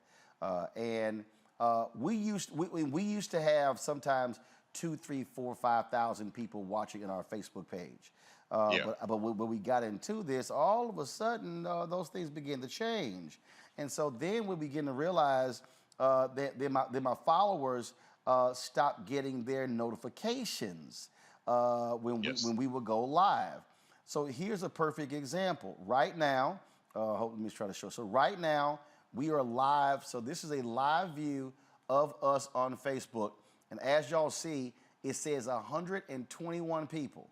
We used to have sometimes 2,000, 3,000, 4,000, 5,000 people watching in our Facebook page. But when we got into this, all of a sudden those things began to change, and so then we begin to realize that my followers stopped getting their notifications when we would go live. So here's a perfect example. Right now, let me try to show. So right now we are live. So this is a live view of us on Facebook, and as y'all see, it says 121 people.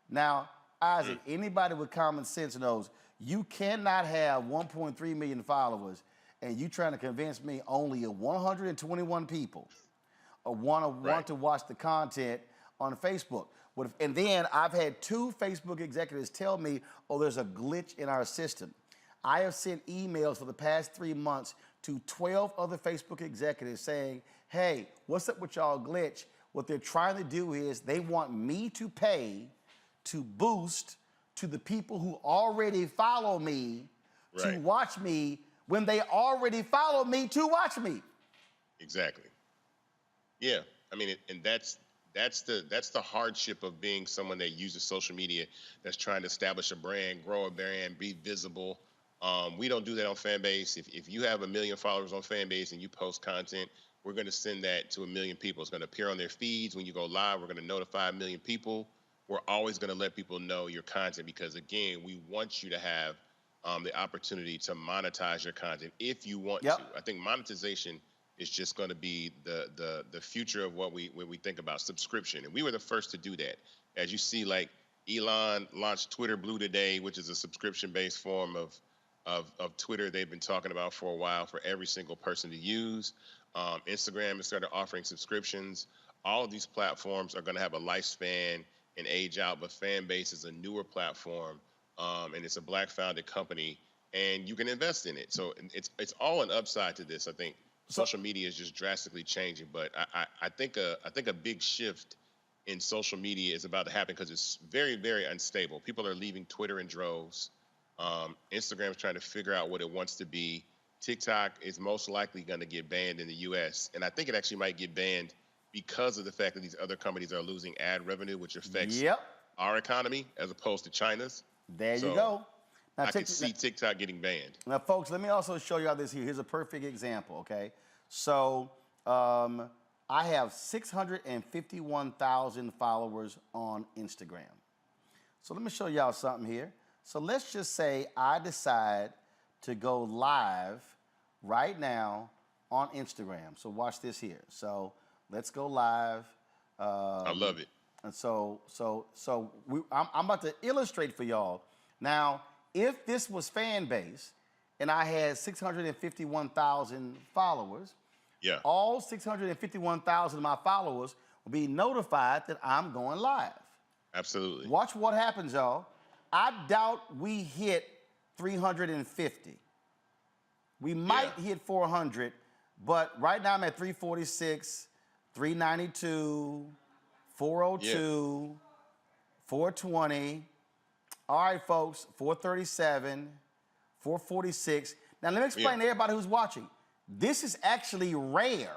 Now, Isaac, anybody with common sense knows you cannot have 1.3 million followers and you trying to convince me only 121 people want to watch the content on Facebook. And then I've had 2 Facebook executives tell me, oh, there's a glitch in our system. I have sent emails for the past 3 months to 12 other Facebook executives saying, hey, what's up with y'all glitch? What they're trying to do is they want me to pay to boost to the people who already follow me to watch me when they already follow me to watch me. Exactly. Yeah, I mean, and that's the hardship of being someone that uses social media, that's trying to establish a brand, grow a brand, be visible. We don't do that on Fanbase. If you have 1 million followers on Fanbase and you post content, we're going to send that to 1 million people. It's going to appear on their feeds. When you go live, we're going to notify 1 million people. We're always going to let people know your content because, again, we want you to have the opportunity to monetize your content if you want to. I think monetization is just going to be the future of what we think about subscription. And we were the first to do that. As you see, like Elon launched Twitter Blue today, which is a subscription-based form of Twitter they've been talking about for a while for every single person to use. Instagram has started offering subscriptions. All of these platforms are going to have a lifespan and age out, but Fanbase is a newer platform, and it's a Black-founded company, and you can invest in it. So it's all an upside to this. I think social media is just drastically changing, but I think a big shift in social media is about to happen because it's very, very unstable. People are leaving Twitter in droves. Instagram is trying to figure out what it wants to be. TikTok is most likely going to get banned in the U.S., and I think it actually might get banned because of the fact that these other companies are losing ad revenue, which affects our economy as opposed to China's. There you go. Now, I could see TikTok getting banned. Now, folks, let me also show you all this here. Here's a perfect example, okay? So I have 651,000 followers on Instagram. So let me show y'all something here. So let's just say I decide to go live right now on Instagram. So watch this here. So let's go live. I love it. And so I'm about to illustrate for y'all. Now, if this was Fanbase and I had 651,000 followers, yeah, all 651,000 of my followers will be notified that I'm going live. Absolutely. Watch what happens, y'all. I doubt we hit 350. We might hit 400, but right now I'm at 346, 392, 402, 420. All right, folks, 437, 446. Now, let me explain to everybody who's watching. This is actually rare.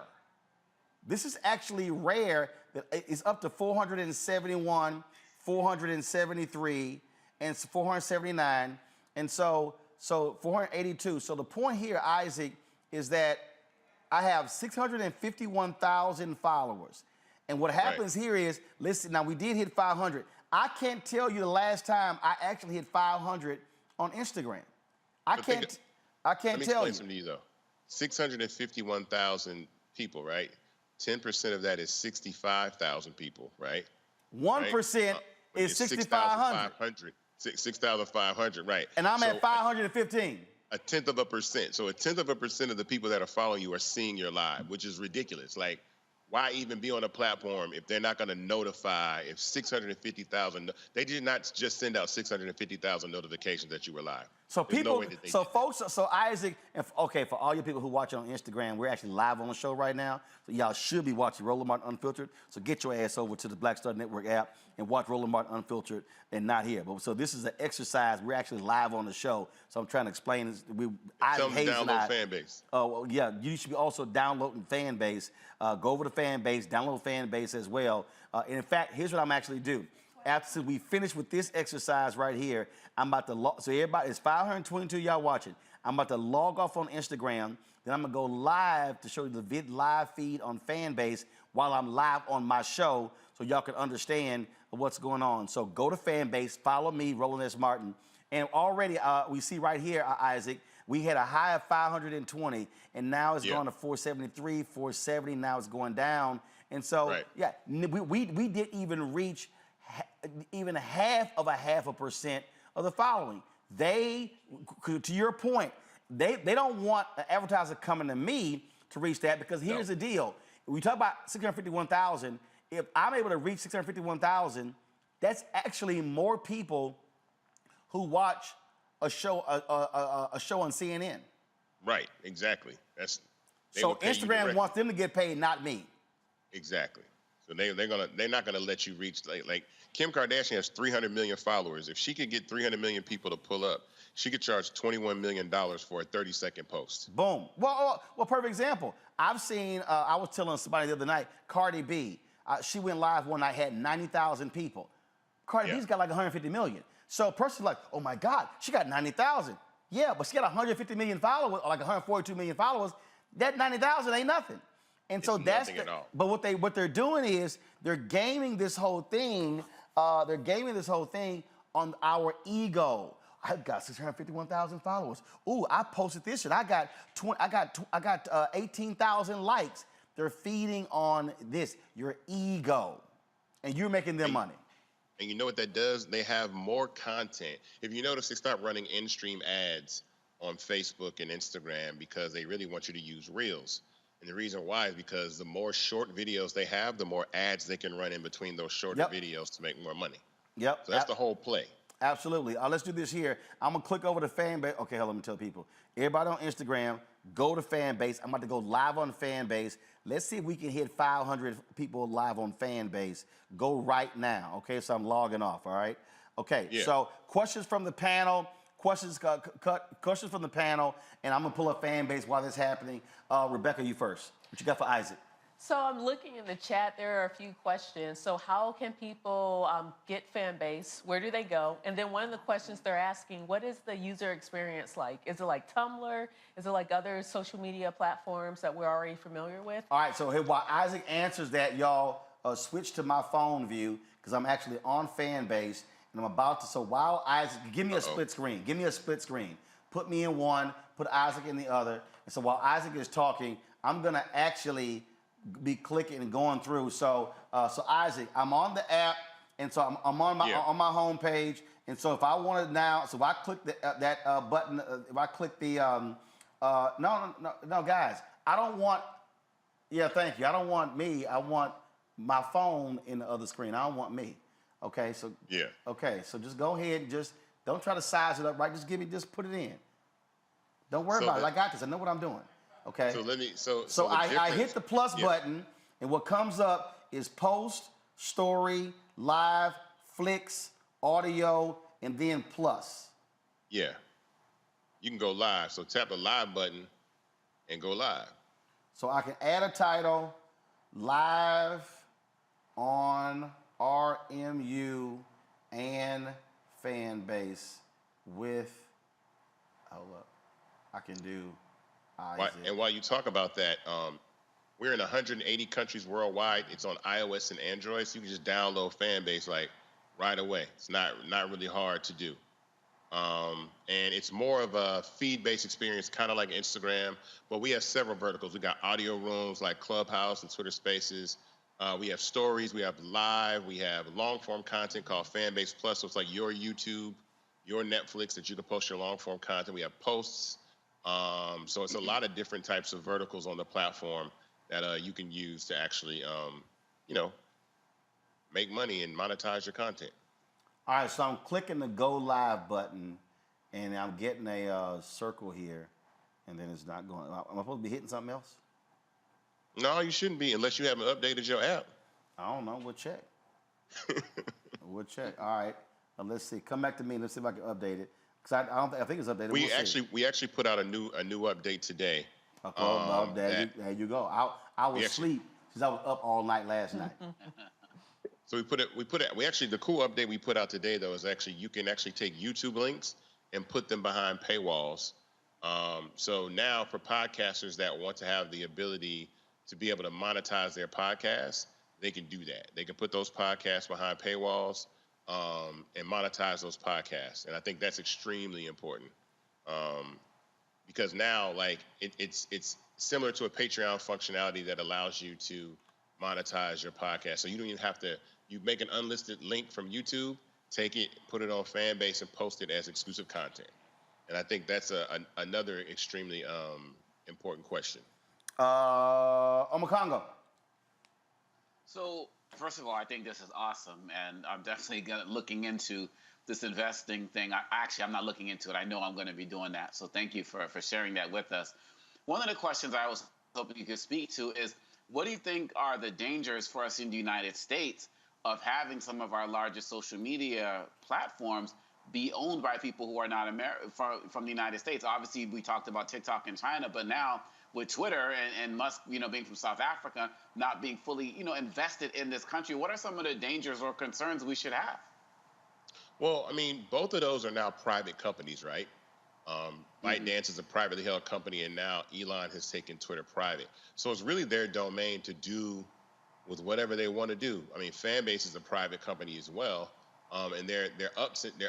This is actually rare. That it's up to 471, 473, and 479, and so 482. So the point here, Isaac, is that I have 651,000 followers. And what happens here is, listen, now we did hit 500. I can't tell you the last time I actually hit 500 on Instagram. I can't tell you. Let me explain something to you, though. 651,000 people, right? 10% of that is 65,000 people, right? 1% is 6,500. 6,500, right. And I'm at 515. A tenth of a percent. So a tenth of a percent of the people that are following you are seeing your live, which is ridiculous. Like, why even be on a platform if they're not going to notify, if 650,000, they did not just send out 650,000 notifications that you were live. So people, so Isaac, okay, for all you people who watch on Instagram, we're actually live on the show right now. So y'all should be watching Roland Martin Unfiltered. So get your ass over to the Black Star Network app and watch Roland Martin Unfiltered and not here. But so this is an exercise. We're actually live on the show. So I'm trying to explain this. Tell them to download Fanbase. Oh, well, yeah, you should be also downloading Fanbase. Go over to Fanbase, download Fanbase as well. And in fact, here's what I'm actually do. After we finish with this exercise right here, I'm about to so everybody, it's 522 y'all watching. I'm about to log off on Instagram. Then I'm gonna go live to show you the live feed on Fanbase while I'm live on my show, so y'all can understand what's going on. So go to Fanbase, follow me, Roland S. Martin, and already we see right here, Isaac, we had a high of 520, and now it's going to 473, 470. Now it's going down, and so yeah, we didn't even reach even half of a 0.5% of the following. They, to your point, they don't want an advertiser coming to me to reach that, because here's the deal. We talk about 651,000. If I'm able to reach 651,000, that's actually more people who watch a show on CNN. Right, exactly. So Instagram wants them to get paid, not me. Exactly. So they're not gonna let you reach like Kim Kardashian has 300 million followers. If she could get 300 million people to pull up, she could charge $21 million for a 30-second post. Boom. Well, perfect example. I've seen. I was telling somebody the other night. Cardi B. She went live one night, had 90,000 people. Cardi B's got like 150 million. So a person's like, oh my God, she got 90,000. Yeah, but she got 150 million followers, or like 142 million followers. That 90,000 ain't nothing. And so that's but what they're doing is they're gaming this whole thing. They're gaming this whole thing on our ego. I've got 651,000 followers. Ooh, I posted this shit. I got 18,000 likes. They're feeding on this, your ego, and you're making them money. And you know what that does? They have more content. If you notice, they start running in-stream ads on Facebook and Instagram because they really want you to use Reels. And the reason why is because the more short videos they have, the more ads they can run in between those shorter videos to make more money. Yep. So that's the whole play. Absolutely. Let's do this here. I'm going to click over to Fanbase. Okay, hold on, let me tell people. Everybody on Instagram, go to Fanbase. I'm about to go live on Fanbase. Let's see if we can hit 500 people live on Fanbase. Go right now. Okay, so I'm logging off, all right? Okay, so questions from the panel. Questions from the panel, and I'm going to pull up Fanbase while this is happening. Rebecca, you first. What you got for Isaac? So I'm looking in the chat. There are a few questions. So how can people get Fanbase? Where do they go? And then one of the questions they're asking, what is the user experience like? Is it like Tumblr? Is it like other social media platforms that we're already familiar with? All right, so here, while Isaac answers that, y'all switch to my phone view because I'm actually on Fanbase and I'm about to. So while Isaac, give me a split screen. Give me a split screen. Put me in one, put Isaac in the other. And so while Isaac is talking, I'm going to actually be clicking and going through. So Isaac, I'm on the app, and so I'm on my home page. And so if I want to now, so if I click that button, if I click the no, guys, I don't want. Yeah, thank you. I don't want me. I want my phone in the other screen. I don't want me. Okay, so Okay, so just go ahead and just don't try to size it up. Right, just put it in. Don't worry about it. I got this. I know what I'm doing. Okay. So let me. So I hit the plus button, and what comes up is post, story, live, flicks, audio, and then plus. Yeah. You can go live. So tap the live button and go live. So I can add a title, live on RMU and Fanbase with. Hold up. I can do. And while you talk about that, we're in 180 countries worldwide. It's on iOS and Android, so you can just download Fanbase like right away. It's not really hard to do. And it's more of a feed-based experience, kind of like Instagram. But we have several verticals. We got audio rooms like Clubhouse and Twitter Spaces. We have stories. We have live. We have long-form content called Fanbase Plus. So it's like your YouTube, your Netflix that you can post your long-form content. We have posts. So it's a lot of different types of verticals on the platform that you can use to actually, make money and monetize your content. All right, so I'm clicking the go live button, and I'm getting a circle here, and then it's not going. Am I supposed to be hitting something else? No, you shouldn't be unless you haven't updated your app. I don't know. We'll check. We'll check. All right. Let's see. Come back to me. Let's see if I can update it. Because I think it's updated. We actually put out a new update today. Okay, there you go. I was asleep because I was up all night last night. So the cool update we put out today though is actually you can actually take YouTube links and put them behind paywalls. So now for podcasters that want to have the ability to be able to monetize their podcasts, they can do that. They can put those podcasts behind paywalls. And monetize those podcasts. And I think that's extremely important because now, like, it's similar to a Patreon functionality that allows you to monetize your podcast. So you don't even have to, you make an unlisted link from YouTube, take it, put it on Fanbase, and post it as exclusive content. And I think that's another extremely important question. Omakongo. So, first of all, I think this is awesome, and I'm definitely looking into this investing thing. I'm not looking into it. I know I'm going to be doing that. So thank you for sharing that with us. One of the questions I was hoping you could speak to is, what do you think are the dangers for us in the United States of having some of our largest social media platforms be owned by people who are not from the United States? Obviously, we talked about TikTok in China, but now with Twitter and Musk, being from South Africa, not being fully, invested in this country, what are some of the dangers or concerns we should have? Well, I mean, both of those are now private companies, right? ByteDance is a privately held company, and now Elon has taken Twitter private. So it's really their domain to do with whatever they want to do. I mean, Fanbase is a private company as well, and they're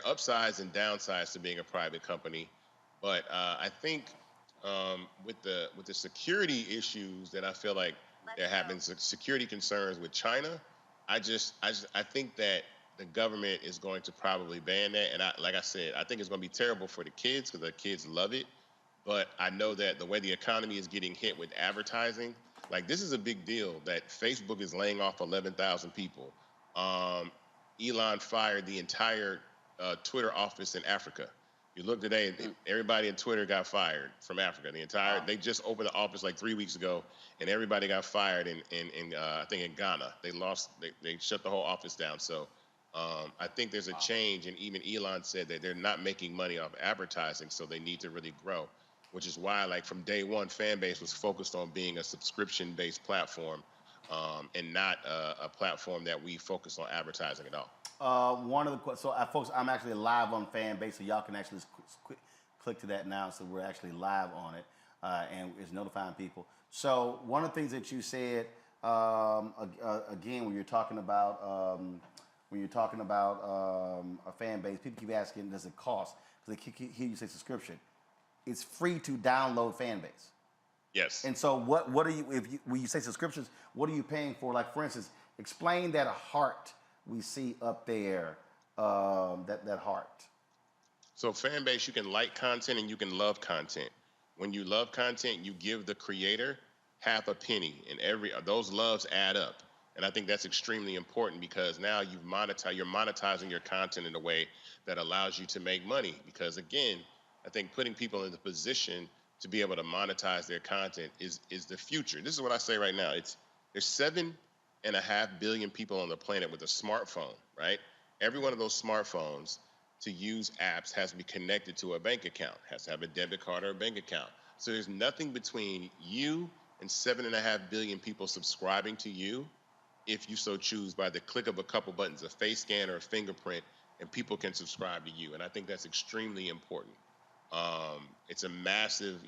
upsides and downsides to being a private company. But I think with the security issues that I feel like they're having, security concerns with China, I think that the government is going to probably ban that. And like I said, I think it's going to be terrible for the kids because the kids love it. But I know that the way the economy is getting hit with advertising, like, this is a big deal that Facebook is laying off 11,000 people. Elon fired the entire Twitter office in Africa. You look today, everybody in Twitter got fired from Africa. They just opened the office like 3 weeks ago, and everybody got fired in I think in Ghana. They shut the whole office down. So I think there's a change, and even Elon said that they're not making money off advertising, so they need to really grow, which is why, like, from day one, Fanbase was focused on being a subscription-based platform. and not a platform that we focus on advertising at all. One of the folks, I'm actually live on Fanbase, so y'all can actually click to that now. So we're actually live on it, and it's notifying people. So one of the things that you said again when you're talking about a fan base, people keep asking, does it cost? Because they hear you say subscription. It's free to download Fanbase. Yes. And so what are you when you say subscriptions? What are you paying for? Like for instance, explain that heart we see up there, that heart. So Fanbase, you can like content and you can love content. When you love content, you give the creator half a penny, and those loves add up. And I think that's extremely important because now you're monetizing your content in a way that allows you to make money. Because again, I think putting people in the position to be able to monetize their content is the future. This is what I say right now. There's 7.5 billion people on the planet with a smartphone, right? Every one of those smartphones to use apps has to be connected to a bank account, has to have a debit card or a bank account. So there's nothing between you and 7.5 billion people subscribing to you, if you so choose, by the click of a couple buttons, a face scan or a fingerprint, and people can subscribe to you. And I think that's extremely important. It's a massive,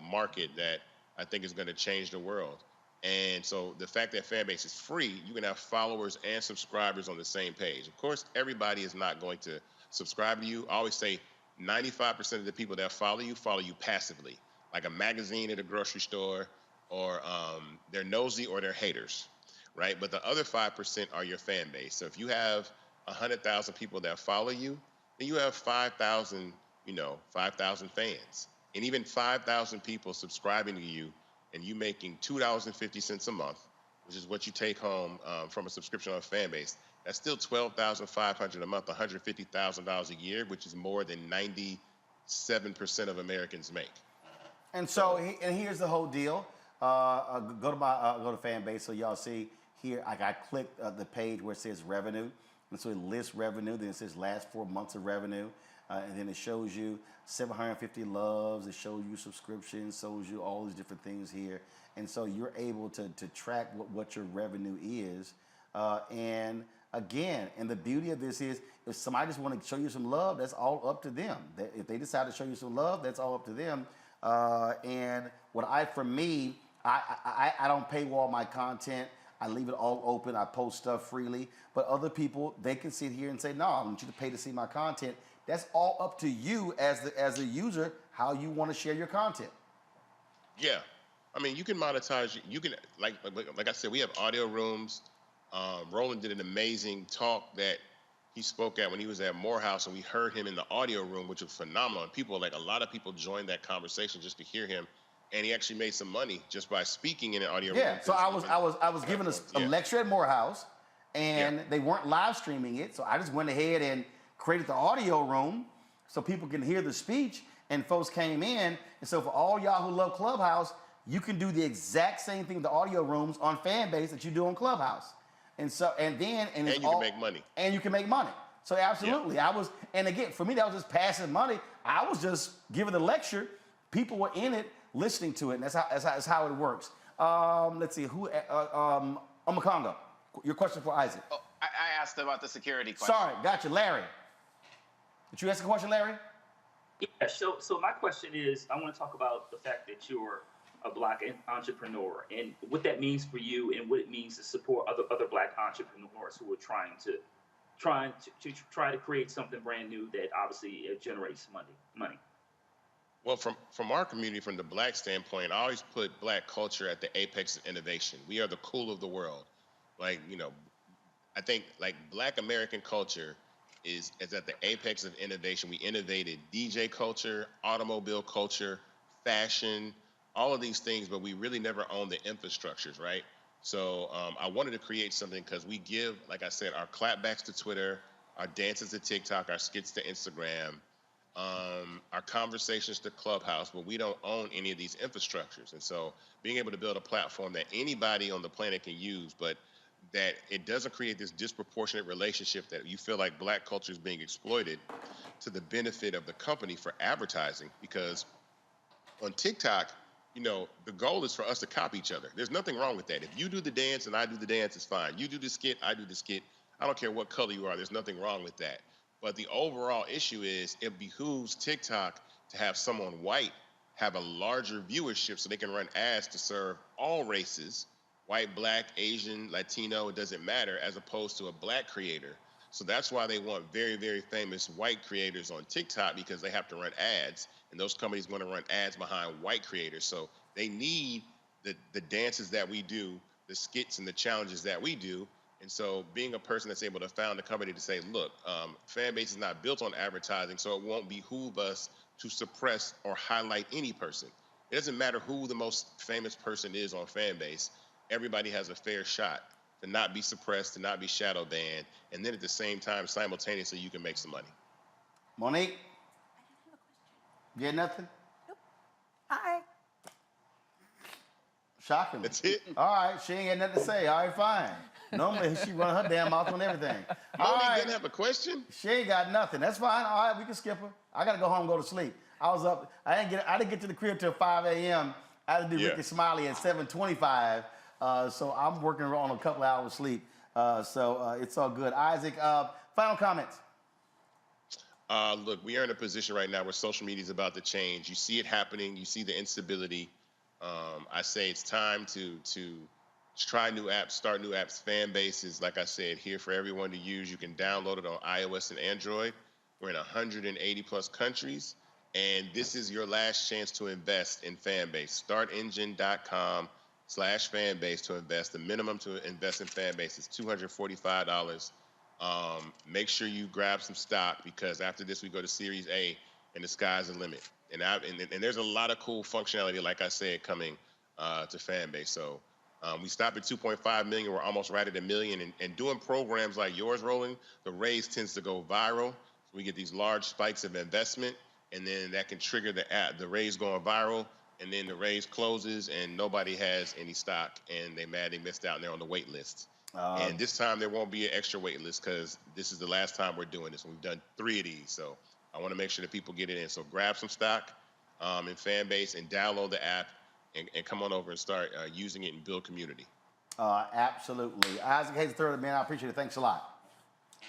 market that I think is going to change the world. And so the fact that Fanbase is free, you can have followers and subscribers on the same page. Of course, everybody is not going to subscribe to you. I always say 95% of the people that follow you passively, like a magazine at a grocery store, or they're nosy or they're haters, right? But the other 5% are your fan base. So if you have 100,000 people that follow you, then you have 5,000 fans. And even 5,000 people subscribing to you and you making $2.50 a month, which is what you take home from a subscription on Fanbase, that's still $12,500 a month, $150,000 a year, which is more than 97% of Americans make. And so, and here's the whole deal. Go to Fanbase so y'all see here. I clicked the page where it says revenue, and so it lists revenue. Then it says last 4 months of revenue, and then it shows you 750 loves. It shows you subscriptions, shows you all these different things here, and so you're able to track what your revenue is. And again, and the beauty of this is, if somebody just want to show you some love, that's all up to them. If they decide to show you some love, that's all up to them. And for me, I don't paywall my content. I leave it all open. I post stuff freely. But other people, they can sit here and say, no, I want you to pay to see my content. That's all up to you as a user, how you want to share your content. Yeah. I mean, you can monetize. You can, like I said, we have audio rooms. Roland did an amazing talk that he spoke at when he was at Morehouse, and we heard him in the audio room, which was phenomenal. And a lot of people joined that conversation just to hear him, and he actually made some money just by speaking in an audio room. Yeah, so I was giving a lecture at Morehouse, and they weren't live streaming it, so I just went ahead and created the audio room so people can hear the speech, and folks came in. And so for all y'all who love Clubhouse, you can do the exact same thing with the audio rooms on Fanbase that you do on Clubhouse. And you can make money. And you can make money. So absolutely, yeah. And again, for me, that was just passive money. I was just giving the lecture. People were in it, listening to it, and that's how it works. Let's see, Omakongo, your question for Isaac. Oh, I asked about the security question. Sorry, gotcha, Larry. Did you ask a question, Larry? Yeah, so my question is, I want to talk about the fact that you're a Black entrepreneur and what that means for you and what it means to support other Black entrepreneurs who are trying to create something brand new that obviously generates money. Well, from our community, from the Black standpoint, I always put Black culture at the apex of innovation. We are the cool of the world. I think Black American culture is at the apex of innovation. We innovated DJ culture, automobile culture, fashion, all of these things, but we really never owned the infrastructures, right? So I wanted to create something because we give, like I said, our clapbacks to Twitter, our dances to TikTok, our skits to Instagram, our conversations to Clubhouse, but we don't own any of these infrastructures. And so being able to build a platform that anybody on the planet can use, but that it doesn't create this disproportionate relationship that you feel like Black culture is being exploited to the benefit of the company for advertising. Because on TikTok, you know, the goal is for us to copy each other. There's nothing wrong with that. If you do the dance and I do the dance, it's fine. You do the skit, I do the skit. I don't care what color you are. There's nothing wrong with that. But the overall issue is it behooves TikTok to have someone white have a larger viewership so they can run ads to serve all races, white, black, Asian, Latino, it doesn't matter, as opposed to a black creator. So that's why they want very, very famous white creators on TikTok, because they have to run ads, and those companies want to run ads behind white creators. So they need the dances that we do, the skits and the challenges that we do. And so being a person that's able to found a company to say, look, Fanbase is not built on advertising, so it won't behoove us to suppress or highlight any person. It doesn't matter who the most famous person is on Fanbase. Everybody has a fair shot to not be suppressed, to not be shadow banned, and then at the same time, simultaneously, you can make some money. Monique? You had nothing? Nope. Hi. Shocking. That's it? All right, she ain't got nothing to say. All right, fine. Normally, she run her damn mouth on everything. Monique doesn't have a question? She ain't got nothing. That's fine. All right, we can skip her. I got to go home and go to sleep. I was up. I didn't get to the crib till 5 a.m. I had to do Ricky Smiley at 7:25. So I'm working on a couple of hours sleep. So it's all good. Isaac, final comments. Look, we are in a position right now where social media is about to change. You see it happening. You see the instability. I say it's time to try new apps, start new apps. Fanbase is, like I said, here for everyone to use. You can download it on iOS and Android. We're in 180 plus countries, and this is your last chance to invest in Fanbase. Startengine.com/Fanbase to invest. The minimum to invest in Fanbase is $245. Make sure you grab some stock, because after this we go to Series A, and the sky's the limit. And there's a lot of cool functionality, like I said, coming to Fanbase. So we stopped at 2.5 million. We're almost right at 1 million. And doing programs like yours, Roland, the raise tends to go viral. So we get these large spikes of investment, and then that can trigger the raise going viral. And then the raise closes, and nobody has any stock, and they missed out, and they're on the wait list. And this time there won't be an extra wait list, because this is the last time we're doing this. We've done 3 of these, so I want to make sure that people get it in. So grab some stock in Fanbase and download the app, and come on over and start using it and build community. Absolutely. Isaac Hayes III, man, I appreciate it. Thanks a lot.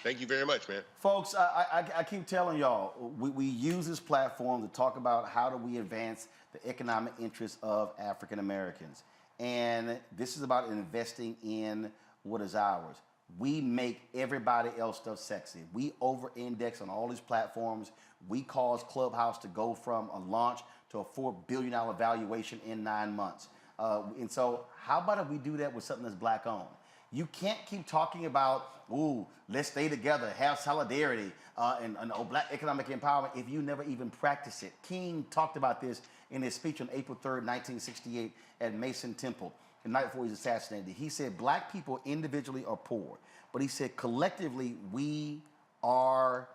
Thank you very much, man. Folks, I keep telling y'all, we use this platform to talk about how do we advance the economic interests of African Americans. And this is about investing in what is ours. We make everybody else stuff sexy. We over-index on all these platforms. We cause Clubhouse to go from a launch to a $4 billion valuation in 9 months. And so how about if we do that with something that's black owned? You can't keep talking about, ooh, let's stay together, have solidarity, and black economic empowerment if you never even practice it. King talked about this in his speech on April 3rd, 1968 at Mason Temple, the night before he was assassinated. He said, black people individually are poor, but he said collectively we are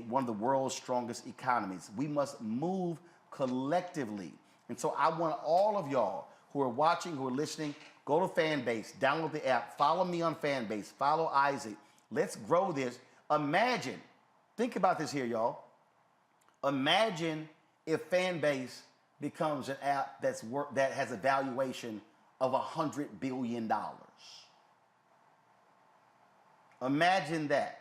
one of the world's strongest economies. We must move collectively. And so I want all of y'all who are watching, who are listening, go to Fanbase, download the app, follow me on Fanbase, follow Isaac. Let's grow this. Imagine, think about this here, y'all. Imagine if Fanbase becomes an app that has a valuation of $100 billion. Imagine that.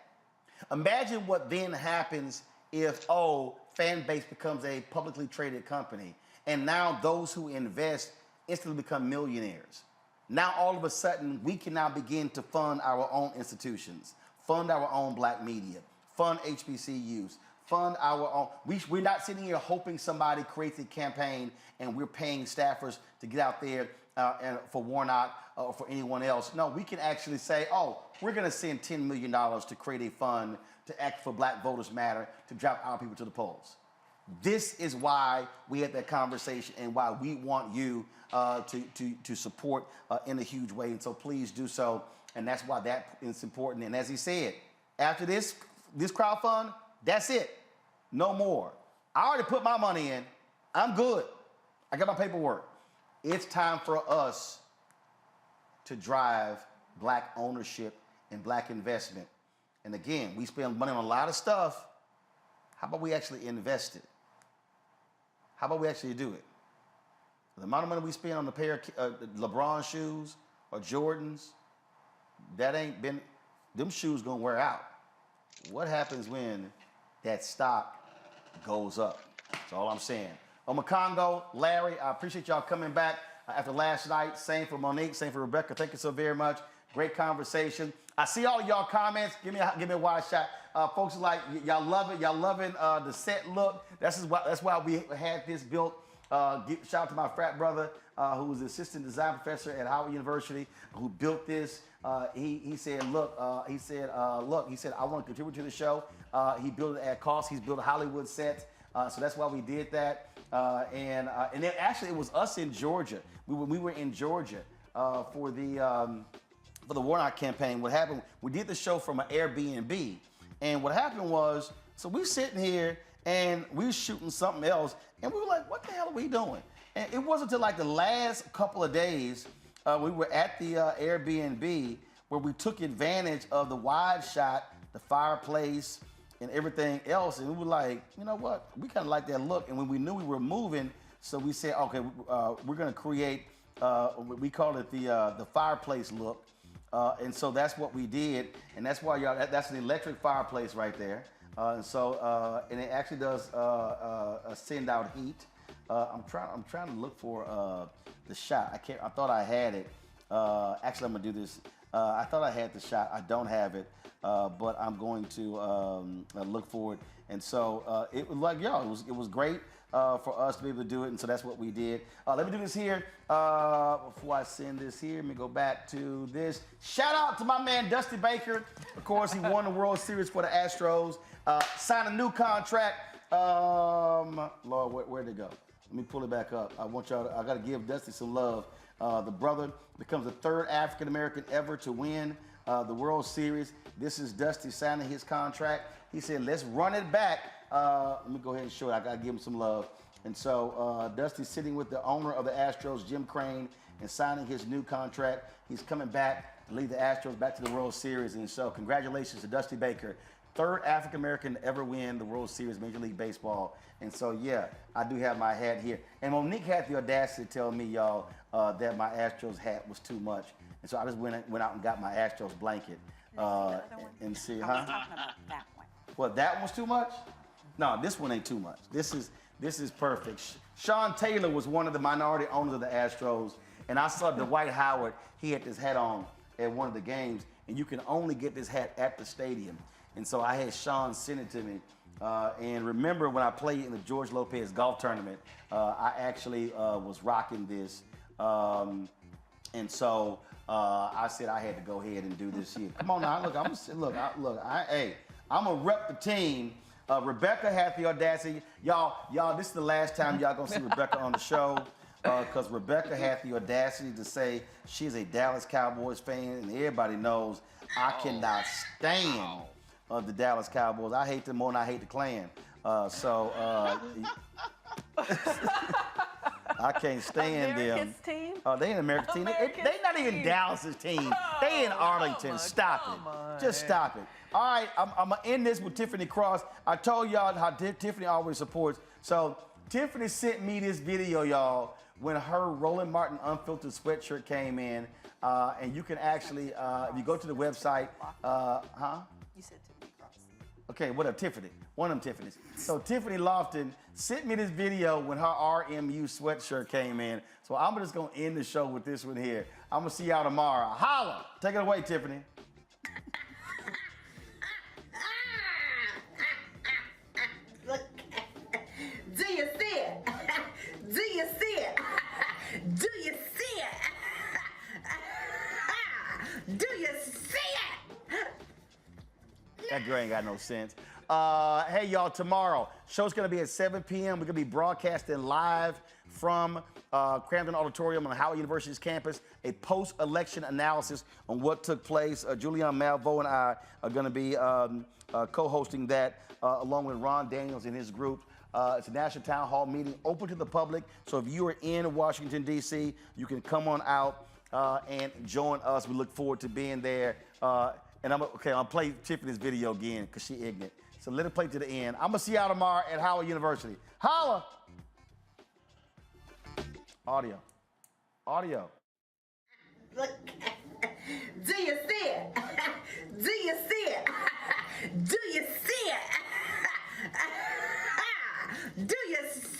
Imagine what then happens if, Fanbase becomes a publicly traded company, and now those who invest instantly become millionaires. Now, all of a sudden, we can now begin to fund our own institutions, fund our own black media, fund HBCUs, fund our own. We're not sitting here hoping somebody creates a campaign and we're paying staffers to get out there and for Warnock or for anyone else. No, we can actually say, we're going to send $10 million to create a fund to act for Black Voters Matter, to drive our people to the polls. This is why we had that conversation and why we want you to support in a huge way. And so please do so. And that's why that is important. And as he said, after this crowdfund, that's it. No more. I already put my money in. I'm good. I got my paperwork. It's time for us to drive black ownership and black investment. And again, we spend money on a lot of stuff. How about we actually invest it? How about we actually do it? The amount of money we spend on the pair of LeBron shoes or Jordans, that ain't been, them shoes gonna wear out. What happens when that stock goes up? That's all I'm saying. Omakongo, Larry, I appreciate y'all coming back after last night. Same for Monique, same for Rebecca. Thank you so very much. Great conversation. I see all of y'all comments. Give me a wide shot. Folks are like, y'all love it. Y'all loving the set look. That's why we had this built. Shout out to my frat brother, who was the assistant design professor at Howard University, who built this. He said, look, I want to contribute to the show. He built it at cost. He's built Hollywood sets. So that's why we did that. And then actually it was us in Georgia. We were in Georgia for the Warnock campaign. What happened, we did the show from an Airbnb. And what happened was, so we sitting here and we were shooting something else. And we were like, what the hell are we doing? And it wasn't until like the last couple of days, we were at the Airbnb where we took advantage of the wide shot, the fireplace, and everything else. And we were like, you know what? We kind of like that look. And when we knew we were moving, so we said, okay, we're going to create, we call it the fireplace look. And so that's what we did. And that's why that's an electric fireplace right there. And it actually does send out heat. I'm trying to look for the shot. I thought I had it. Actually, I'm gonna do this. I thought I had the shot. I don't have it, but I'm going to look for it. And so it was like, it was great for us to be able to do it. And so that's what we did. Let me do this here. Before I send this here, let me go back to this. Shout out to my man, Dusty Baker. Of course, he won the World Series for the Astros. Signed a new contract. Lord, where'd it go? Let me pull it back up. I got to give Dusty some love. The brother becomes the third African-American ever to win the World Series. This is Dusty signing his contract. He said, let's run it back. Let me go ahead and show it. I got to give him some love. And so Dusty's sitting with the owner of the Astros, Jim Crane, and signing his new contract. He's coming back to lead the Astros back to the World Series. And so congratulations to Dusty Baker. Third African-American to ever win the World Series, Major League Baseball. And so, yeah, I do have my hat here. And Monique had the audacity to tell me, y'all, that my Astros hat was too much. And so I just went out and got my Astros blanket. And see, huh? I'm talking about that one. What, that one's too much? No, this one ain't too much. This is perfect. Sean Taylor was one of the minority owners of the Astros. And I saw Dwight Howard, he had this hat on at one of the games. And you can only get this hat at the stadium. And so I had Sean send it to me. And remember when I played in the George Lopez golf tournament, I actually was rocking this. And so I said I had to go ahead and do this here. Come on now, I'm gonna rep the team. Rebecca had the audacity. Y'all, this is the last time y'all gonna see Rebecca on the show. Because Rebecca had the audacity to say she's a Dallas Cowboys fan, and everybody knows I cannot stand the Dallas Cowboys. I hate them more than I hate the Klan. I can't stand America's them. team? They ain't America's team. They not even Dallas's team. They in Arlington. Stop it. Just stop it. All right, I'm going to end this with Tiffany Cross. I told y'all how Tiffany always supports. So Tiffany sent me this video, y'all, when her Roland Martin Unfiltered sweatshirt came in. And you can actually, if you go to the website, You said Tiffany Cross. Okay, what up, Tiffany? One of them Tiffany's. So Tiffany Lofton sent me this video when her RMU sweatshirt came in. So I'm just gonna end the show with this one here. I'm gonna see y'all tomorrow. Holla! Take it away, Tiffany. Do you see it? Do you see it? Do you see it? Do you see it? That girl ain't got no sense. Hey, y'all, tomorrow, show's going to be at 7 p.m. We're going to be broadcasting live from Cramden Auditorium on Howard University's campus, a post-election analysis on what took place. Julianne Malveaux and I are going to be co-hosting that along with Ron Daniels and his group. It's a national town hall meeting open to the public. So if you are in Washington, D.C., you can come on out and join us. We look forward to being there. And I'll play Tiffany's video again because she ignorant. So let it play to the end. I'm going to see y'all tomorrow at Howard University. Holla! Audio. Look, do you see it? Do you see it? Do you see it? Do you see